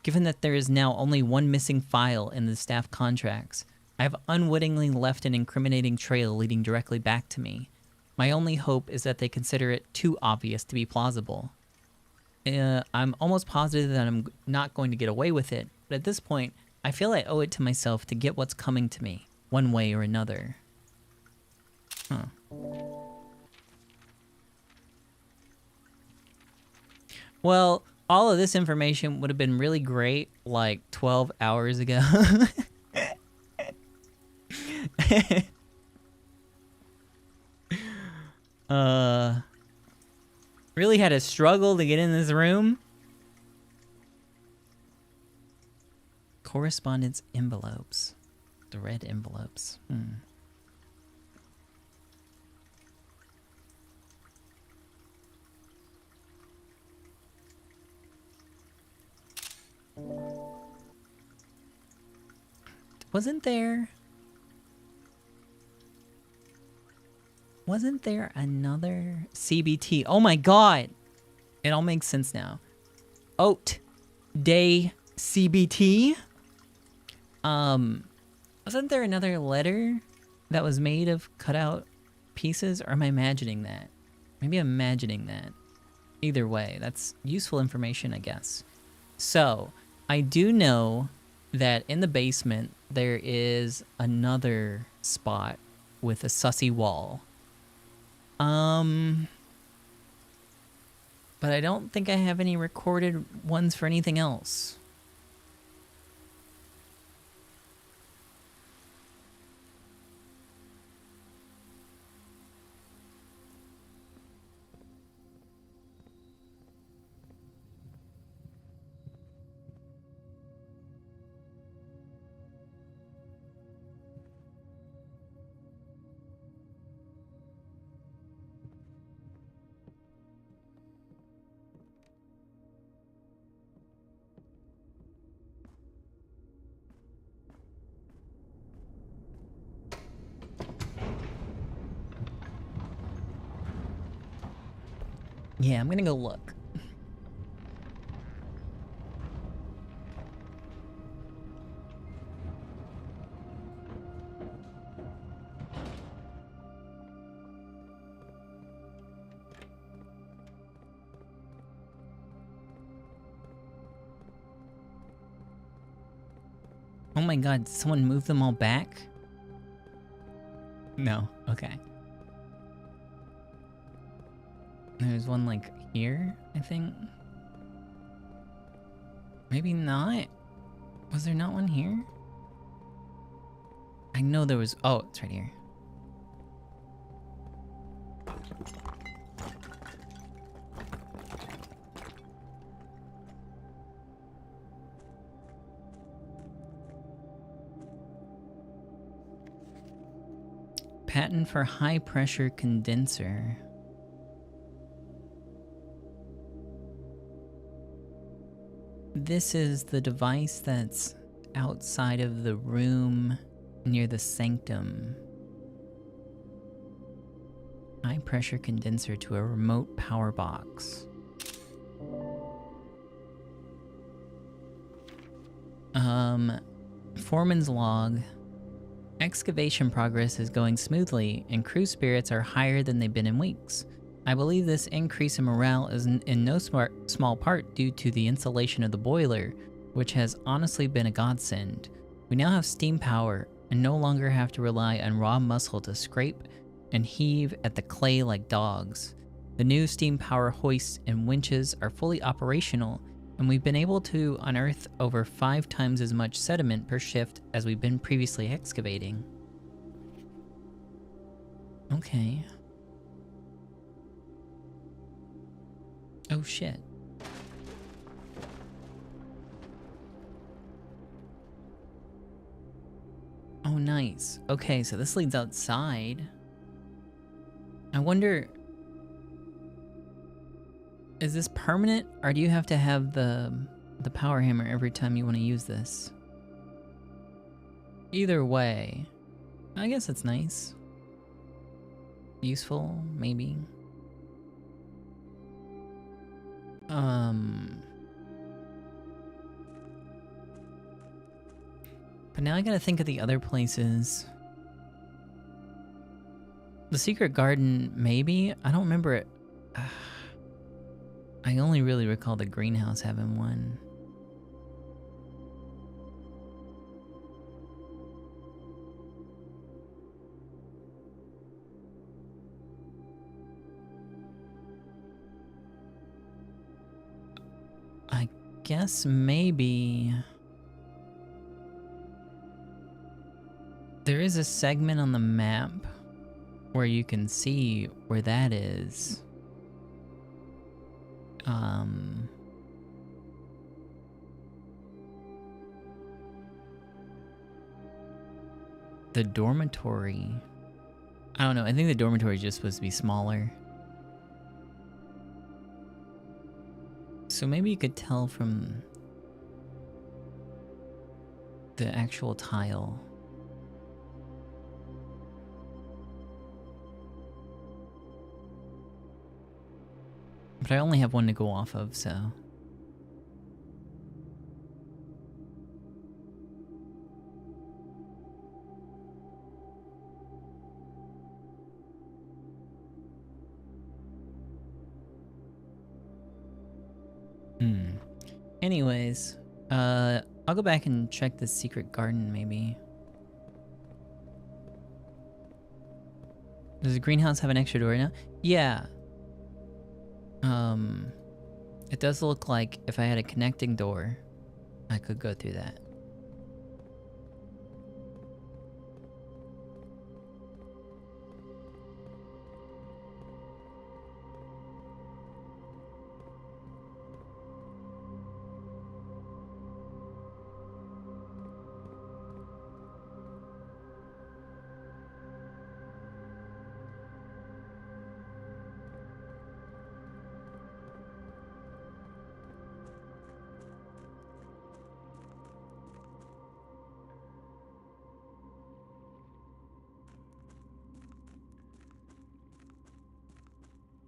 Given that there is now only one missing file in the staff contracts, I have unwittingly left an incriminating trail leading directly back to me. My only hope is that they consider it too obvious to be plausible. I'm almost positive that I'm not going to get away with it, but at this point, I feel I owe it to myself to get what's coming to me, one way or another. Huh. Well, all of this information would have been really great like 12 hours ago. Really had a struggle to get in this room. Correspondence envelopes. The red envelopes. Wasn't there another CBT? Oh my god! It all makes sense now. Oat Day CBT? Wasn't there another letter that was made of cutout pieces? Or am I imagining that? Maybe I'm imagining that. Either way, that's useful information, I guess. So, I do know that in the basement there is another spot with a sussy wall. But I don't think I have any recorded ones for anything else. Yeah, I'm gonna go look. Oh my god, did someone move them all back? No, okay. There's one like here, I think. Maybe not? Was there not one here? I know there was. Oh, it's right here. Patent for high pressure condenser. This is the device that's outside of the room near the sanctum. High pressure condenser to a remote power box. Foreman's log. Excavation progress is going smoothly, and crew spirits are higher than they've been in weeks. I believe this increase in morale is in no small part due to the installation of the boiler, which has honestly been a godsend. We now have steam power, and no longer have to rely on raw muscle to scrape and heave at the clay like dogs. The new steam power hoists and winches are fully operational, and we've been able to unearth over 5 times as much sediment per shift as we've been previously excavating. Okay. Oh shit. Oh nice. Okay, so this leads outside. I wonder... Is this permanent, or do you have to have the power hammer every time you want to use this? Either way, I guess it's nice. Useful, maybe. But now I gotta think of the other places. The secret garden, maybe? I don't remember it. I only really recall the greenhouse having one. I guess maybe... There is a segment on the map where you can see where that is. The dormitory. I don't know, I think the dormitory is just supposed to be smaller. So maybe you could tell from the actual tile. But I only have one to go off of, so... Anyways, I'll go back and check the secret garden, maybe. Does the greenhouse have an extra door now? Yeah. It does look like if I had a connecting door, I could go through that.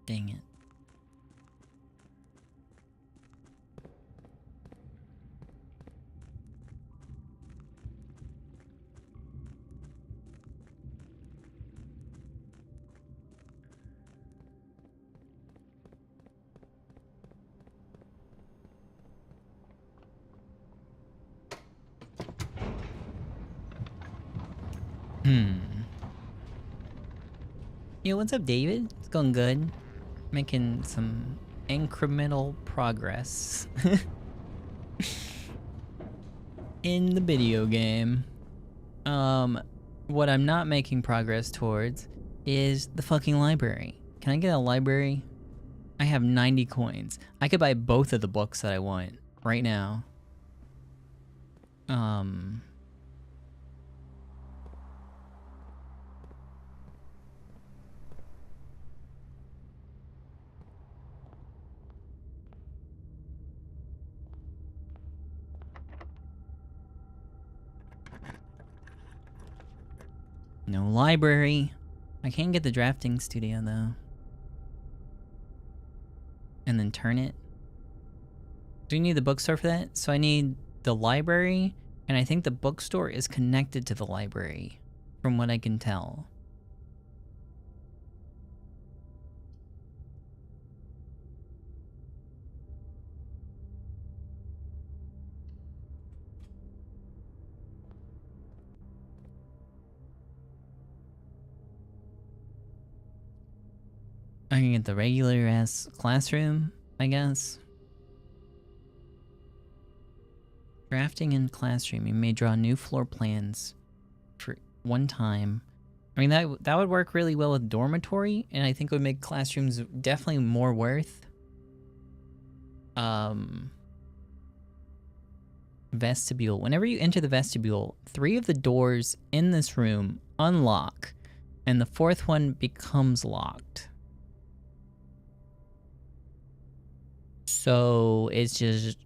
Dang it. Yo, what's up, David? It's going good. Making some incremental progress in the video game. What I'm not making progress towards is the fucking library. Can I get a library? I have 90 coins. I could buy both of the books that I want right now. No library. I can't get the drafting studio though. And then turn it. Do you need the bookstore for that? So I need the library, and I think the bookstore is connected to the library, from what I can tell. I can get the regular ass classroom, I guess. Drafting in classroom. You may draw new floor plans for one time. I mean, that would work really well with dormitory, and I think it would make classrooms definitely more worth. Vestibule. Whenever you enter the vestibule, 3 of the doors in this room unlock, and the 4th one becomes locked. So it's just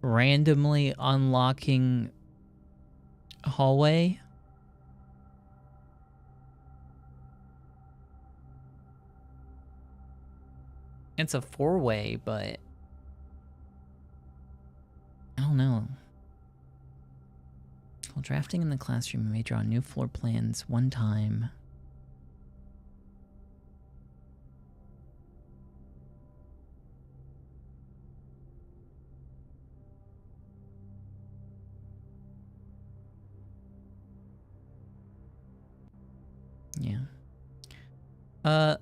randomly unlocking a hallway. It's a 4-way, but I don't know. While drafting in the classroom, you may draw new floor plans one time. Yeah.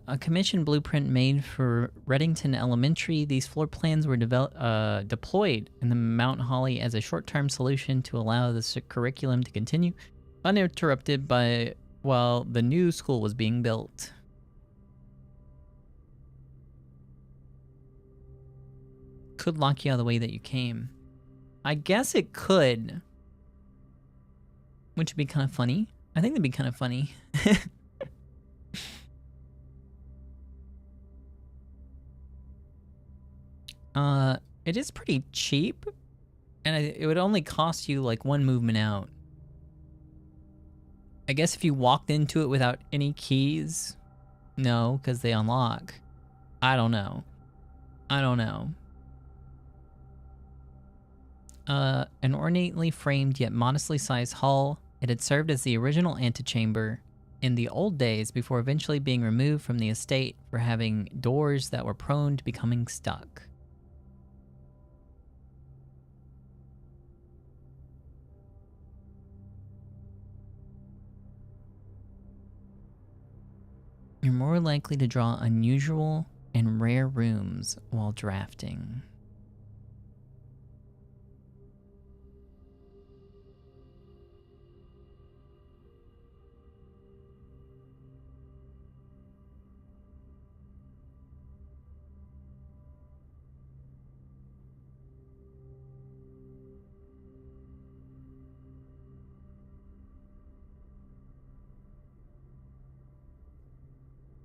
A commission blueprint made for Reddington Elementary. These floor plans were deployed in the Mount Holly as a short-term solution to allow the curriculum to continue uninterrupted while the new school was being built. Could lock you out of the way that you came. I guess it could. Which would be kind of funny. I think that'd be kind of funny. It is pretty cheap, and it would only cost you like 1 movement out. I guess if you walked into it without any keys, no, because they unlock. I don't know. An ornately framed yet modestly sized hall. It had served as the original antechamber in the old days before eventually being removed from the estate for having doors that were prone to becoming stuck. You're more likely to draw unusual and rare rooms while drafting.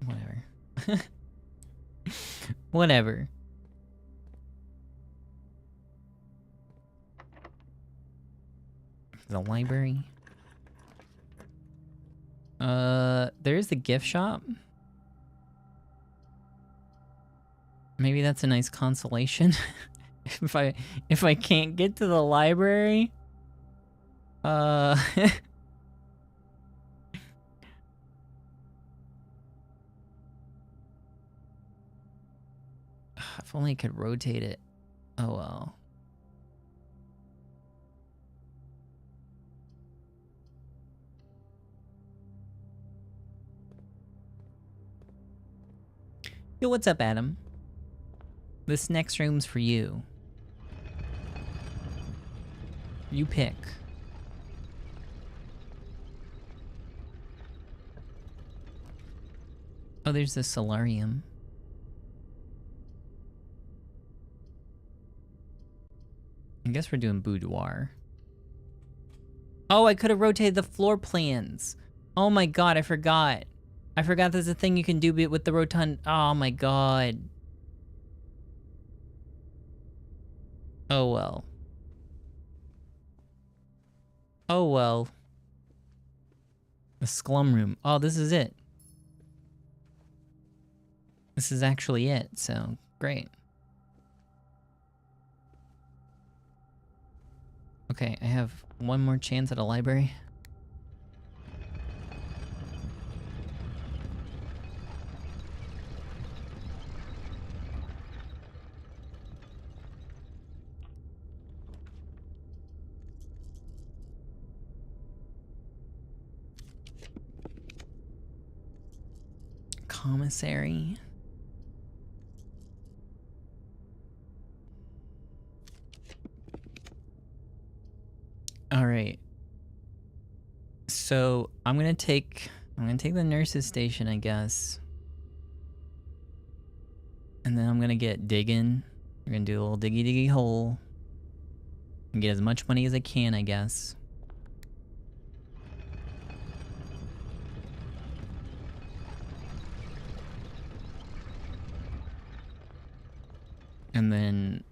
Whatever. Whatever. The library. There's the gift shop. Maybe that's a nice consolation. if I can't get to the library. If only I could rotate it. Oh well. Yo, what's up, Adam? This next room's for you. You pick. Oh, there's the solarium. I guess we're doing boudoir. Oh, I could have rotated the floor plans. Oh my god, I forgot. I forgot there's a thing you can do with the rotund. Oh my god. Oh well. Oh well. The Sklum room. Oh, this is it. This is actually it, so great. Okay, I have one more chance at a library. Commissary. All right. So I'm gonna take the nurse's station, I guess. And then I'm gonna get digging. We're gonna do a little diggy hole. And get as much money as I can, I guess. And then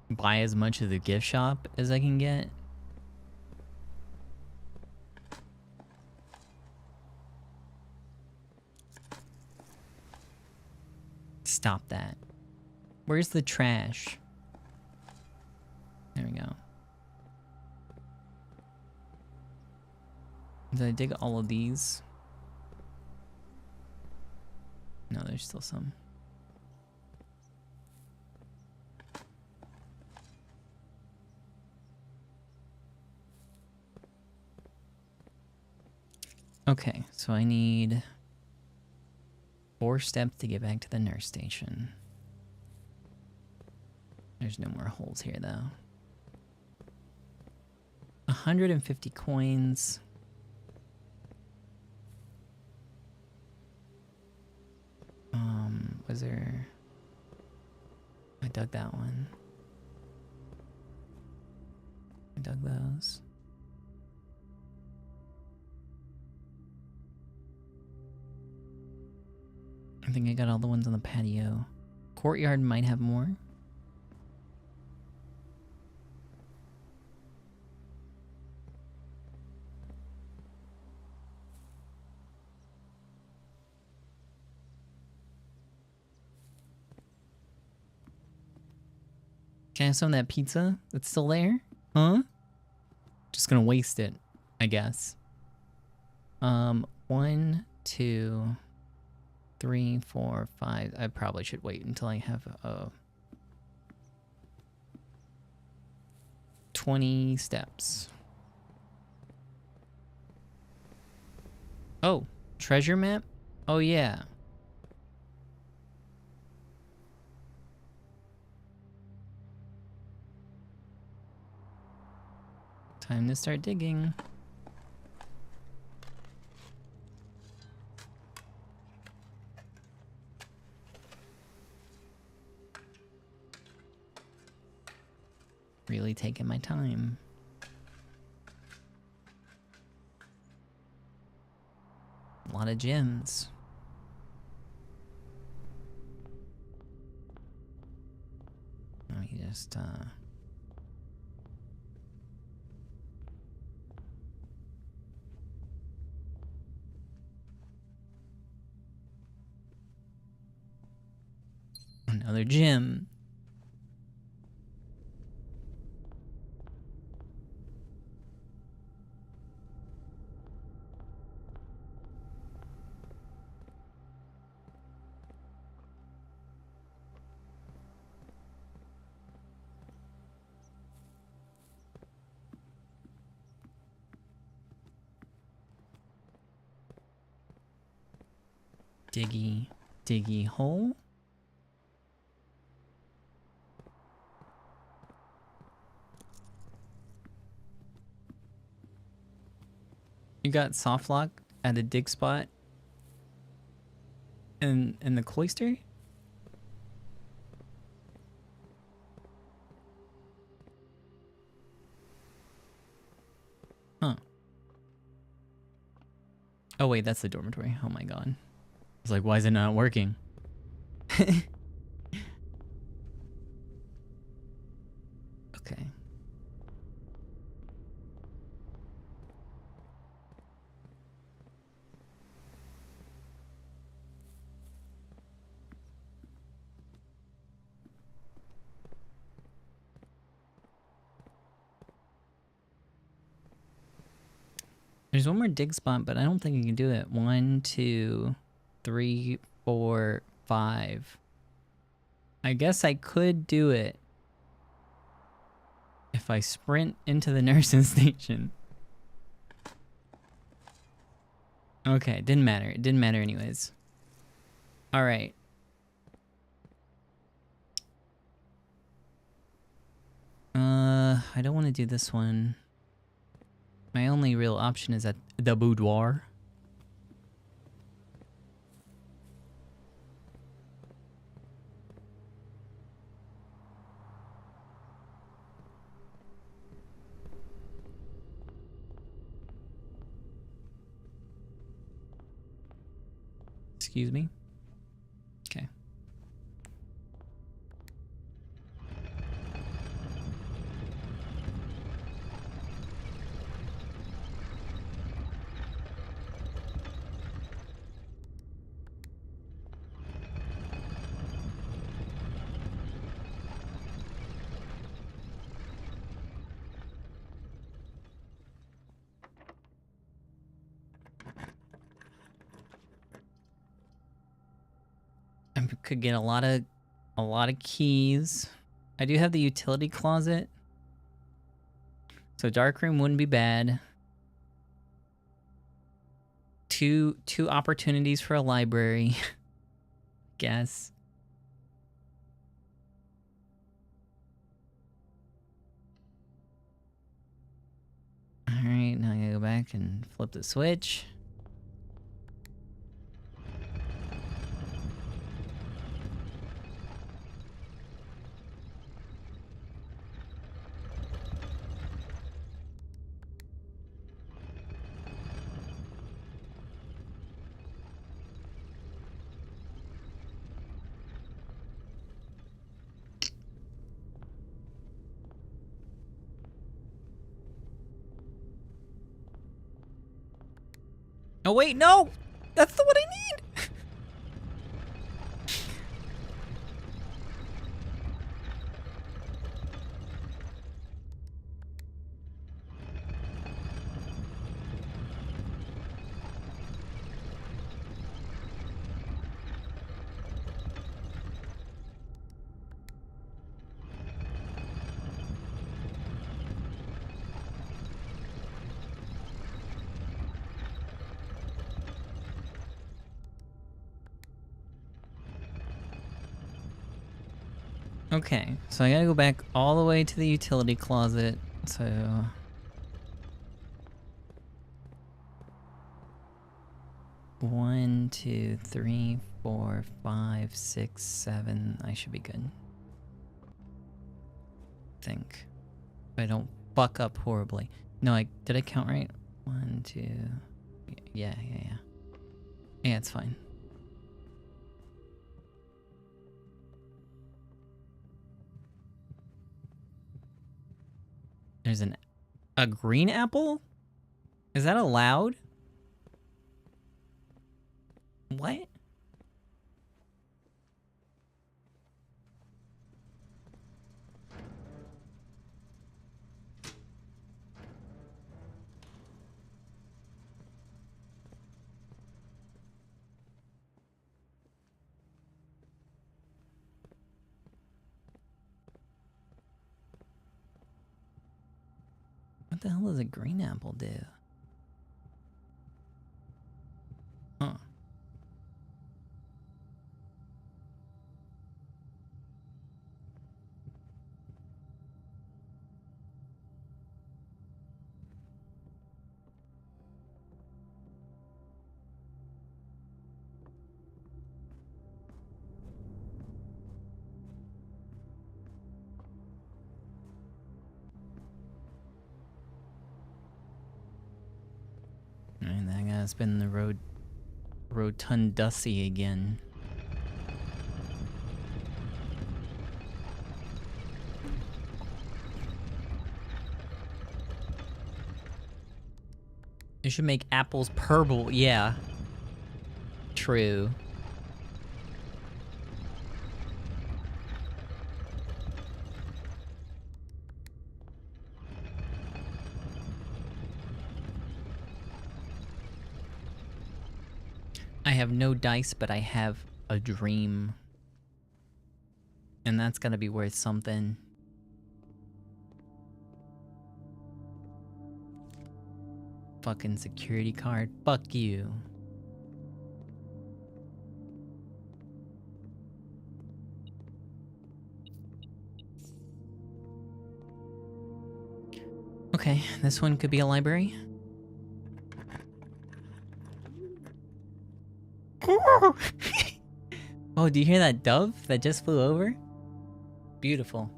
buy as much of the gift shop as I can get. Stop that. Where's the trash? There we go. Did I dig all of these? No, there's still some. Okay, so I need 4 steps to get back to the nurse station. There's no more holes here, though. 150 coins. Was there... I dug that one. I dug those. I think I got all the ones on the patio. Courtyard might have more. Can I have some of that pizza that's still there? Huh? Just gonna waste it, I guess. 1, 2, 3, 4, 5. I probably should wait until I have 20 steps. Oh, treasure map? Oh yeah. Time to start digging. Really taking my time. A lot of gems. Let me just another gem. Diggy hole. You got soft lock at a dig spot in the cloister? Huh. Oh wait, that's the dormitory. Oh my god. I was like, why is it not working? Okay. There's one more dig spot, but I don't think you can do it. 1, 2, 3, 4, 5. I guess I could do it if I sprint into the nursing station. Okay, it didn't matter. It didn't matter anyways. All right. I don't want to do this one. My only real option is at the boudoir. Excuse me? Okay. I could get a lot of keys. I do have the utility closet. So dark room wouldn't be bad. Two opportunities for a library. Guess. Alright, now I gotta go back and flip the switch. Oh wait, no! That's the one I need! Okay, so I gotta go back all the way to the utility closet, so... One, two, three, 4, 5, 6, 7. I should be good. I think. If I don't fuck up horribly. No, did I count right? 1, 2... Yeah. Yeah, it's fine. There's a green apple? Is that allowed? What? What the hell does a green apple do? Huh. Yeah, it's been the rotundussy again. They should make apples purple. Yeah. True. I have no dice, but I have a dream. And that's gotta be worth something. Fucking security card. Fuck you. Okay, this one could be a library. Oh, do you hear that dove that just flew over? Beautiful.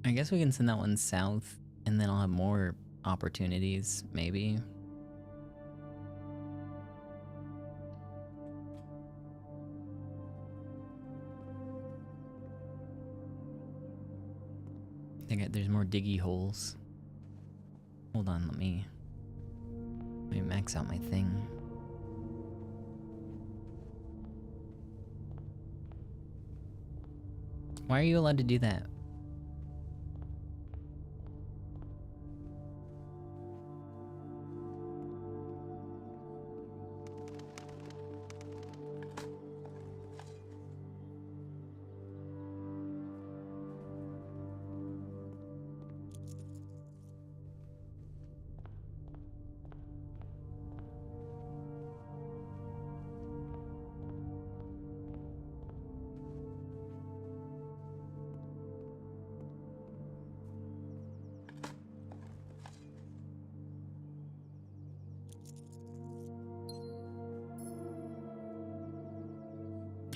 I guess we can send that one south, and then I'll have more opportunities, maybe. I think there's more diggy holes. Hold on, let me max out my thing. Why are you allowed to do that?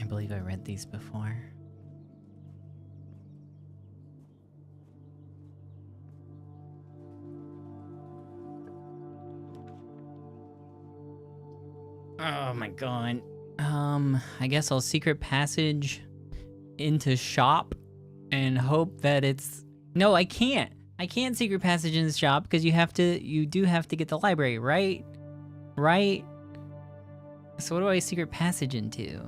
I believe I read these before. Oh my god. I guess I'll secret passage into shop and hope that it's... No, I can't. I can't secret passage in the shop because you do have to get the library, right? Right? So what do I secret passage into?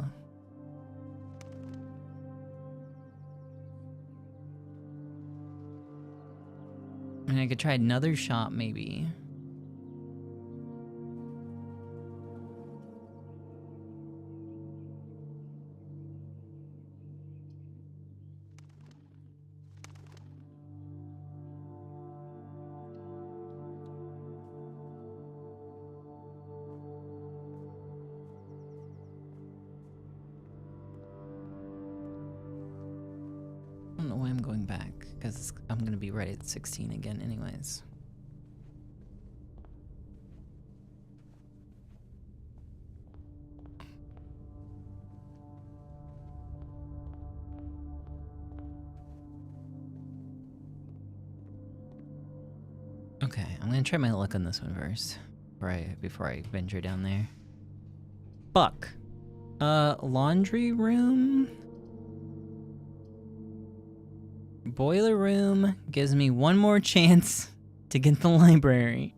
I mean, I could try another shop, maybe. I don't know why I'm going back, because I'm gonna be right at 16 again anyways. Okay, I'm gonna try my luck on this one first, before I venture down there. Fuck. Laundry room? Boiler room gives me one more chance to get the library.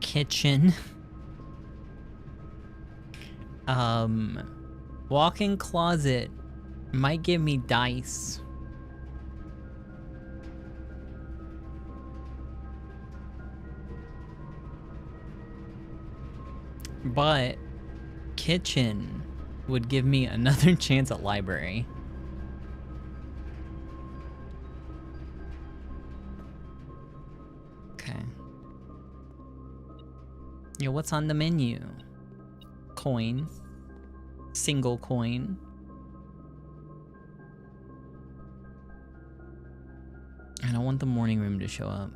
kitchen. Walk-in closet might give me dice. But kitchen would give me another chance at library. Okay. Yo, what's on the menu? Coin. Single coin. I don't want the morning room to show up.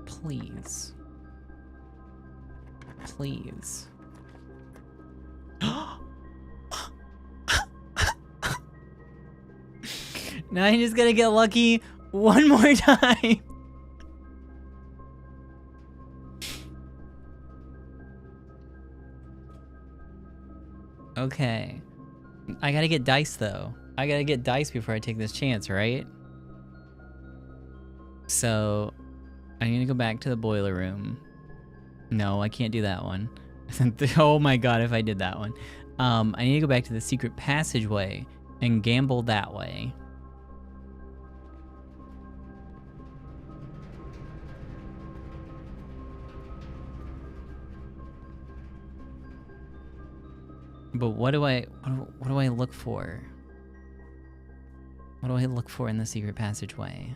Please. Please. Now I'm just gonna get lucky one more time. Okay. I gotta get dice though. I gotta get dice before I take this chance, right? So, I need to go back to the boiler room. No, I can't do that one. Oh my god, if I did that one. I need to go back to the secret passageway and gamble that way. But what do I look for? What do I look for in the secret passageway?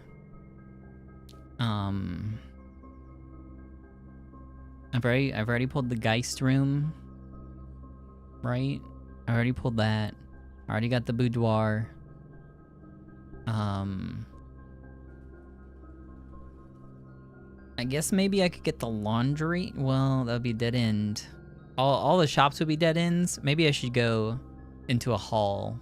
I've already pulled the Geist room, right? I already pulled that. I already got the boudoir. I guess maybe I could get the laundry. Well, that would be dead end. All the shops would be dead ends. Maybe I should go into a hall.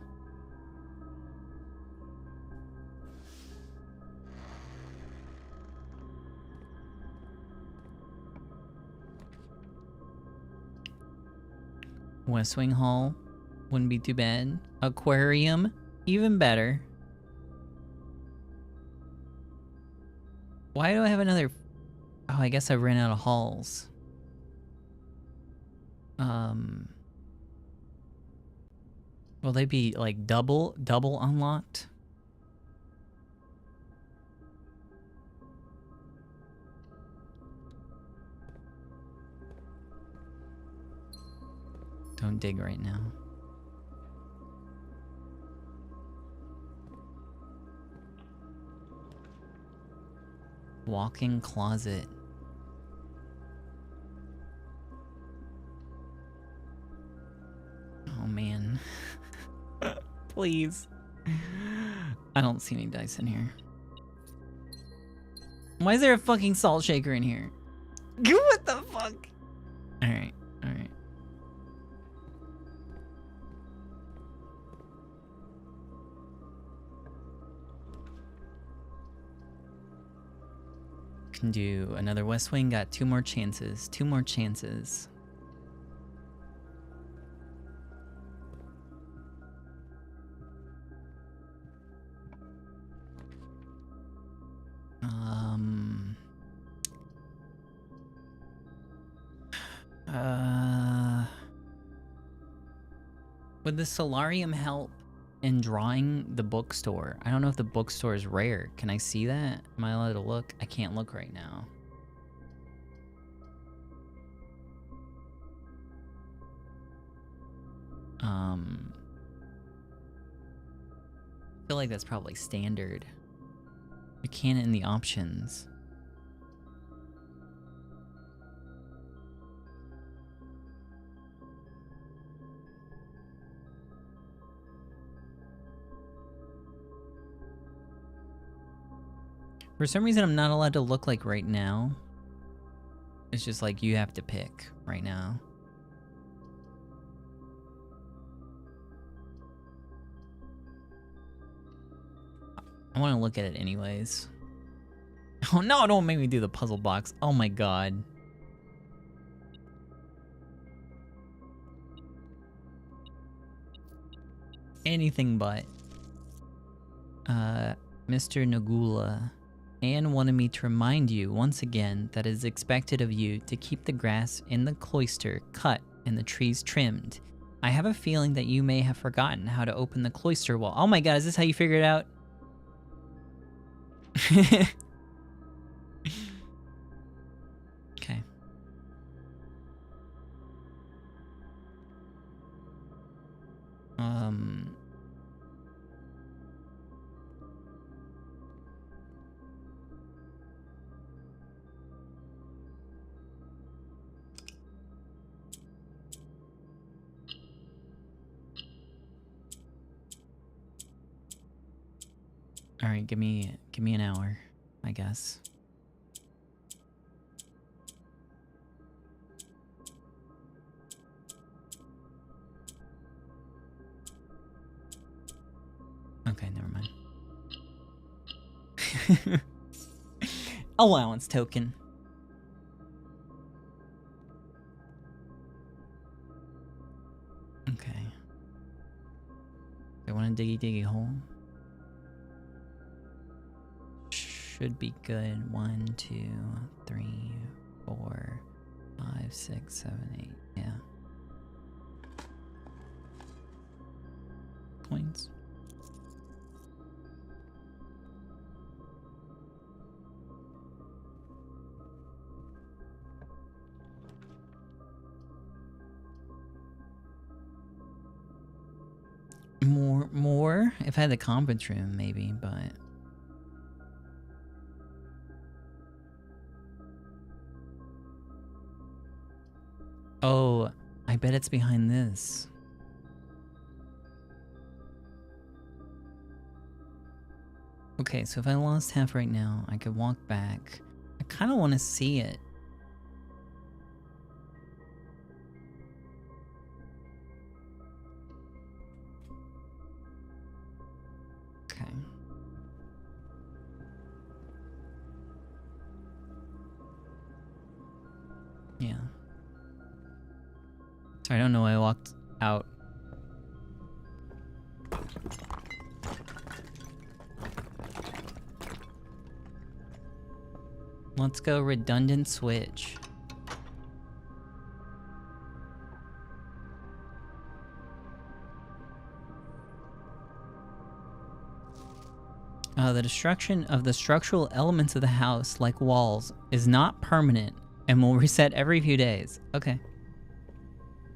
West Wing Hall wouldn't be too bad. Aquarium, even better. Why do I have another? Oh, I guess I ran out of halls. Will they be like double unlocked? Don't dig right now. Walk-in closet. Oh man. Please. I don't see any dice in here. Why is there a fucking salt shaker in here? What the fuck? Alright, alright. Can do another West Wing, got 2 more chances. 2 more chances. Would the solarium help in drawing the bookstore? I don't know if the bookstore is rare. Can I see that? Am I allowed to look? I can't look right now. I feel like that's probably standard. You can't in the options. For some reason, I'm not allowed to look like right now. It's just like you have to pick right now. I want to look at it anyways. Oh no, don't make me do the puzzle box. Oh my god. Anything but. Mr. Nagula. Anne wanted me to remind you once again that it is expected of you to keep the grass in the cloister cut and the trees trimmed. I have a feeling that you may have forgotten how to open the cloister wall. Oh my god, is this how you figured it out? Okay. All right, give me an hour, I guess. Okay, never mind. Allowance token. Okay. I want a diggy hole. Should be good. 1, 2, 3, 4, 5, 6, 7, 8. Yeah. Coins. More? If I had the conference room, maybe, but... Oh, I bet it's behind this. Okay, so if I lost half right now, I could walk back. I kind of want to see it. Okay. Yeah. Sorry, I don't know why I walked out. Let's go redundant switch. The destruction of the structural elements of the house, like walls, is not permanent and will reset every few days. Okay.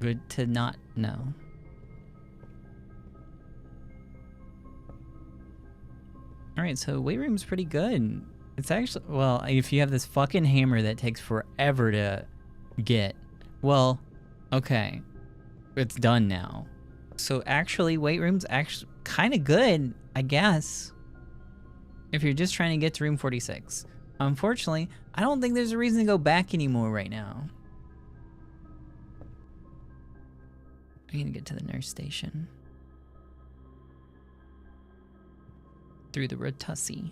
Good to not know. Alright, so weight room's pretty good. It's actually, well, if you have this fucking hammer that takes forever to get, well, okay. It's done now. So actually, weight room's actually kind of good, I guess. If you're just trying to get to room 46. Unfortunately, I don't think there's a reason to go back anymore right now. I'm gonna get to the nurse station. Through the Rotussi.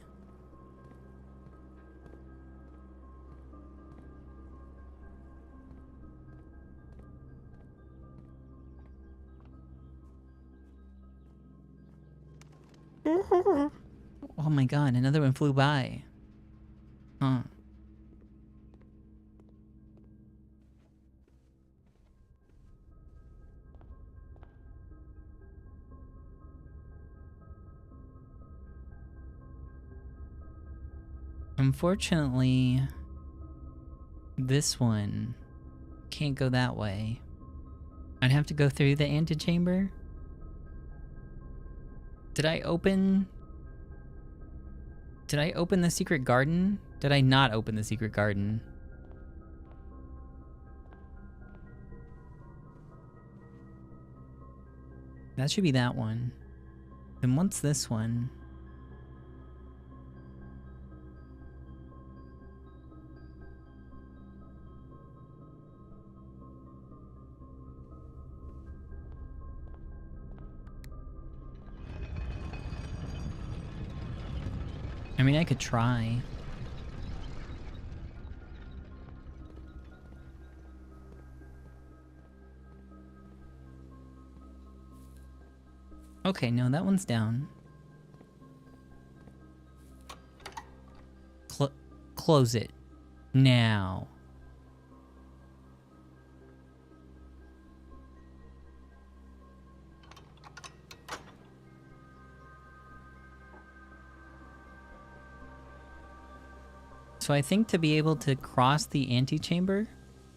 Oh my god, another one flew by. Huh. Unfortunately, this one can't go that way. I'd have to go through the antechamber. Did I open the secret garden? Did I not open the secret garden? That should be that one. Then what's this one? I mean, I could try. Okay, no, that one's down. Close it. Now. So I think to be able to cross the antechamber,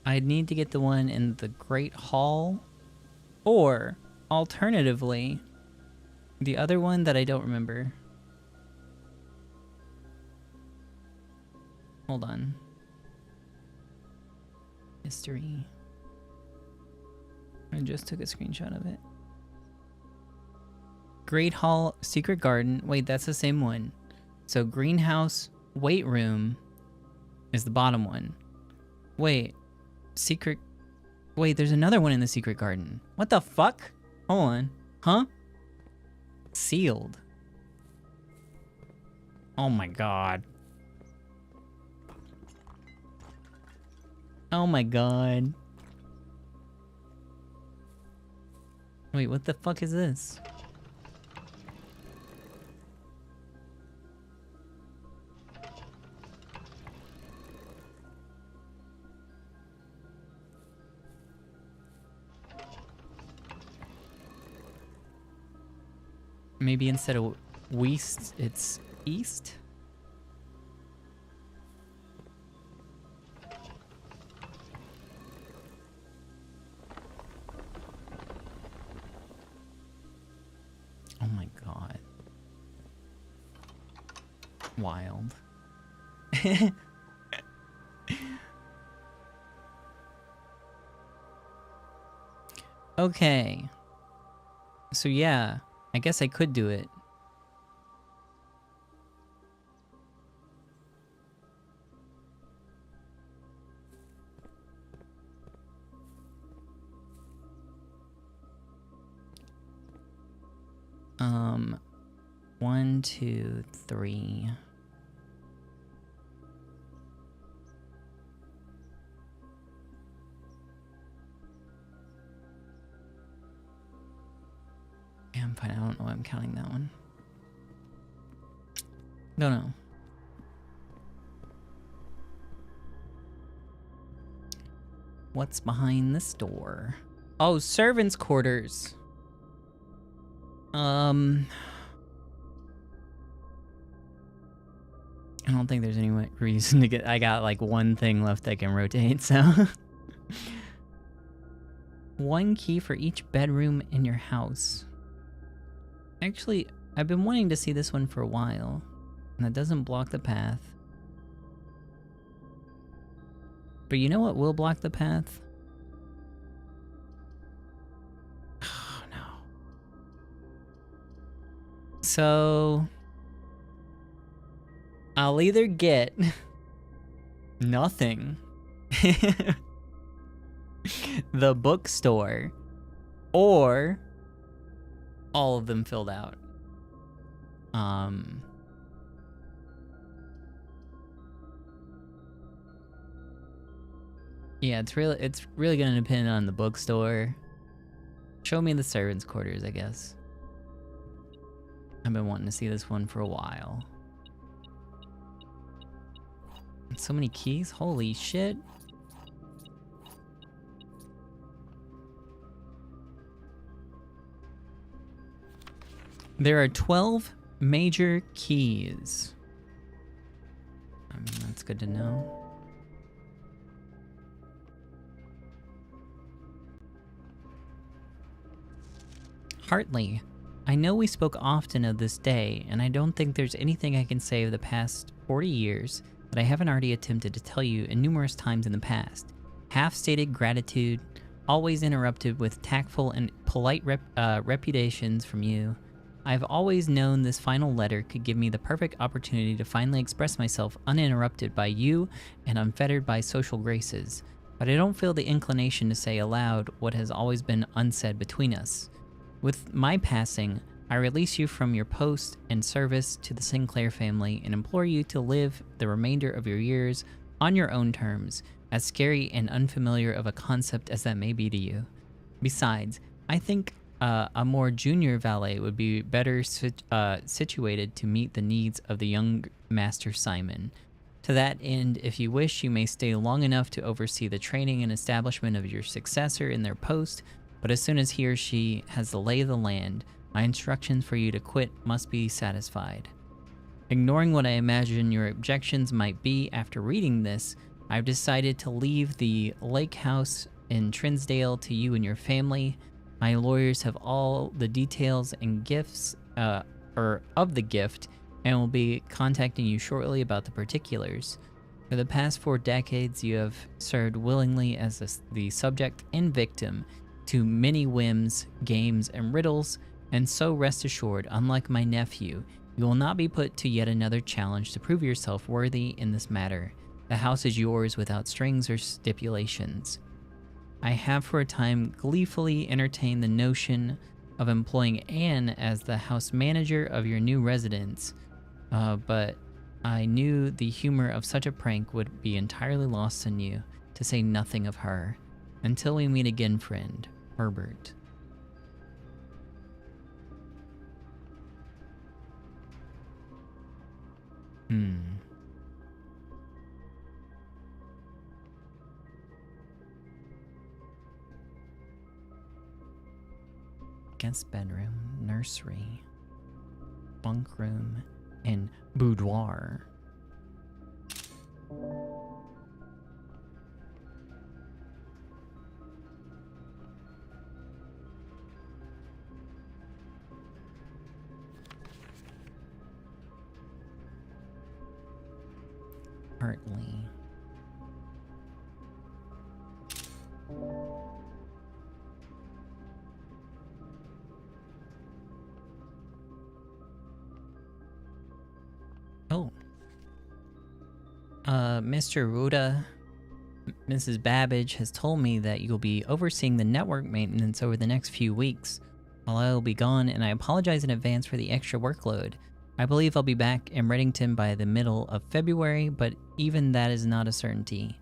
I'd need to get the one in the Great Hall, or alternatively, the other one that I don't remember. Hold on. History. I just took a screenshot of it. Great Hall, Secret Garden. Wait, that's the same one. So greenhouse, weight room is the bottom one. Wait, secret. Wait, there's another one in the secret garden. What the fuck? Hold on. Huh? Sealed. Oh my god. Oh my god. Wait, what the fuck is this? Maybe instead of west, it's east? Oh my god. Wild. Okay. So yeah, I guess I could do it. One, two, three. Yeah, I'm fine. I don't know why I'm counting that one. Don't know. What's behind this door? Oh, servants' quarters. I don't think there's any reason to get... I got like one thing left I can rotate, so... One key for each bedroom in your house. Actually, I've been wanting to see this one for a while. And that doesn't block the path. But you know what will block the path? Oh, no. So... I'll either get nothing, the bookstore, or all of them filled out. Yeah, it's really gonna depend on the bookstore. Show me the servants' quarters, I guess. I've been wanting to see this one for a while. So many keys? Holy shit. There are 12 major keys. I mean, that's good to know. Hartley, I know we spoke often of this day, and I don't think there's anything I can say of the past 40 years that I haven't already attempted to tell you in numerous times in the past. Half-stated gratitude, always interrupted with tactful and polite reputations from you. I've always known this final letter could give me the perfect opportunity to finally express myself uninterrupted by you and unfettered by social graces, but I don't feel the inclination to say aloud what has always been unsaid between us. With my passing, I release you from your post and service to the Sinclair family and implore you to live the remainder of your years on your own terms, as scary and unfamiliar of a concept as that may be to you. Besides, I think A more junior valet would be better situated to meet the needs of the young Master Simon. To that end, if you wish, you may stay long enough to oversee the training and establishment of your successor in their post, but as soon as he or she has the lay of the land, my instructions for you to quit must be satisfied. Ignoring what I imagine your objections might be after reading this, I've decided to leave the lake house in Trinsdale to you and your family. My lawyers have all the details and gifts, of the gift, and will be contacting you shortly about the particulars. For the past 4 decades, you have served willingly as the subject and victim to many whims, games, and riddles, and so rest assured, unlike my nephew, you will not be put to yet another challenge to prove yourself worthy in this matter. The house is yours without strings or stipulations. I have for a time gleefully entertained the notion of employing Anne as the house manager of your new residence, but I knew the humor of such a prank would be entirely lost on you, to say nothing of her. Until we meet again, friend, Herbert. Guest bedroom, nursery, bunk room, and boudoir. Partly. Oh. Mr. Ruda, Mrs. Babbage has told me that you'll be overseeing the network maintenance over the next few weeks while I will be gone, and I apologize in advance for the extra workload. I believe I'll be back in Reddington by the middle of February, but even that is not a certainty.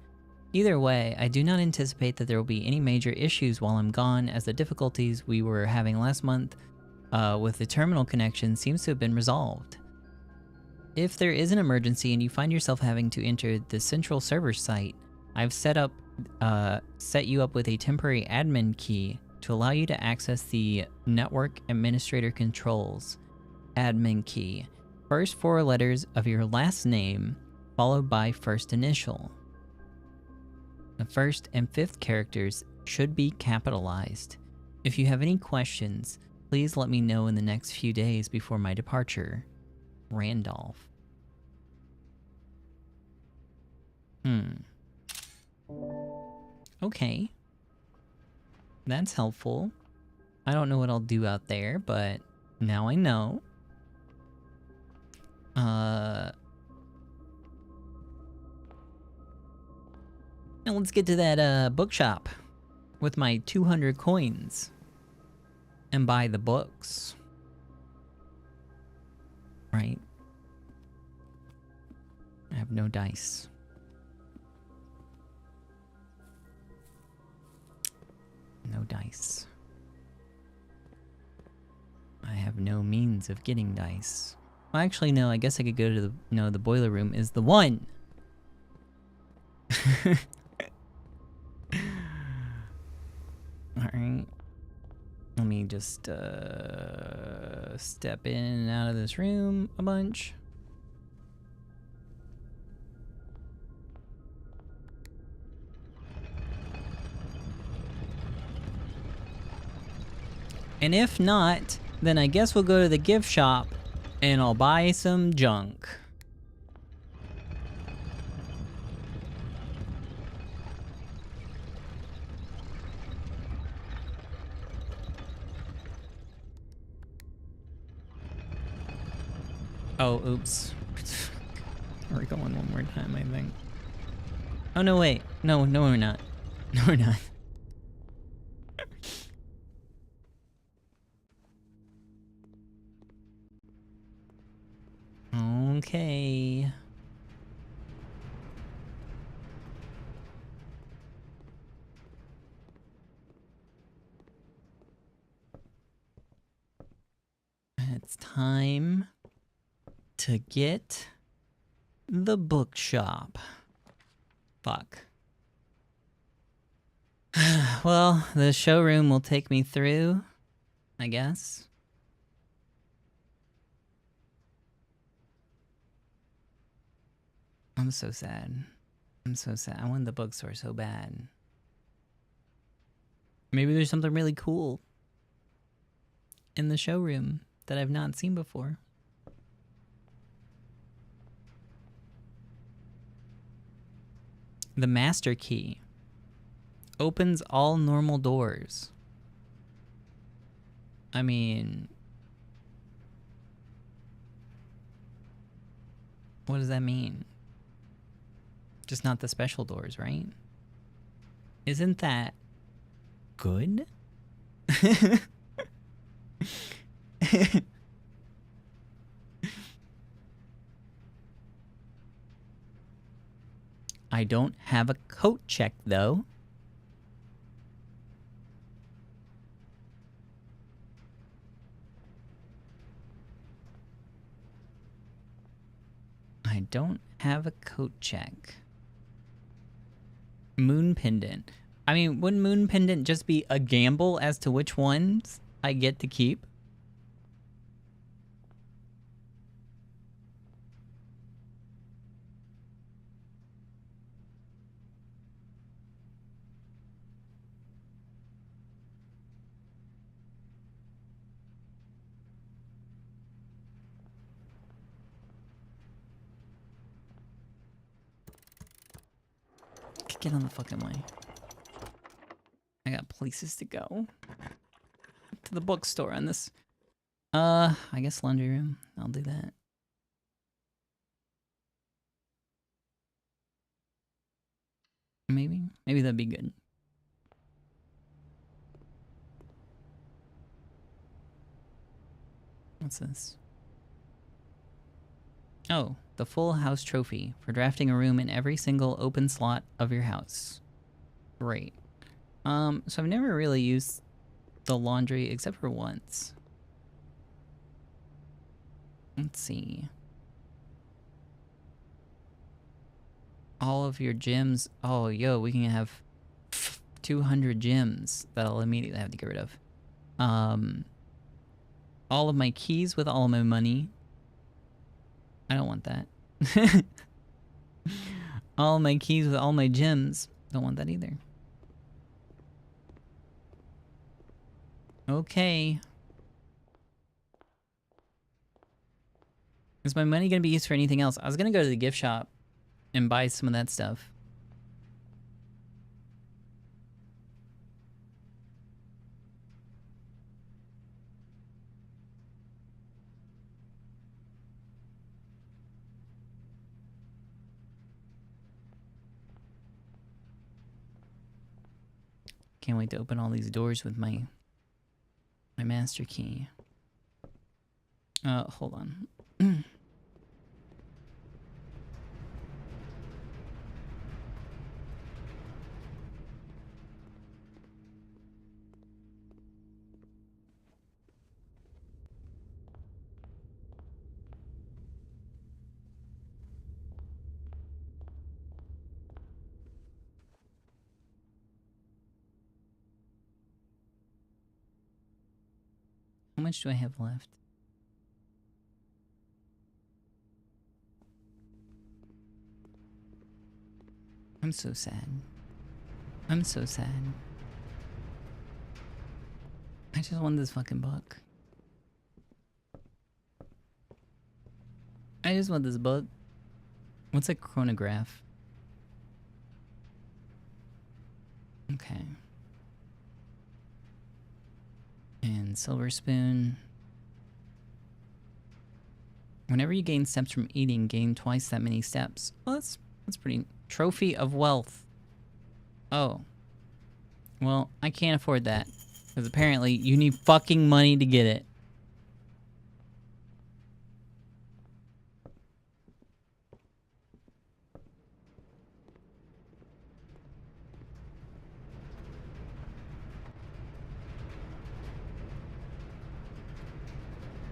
Either way, I do not anticipate that there will be any major issues while I'm gone, as the difficulties we were having last month with the terminal connection seems to have been resolved. If there is an emergency and you find yourself having to enter the central server site, I've set you up with a temporary admin key to allow you to access the network administrator controls. Admin key. First 4 letters of your last name, followed by first initial. The first and 5th characters should be capitalized. If you have any questions, please let me know in the next few days before my departure. Randolph. Okay. That's helpful. I don't know what I'll do out there, but now I know. Now let's get to that bookshop with my 200 coins and buy the books. Right? I have no dice. No dice. I have no means of getting dice. Well, actually, no, I guess I could go to the... No, the boiler room is the one! Alright. Let me just, step in and out of this room a bunch. And if not, then I guess we'll go to the gift shop and I'll buy some junk. Oh, oops. We're going one more time, I think. Oh, no, wait. No, we're not. No, we're not. Okay. It's time to get the bookshop. Fuck. Well, the showroom will take me through, I guess. I'm so sad. I'm so sad. I wanted the bookstore so bad. Maybe there's something really cool in the showroom that I've not seen before. The master key opens all normal doors. I mean, what does that mean? Just not the special doors, right? Isn't that good? I don't have a coat check, though. I don't have a coat check. Moon pendant. I mean, wouldn't moon pendant just be a gamble as to which ones I get to keep? Get on the fucking way. I got places to go. To the bookstore on this. I guess laundry room. I'll do that. Maybe that'd be good. What's this? Oh, the full house trophy for drafting a room in every single open slot of your house. Great. So I've never really used the laundry except for once. Let's see. All of your gems. Oh, yo, we can have 200 gems that I'll immediately have to get rid of. All of my keys with all of my money. I don't want that. All my keys with all my gems. Don't want that either. Okay. Is my money gonna be used for anything else? I was gonna go to the gift shop and buy some of that stuff. Can't wait to open all these doors with my master key. Hold on. How much do I have left? I'm so sad. I'm so sad. I just want this fucking book. I just want this book. What's a chronograph? Okay. And silver spoon. Whenever you gain steps from eating, gain twice that many steps. Well, that's pretty. Trophy of wealth. Oh. Well, I can't afford that. Because apparently you need fucking money to get it.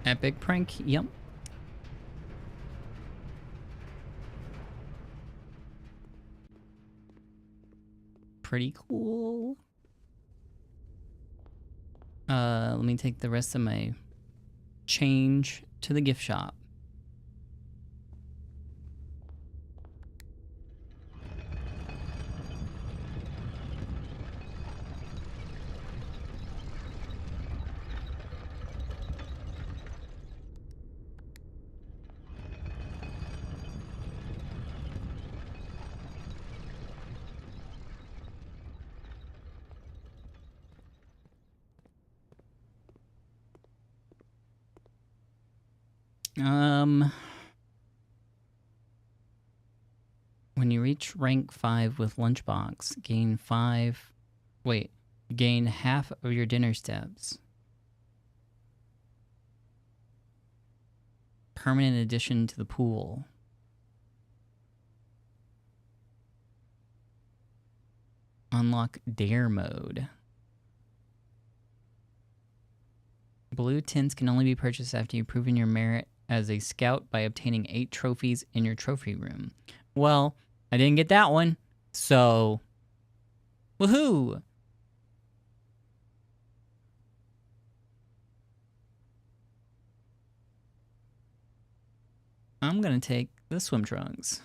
Epic prank, yep. Pretty cool. Let me take the rest of my change to the gift shop. When you reach rank 5 with Lunchbox, gain half of your dinner steps. Permanent addition to the pool. Unlock Dare mode. Blue tints can only be purchased after you've proven your merit as a scout by obtaining 8 trophies in your trophy room. Well, I didn't get that one, so woohoo! I'm gonna take the swim trunks.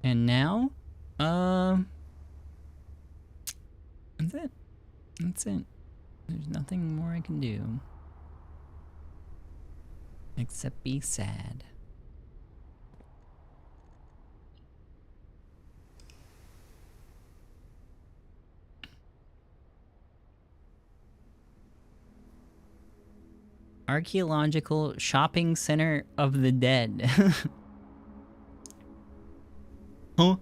And now, that's it. That's it. There's nothing more I can do. Except be sad. Archaeological Shopping Center of the Dead. Huh?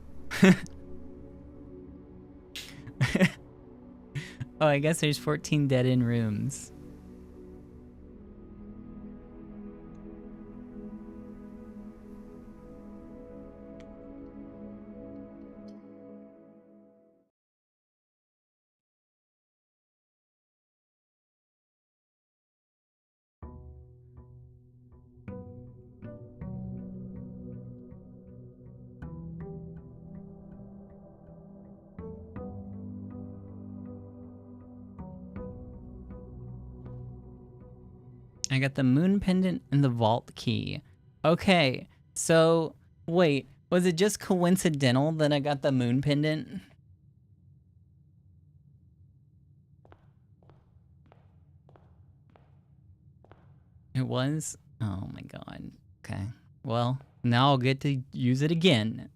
Oh, I guess there's 14 dead-end rooms. I got the moon pendant and the vault key. Okay, so wait, was it just coincidental that I got the moon pendant? It was? Oh my god. Okay. Well, now I'll get to use it again.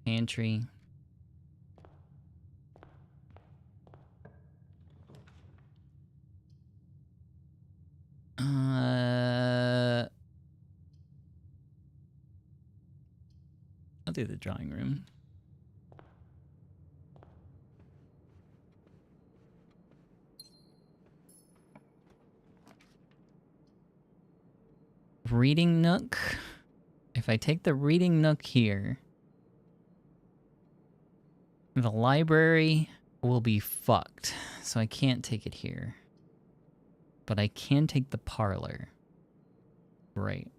Pantry. I'll do the drawing room. Reading nook. If I take the reading nook here, the library will be fucked. So I can't take it here. But I can take the parlor. Right.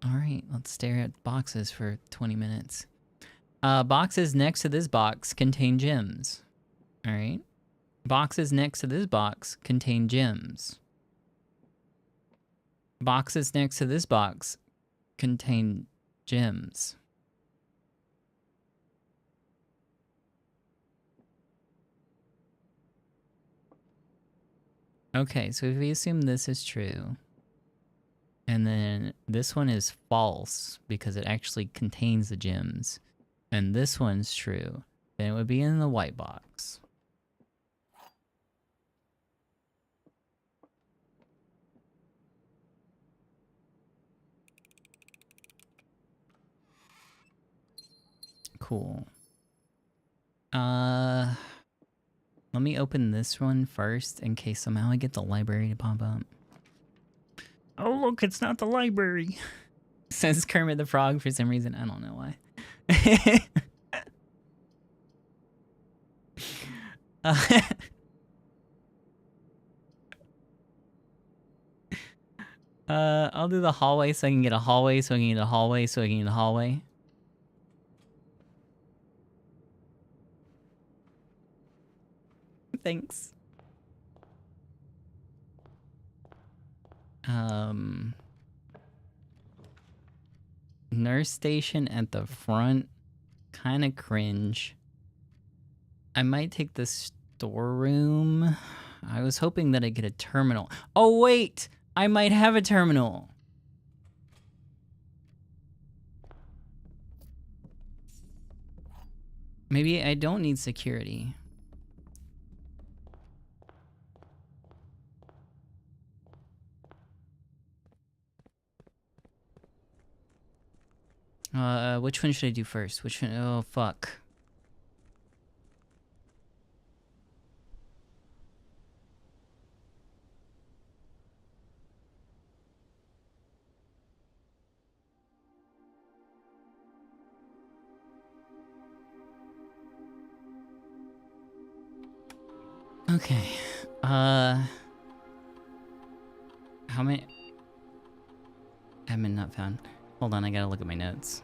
Alright, let's stare at boxes for 20 minutes. Boxes next to this box contain gems. Alright. Boxes next to this box contain gems. Boxes next to this box contain gems. Okay, so if we assume this is true, and then this one is false because it actually contains the gems, and this one's true, then it would be in the white box. Cool. Let me open this one first in case somehow I get the library to pop up. Oh, look, it's not the library. Says Kermit the Frog for some reason. I don't know why. I'll do the hallway so I can get a hallway so I can get a hallway so I can get a hallway. Thanks. Nurse station at the front. Kind of cringe. I might take the storeroom. I was hoping that I'd get a terminal. Oh, wait! I might have a terminal. Maybe I don't need security. Which one should I do first? Which one? Oh, fuck. Okay. How many? Admin not found. Hold on, I gotta look at my notes.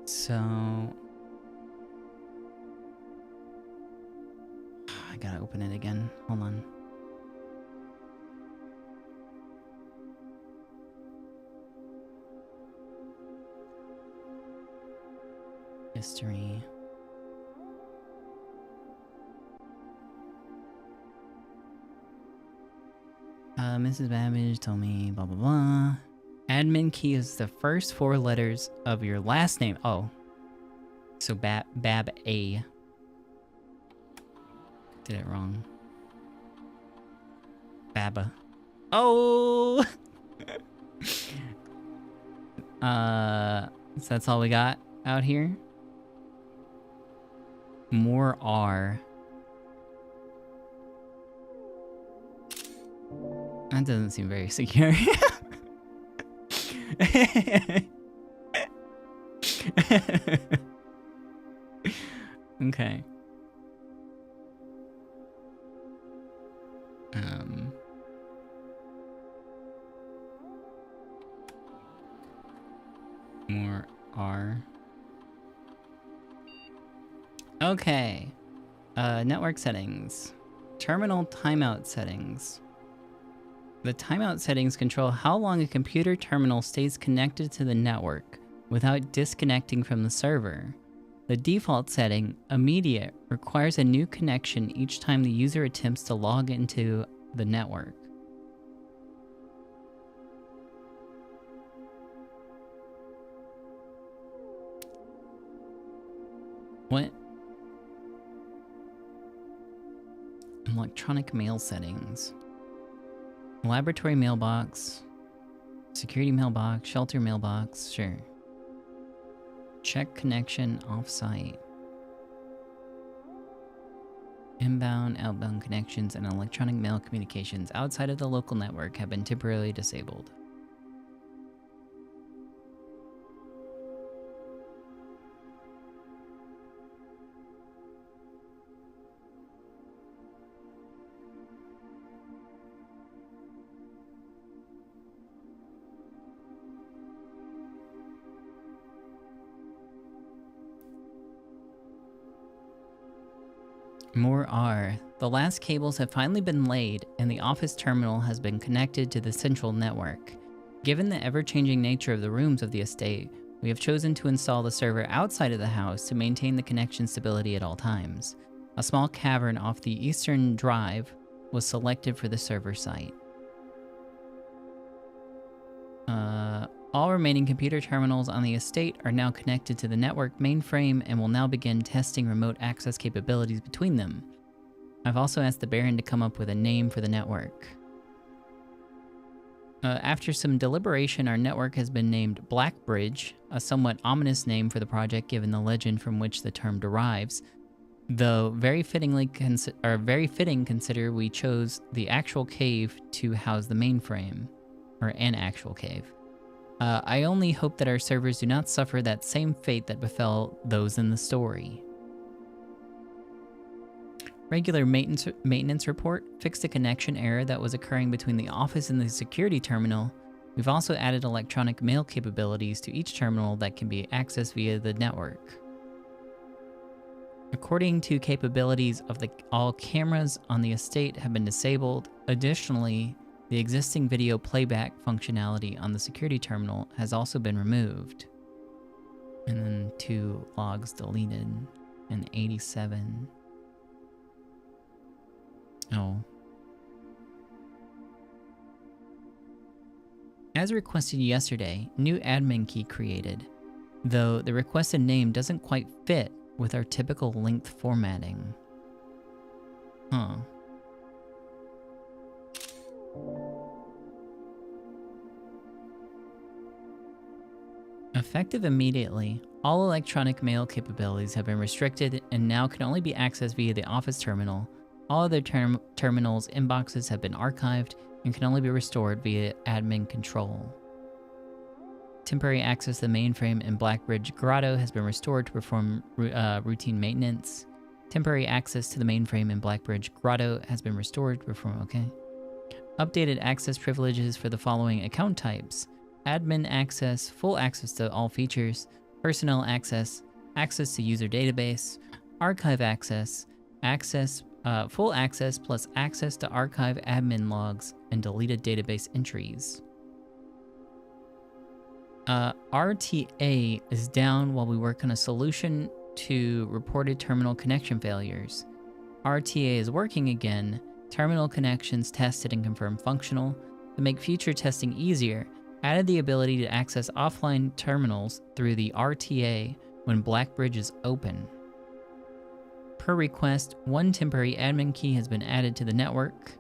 So I gotta open it again. Hold on. History. Mrs. Babbage told me blah blah blah. Admin key is the first 4 letters of your last name. Oh. So Bab A. Did it wrong. Baba. Oh! So that's all we got out here. More R. That doesn't seem very secure. Okay. More R. Okay. Network settings. Terminal timeout settings. The timeout settings control how long a computer terminal stays connected to the network without disconnecting from the server. The default setting, immediate, requires a new connection each time the user attempts to log into the network. What? Electronic mail settings. Laboratory mailbox. Security mailbox. Shelter mailbox. Sure. Check connection off-site. Inbound, outbound connections, and electronic mail communications outside of the local network have been temporarily disabled. More R. The last cables have finally been laid, and the office terminal has been connected to the central network. Given the ever-changing nature of the rooms of the estate, we have chosen to install the server outside of the house to maintain the connection stability at all times. A small cavern off the eastern drive was selected for the server site. All remaining computer terminals on the estate are now connected to the network mainframe and will now begin testing remote access capabilities between them. I've also asked the Baron to come up with a name for the network. After some deliberation, our network has been named Blackbridge, a somewhat ominous name for the project given the legend from which the term derives, though very fitting consider we chose the actual cave to house the mainframe, or an actual cave. I only hope that our servers do not suffer that same fate that befell those in the story. Regular maintenance report fixed a connection error that was occurring between the office and the security terminal. We've also added electronic mail capabilities to each terminal that can be accessed via the network. According to capabilities of all cameras on the estate have been disabled. Additionally, the existing video playback functionality on the security terminal has also been removed. And then 2 logs deleted and 87. Oh. As requested yesterday, new admin key created, though the requested name doesn't quite fit with our typical linked formatting. Huh. Effective immediately, all electronic mail capabilities have been restricted and now can only be accessed via the office terminal. All other terminals' inboxes have been archived and can only be restored via admin control. Temporary access to the mainframe in Blackbridge Grotto has been restored to perform routine maintenance. Temporary access to the mainframe in Blackbridge Grotto has been restored to perform, okay. Updated access privileges for the following account types: admin access, full access to all features, personnel access, access to user database, archive access, full access plus access to archive admin logs and deleted database entries. RTA is down while we work on a solution to reported terminal connection failures. RTA is working again. Terminal connections tested and confirmed functional. To make future testing easier, added the ability to access offline terminals through the RTA when Blackbridge is open. Per request, 1 temporary admin key has been added to the network.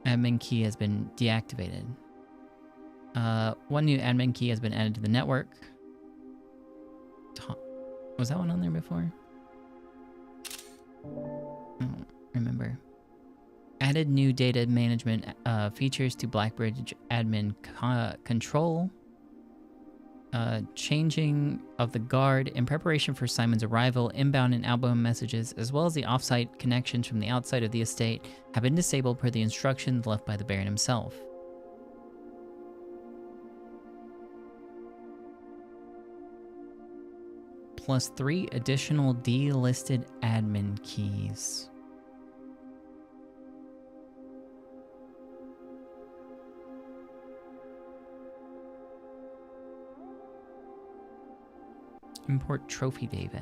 Admin key has been deactivated. 1 new admin key has been added to the network. Was that one on there before? I don't remember. Added new data management features to Blackbridge admin control. Changing of the guard in preparation for Simon's arrival. Inbound and outbound messages, as well as the offsite connections from the outside of the estate, have been disabled per the instructions left by the Baron himself. Plus 3 additional delisted admin keys. Import trophy data.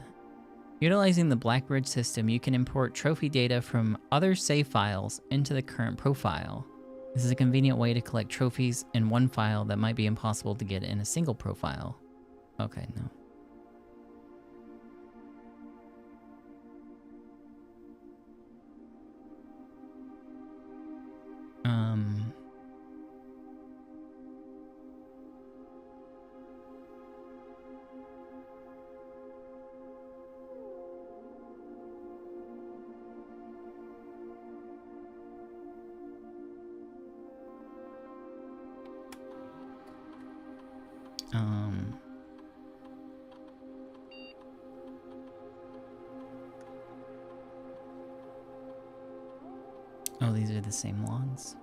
Utilizing the Blackbridge system, you can import trophy data from other save files into the current profile. This is a convenient way to collect trophies in one file that might be impossible to get in a single profile. Okay, no. Oh, these are the same logs.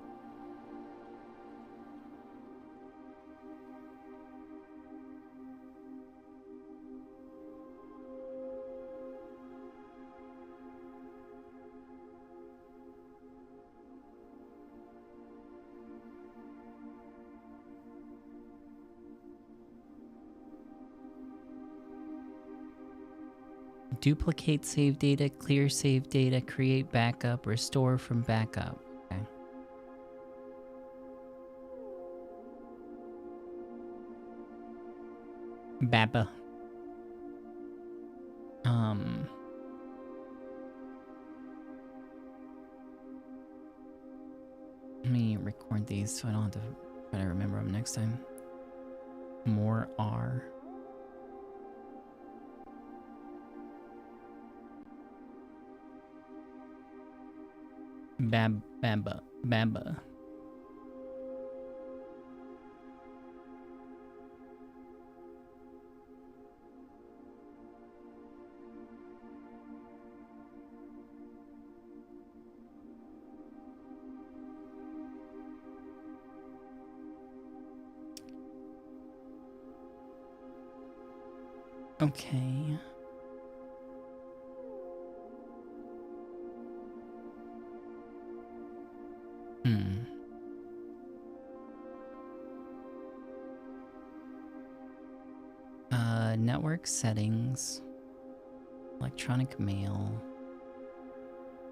Duplicate save data, clear save data, create backup, restore from backup. Okay. Baba. Let me record these so I don't have to try to remember them next time. More R. Bamba. Okay. Network settings. Electronic mail.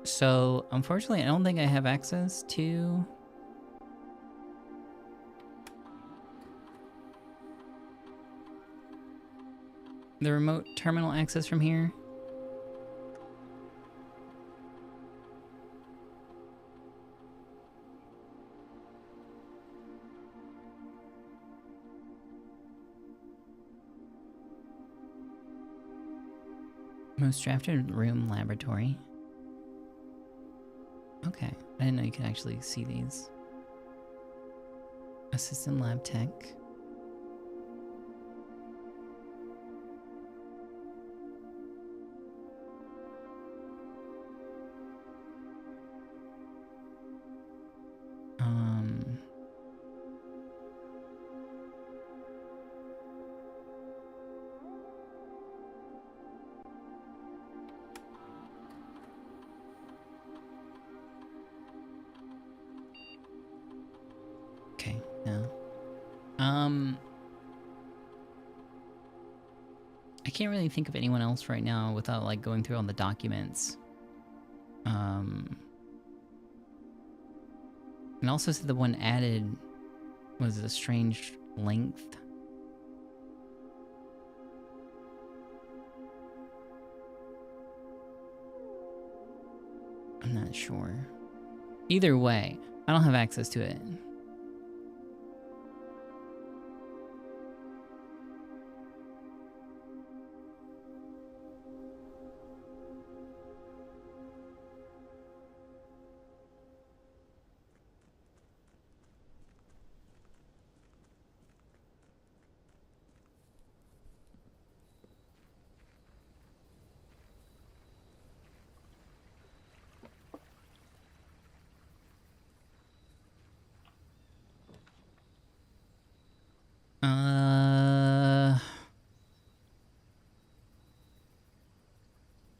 So, unfortunately, I don't think I have access to... the remote terminal access from here. Most drafted room laboratory. Okay, I didn't know you could actually see these. Assistant lab tech. Okay, no. I can't really think of anyone else right now without like going through all the documents. And also said the one added was a strange length. I'm not sure. Either way, I don't have access to it.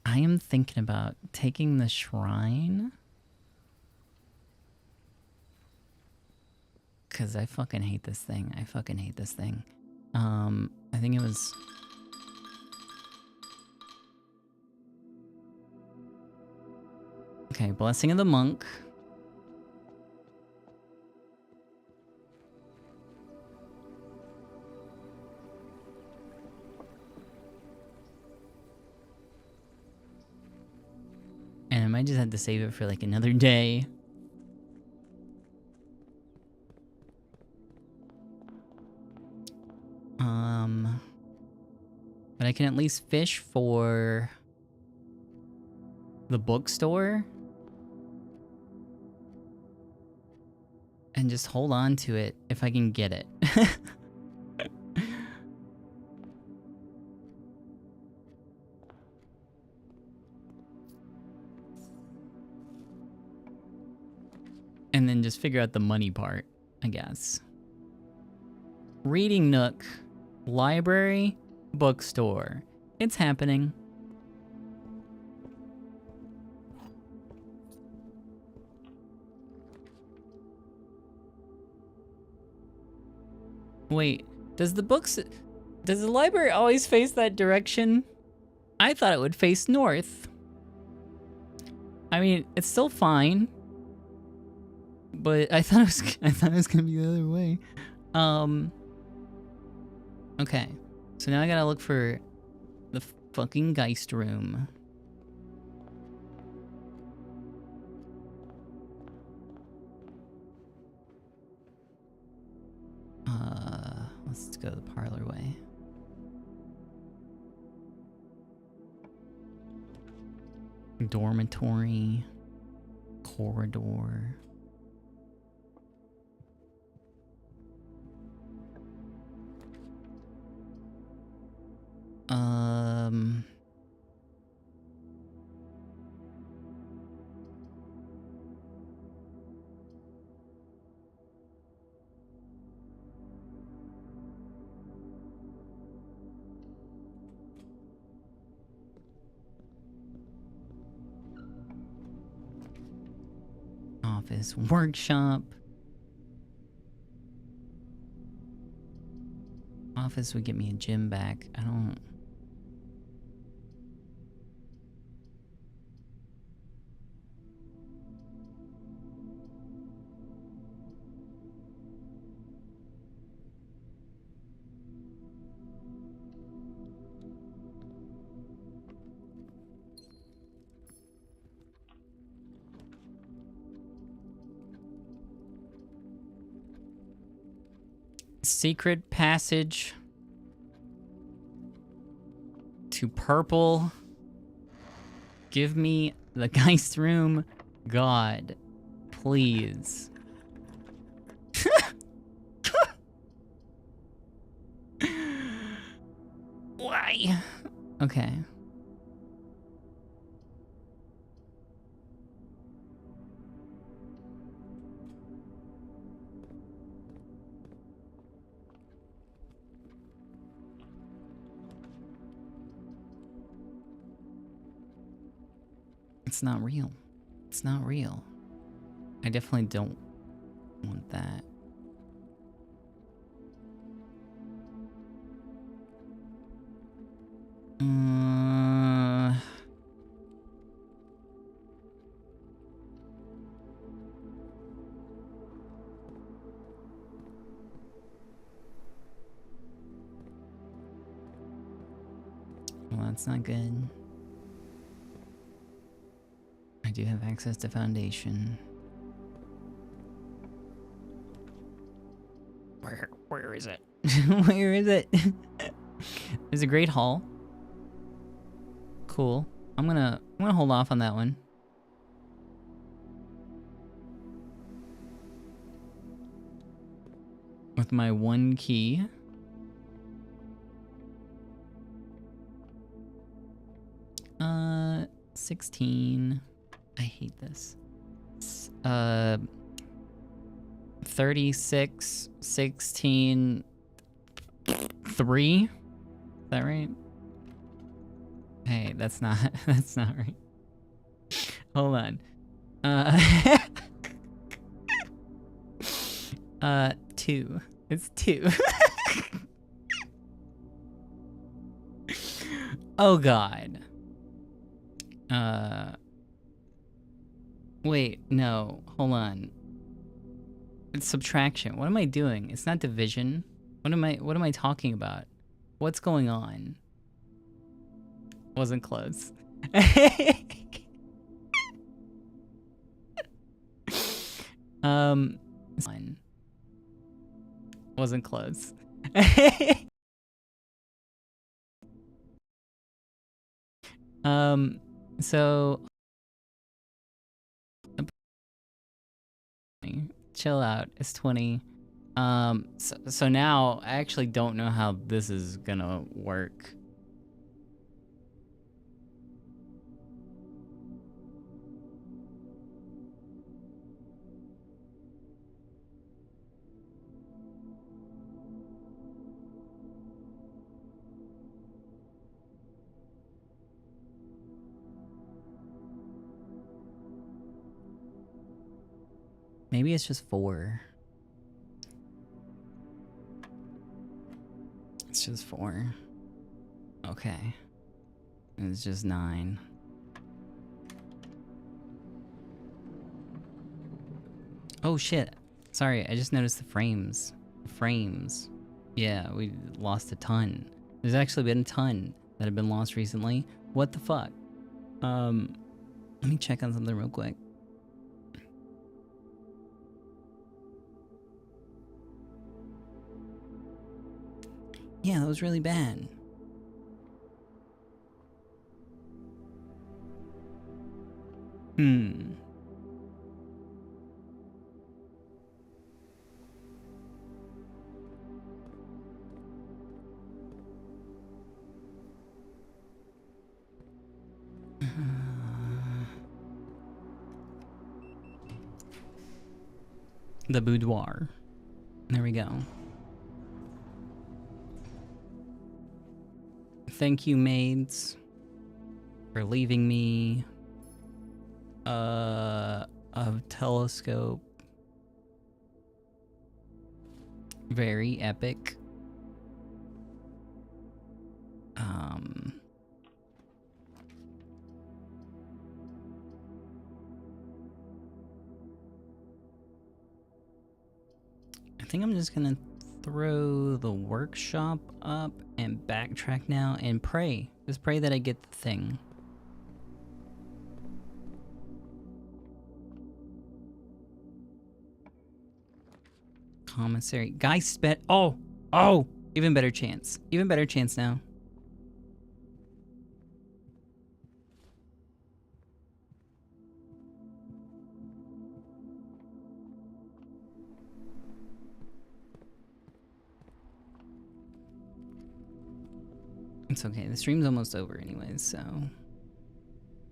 I am thinking about taking the shrine. Because I fucking hate this thing. I think it was... Okay, Blessing of the Monk. And I might just have to save it for like another day. But I can at least fish for the bookstore and just hold on to it if I can get it. And then just figure out the money part, I guess. Reading nook, library, bookstore. It's happening. Wait, does the library always face that direction? I thought it would face north. I mean, it's still fine. But I thought it was gonna be the other way. Okay. So now I gotta look for the fucking Geist room. Let's go the parlor way. Dormitory. Corridor. Office, workshop. Office would get me a gym back. I don't... Secret passage to purple. Give me the Geist room. God, please. Why? Okay. It's not real. It's not real. I definitely don't want that. Well, that's not good. I do have access to Foundation. Where is it? Where is it? There's a Great Hall. Cool. I'm gonna hold off on that one. With my one key. 16. I hate this. 36, 16, 3. Is that right? Hey, that's not that's not right. Hold on. 2. It's 2. Oh God. Wait, no, hold on. It's subtraction. What am I doing? It's not division. What am I talking about? What's going on? Wasn't close. Wasn't close. So chill out. It's 20. So now I actually don't know how this is gonna work. Maybe it's just 4. It's just 4. Okay. It's just 9. Oh shit. Sorry, I just noticed the frames. Yeah, we lost a ton. There's actually been a ton that have been lost recently. What the fuck? Let me check on something real quick. Yeah, that was really bad. The boudoir. There we go. Thank you, maids, for leaving me a telescope. Very epic. I think I'm just gonna throw the workshop up and backtrack now and pray. Just pray that I get the thing. Commissary. Guy sped. Oh! Oh! Even better chance. Even better chance now. It's okay. The stream's almost over anyways, so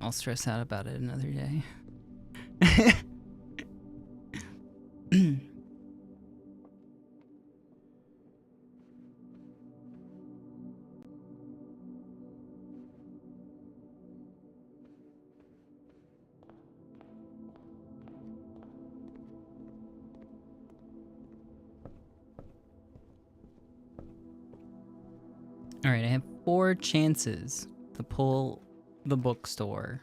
I'll stress out about it another day. Alright, I have 4 chances to pull the bookstore.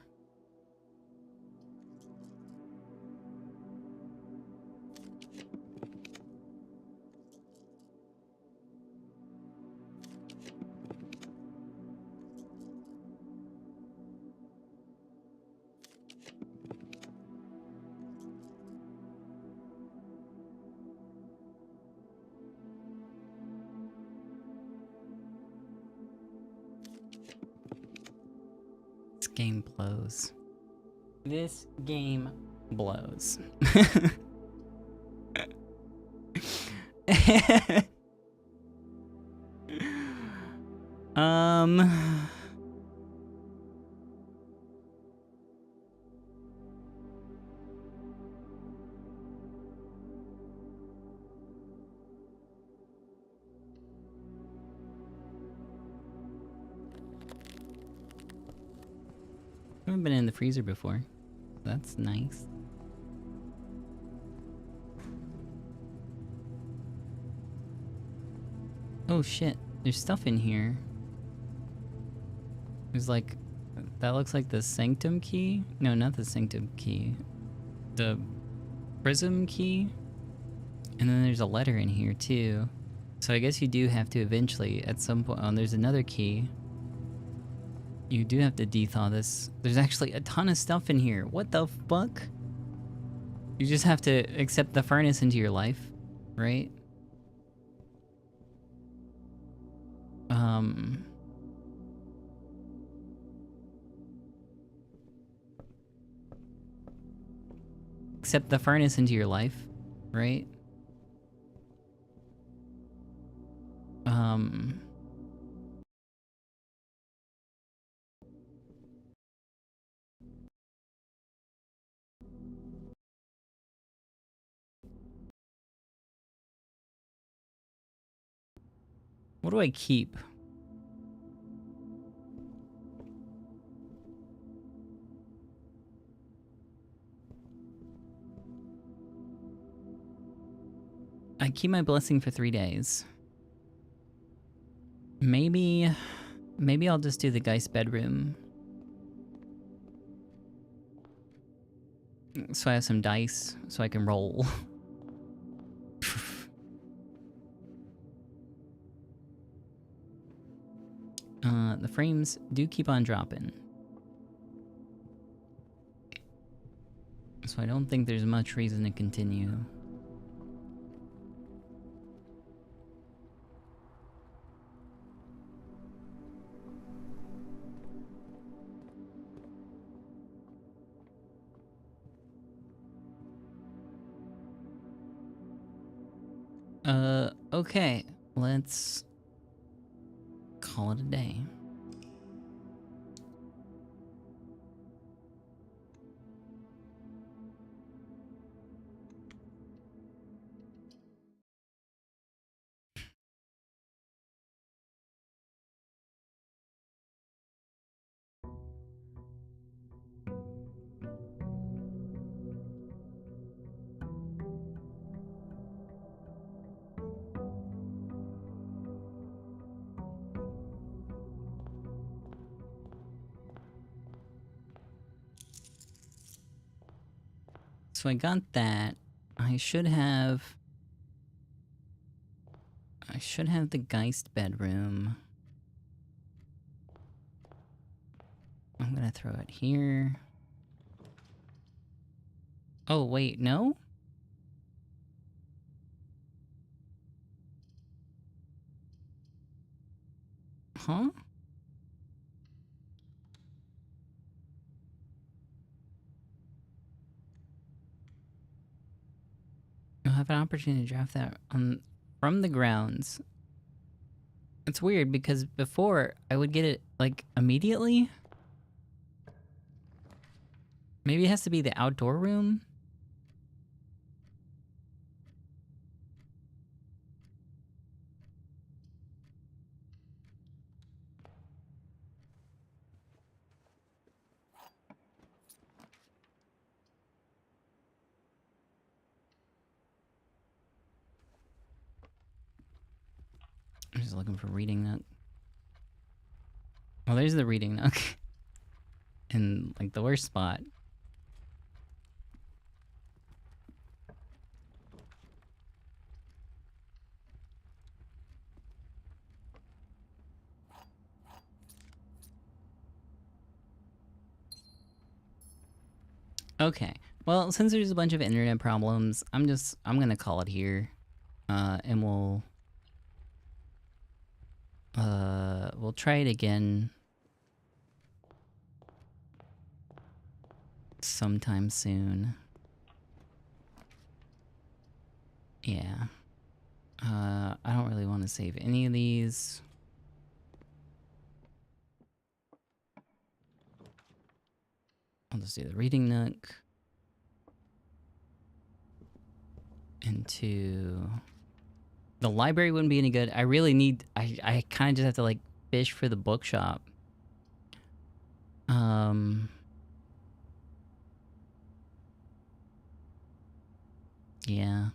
Game blows. This game blows. I haven't been in the freezer before. That's nice. Oh shit, there's stuff in here. There's like, that looks like the sanctum key? No, not the sanctum key. The prism key? And then there's a letter in here too. So I guess you do have to eventually, at some point, oh, there's another key. You do have to dethaw this. There's actually a ton of stuff in here. What the fuck? You just have to accept the furnace into your life, right? Accept the furnace into your life, right? What do I keep? I keep my blessing for 3 days. Maybe I'll just do the Geist bedroom. So I have some dice, so I can roll. frames do keep on dropping. So I don't think there's much reason to continue. Okay, let's call it a day. So I got that. I should have the Geist bedroom. I'm gonna throw it here. Oh, wait, no? Huh? You'll have an opportunity to draft that from the grounds. It's weird because before I would get it like immediately. Maybe it has to be the outdoor room. I'm just looking for reading nook. Well, there's the reading nook. In like the worst spot. Okay. Well, since there's a bunch of internet problems, I'm gonna call it here. And we'll try it again sometime soon. Yeah. I don't really want to save any of these. I'll just do the reading nook. Into... The library wouldn't be any good. I really need... I kind of just have to, like, fish for the bookshop. Yeah.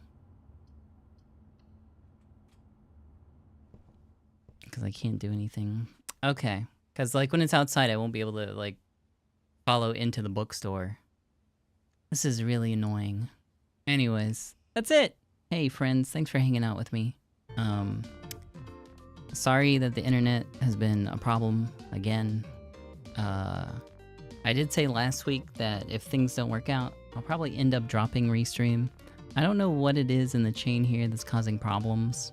Because I can't do anything. Okay. Because, like, when it's outside, I won't be able to, like, follow into the bookstore. This is really annoying. Anyways, that's it! Hey, friends, thanks for hanging out with me. Sorry that the internet has been a problem again. I did say last week that if things don't work out, I'll probably end up dropping Restream. I don't know what it is in the chain here that's causing problems.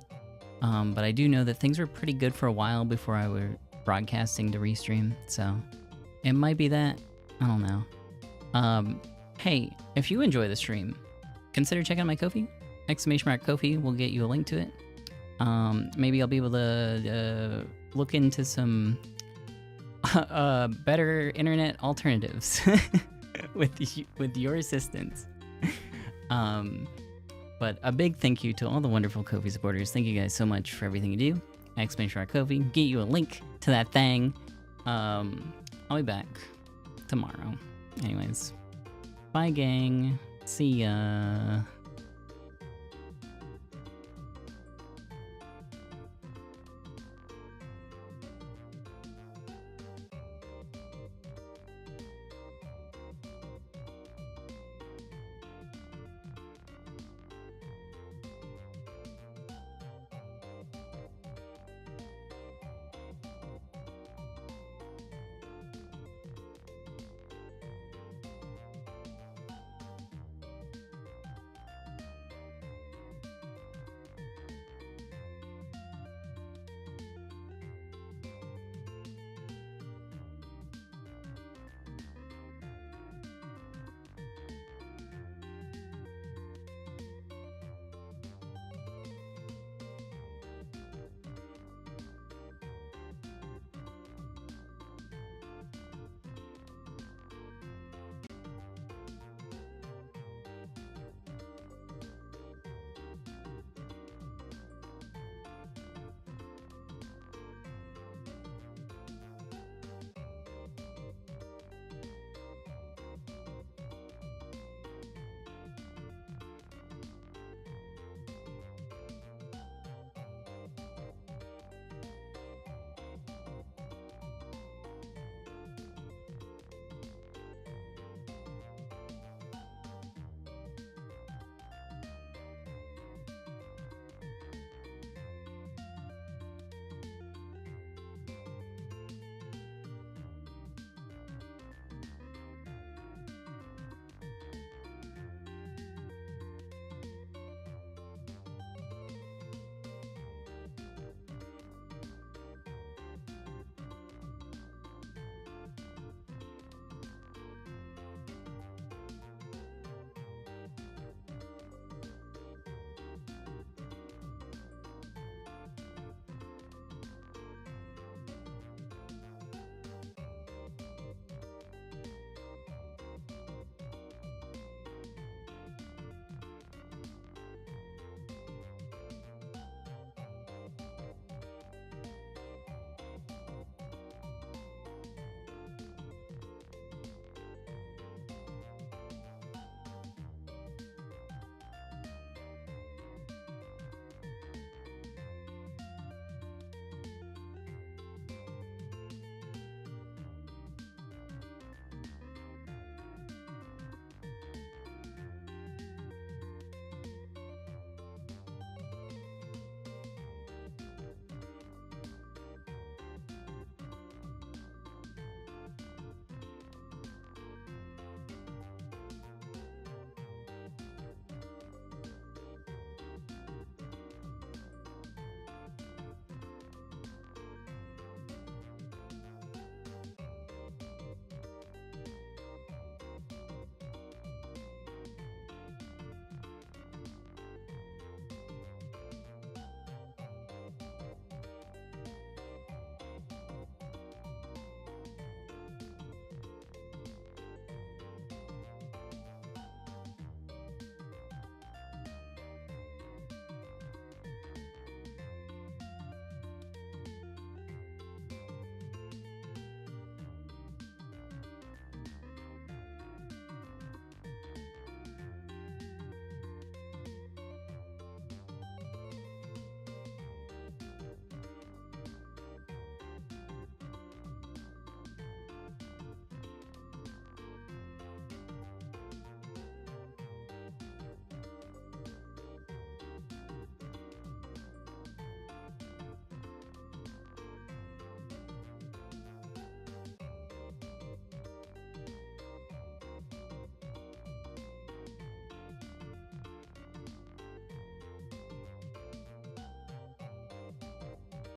But I do know that things were pretty good for a while before I were broadcasting to Restream, so it might be that. I don't know. Hey, if you enjoy the stream, consider checking out my Ko-fi. !Ko-fi will get you a link to it. Maybe I'll be able to look into some better internet alternatives with your assistance. But a big thank you to all the wonderful Ko-fi supporters. Thank you guys so much for everything you do. !Ko-fi, get you a link to that thing. I'll be back tomorrow. Anyways, bye gang. See ya.